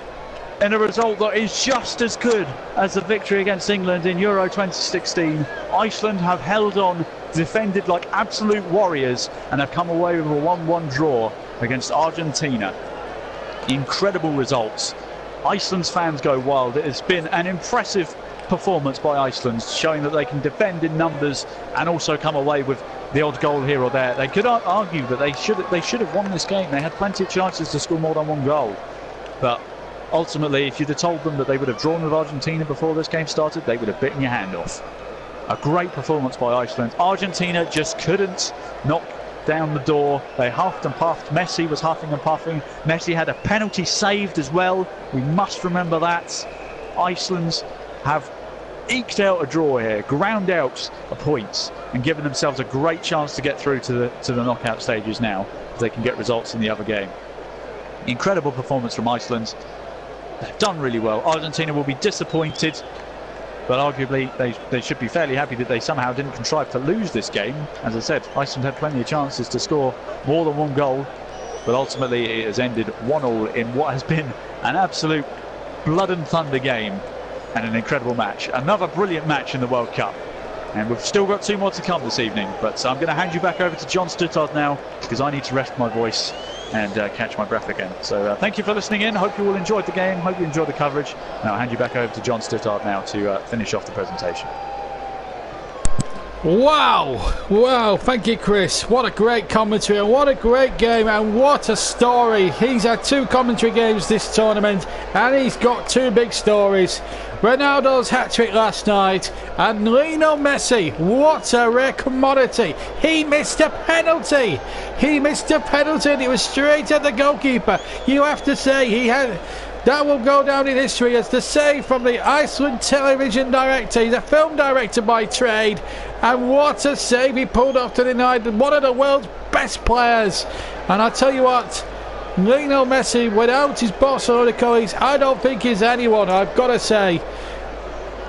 in a result that is just as good as the victory against England in Euro 2016. Iceland have held on, defended like absolute warriors, and have come away with a 1-1 draw against Argentina. Incredible results. Iceland's fans go wild. It has been an impressive performance by Iceland, showing that they can defend in numbers and also come away with the odd goal here or there. They could argue that they should have won this game. They had plenty of chances to score more than 1 goal, but ultimately, if you'd have told them that they would have drawn with Argentina before this game started, they would have bitten your hand off. A great performance by Iceland. Argentina just couldn't knock down the door. They huffed and puffed. Messi was huffing and puffing. Messi had a penalty saved as well. We must remember that. Iceland have eked out a draw here, ground out a point, and given themselves a great chance to get through to the knockout stages now, if they can get results in the other game. Incredible performance from Iceland. They've done really well. Argentina will be disappointed, but arguably they should be fairly happy that they somehow didn't contrive to lose this game. As I said, Iceland had plenty of chances to score more than 1 goal, but ultimately it has ended 1-1 in what has been an absolute blood and thunder game and an incredible match. Another brilliant match in the World Cup. And we've still got 2 more to come this evening, but I'm going to hand you back over to John Stuttard now, because I need to rest my voice and catch my breath again. So thank you for listening in. Hope you all enjoyed the game. Hope you enjoyed the coverage. And I'll hand you back over to John Stuttard now to finish off the presentation. Wow, thank you, Chris. What a great commentary and what a great game and what a story. He's had 2 commentary games this tournament and he's got 2 big stories. Ronaldo's hat-trick last night and Lionel Messi, what a rare commodity. He missed a penalty. And it was straight at the goalkeeper. You have to say that will go down in history as the save from the Iceland television director. He's a film director by trade, and what a save he pulled off to deny one of the world's best players. And I tell you what, Lionel Messi, without his Barcelona colleagues, I don't think he's anyone, I've got to say.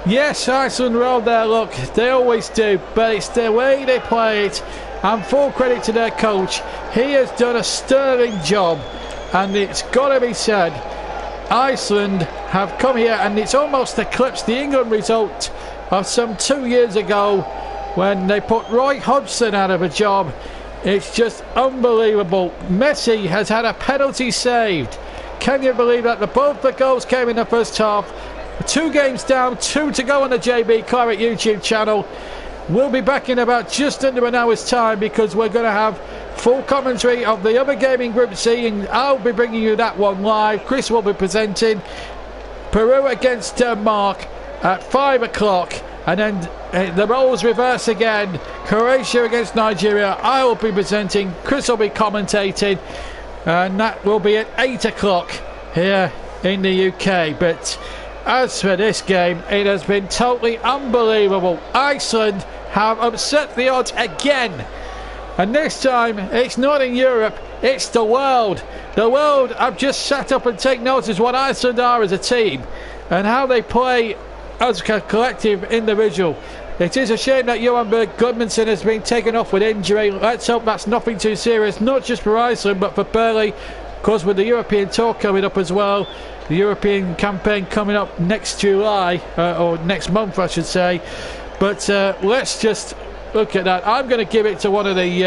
Yes, Iceland rolled their luck, they always do, but it's the way they play it. And full credit to their coach, he has done a sterling job, and it's got to be said, Iceland have come here and it's almost eclipsed the England result of some 2 years ago when they put Roy Hodgson out of a job. It's just unbelievable. Messi has had a penalty saved. Can you believe that? Both the goals came in the first half. 2 games down, 2 to go on the JB Claret YouTube channel. We'll be back in about just under an hour's time because we're going to have full commentary of the other game in Group C, and I'll be bringing you that one live. Chris will be presenting Peru against Denmark at 5 o'clock, and then the roles reverse again. Croatia against Nigeria, I will be presenting, Chris will be commentating. and that will be at 8 o'clock here in the UK. But as for this game, it has been totally unbelievable. Iceland have upset the odds again, and this time it's not in Europe, it's the world. The world have just sat up and take notice what Iceland are as a team and how they play as a collective individual. It is a shame that Johan Berg Gudmundsson has been taken off with injury. Let's hope that's nothing too serious, not just for Iceland but for Burley. Of course, with the European Tour coming up as well, the European campaign coming up next July, or next month I should say. But let's just look at that. I'm going to give it to one of the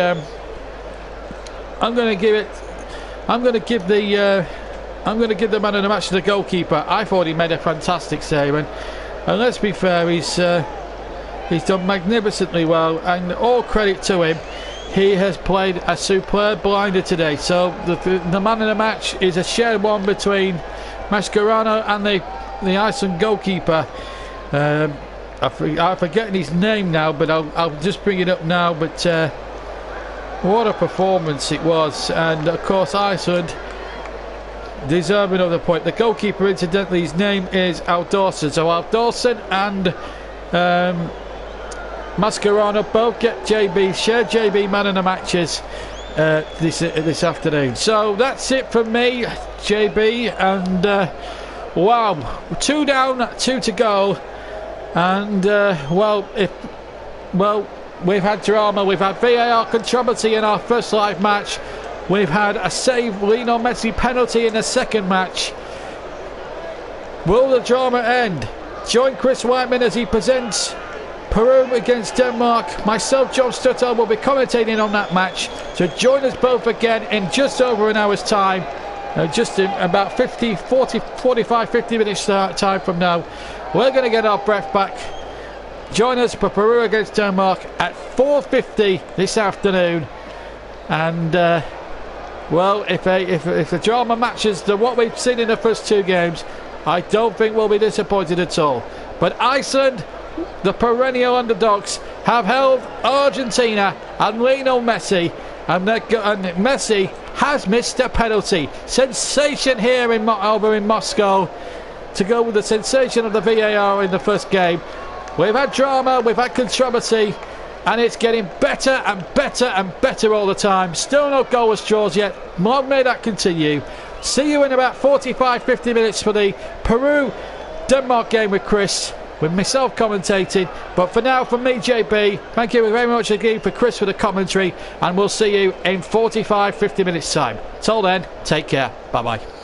I'm going to give the man of the match to the goalkeeper. I thought he made a fantastic save, and let's be fair, he's done magnificently well, and all credit to him. He has played a superb blinder today. So the man of the match is a shared one between Mascherano and the Iceland goalkeeper. I'm forgetting his name now, but I'll just bring it up now. But what a performance it was, and of course Iceland deserving of the point. The goalkeeper, incidentally, his name is Aldorsson. So Aldorsson and Mascherano both get shared JB man of the matches this afternoon. So that's it from me, JB, and wow, 2 down, 2 to go, and we've had drama, we've had VAR controversy in our first live match, we've had a save Lionel Messi penalty in the second match. Will the drama end? Join Chris Whiteman as he presents Peru against Denmark. Myself, John Stutto, will be commentating on that match. So join us both again in just over an hour's time. Just in about 45, 50 minutes time from now. We're going to get our breath back. Join us for Peru against Denmark at 4:50 this afternoon. And well, if the drama matches what we've seen in the first 2 games, I don't think we'll be disappointed at all. But Iceland, the perennial underdogs, have held Argentina and Lionel Messi, and Messi has missed a penalty. Sensation here in Moscow, to go with the sensation of the VAR in the first game. We've had drama, we've had controversy, and it's getting better and better and better all the time. Still no goalless draws yet. Long may that continue. See you in about 45, 50 minutes for the Peru-Denmark game with Chris, with myself commentating. But for now, from me, JB, thank you very much again for Chris for the commentary, and we'll see you in 45, 50 minutes time. Till then, take care. Bye-bye.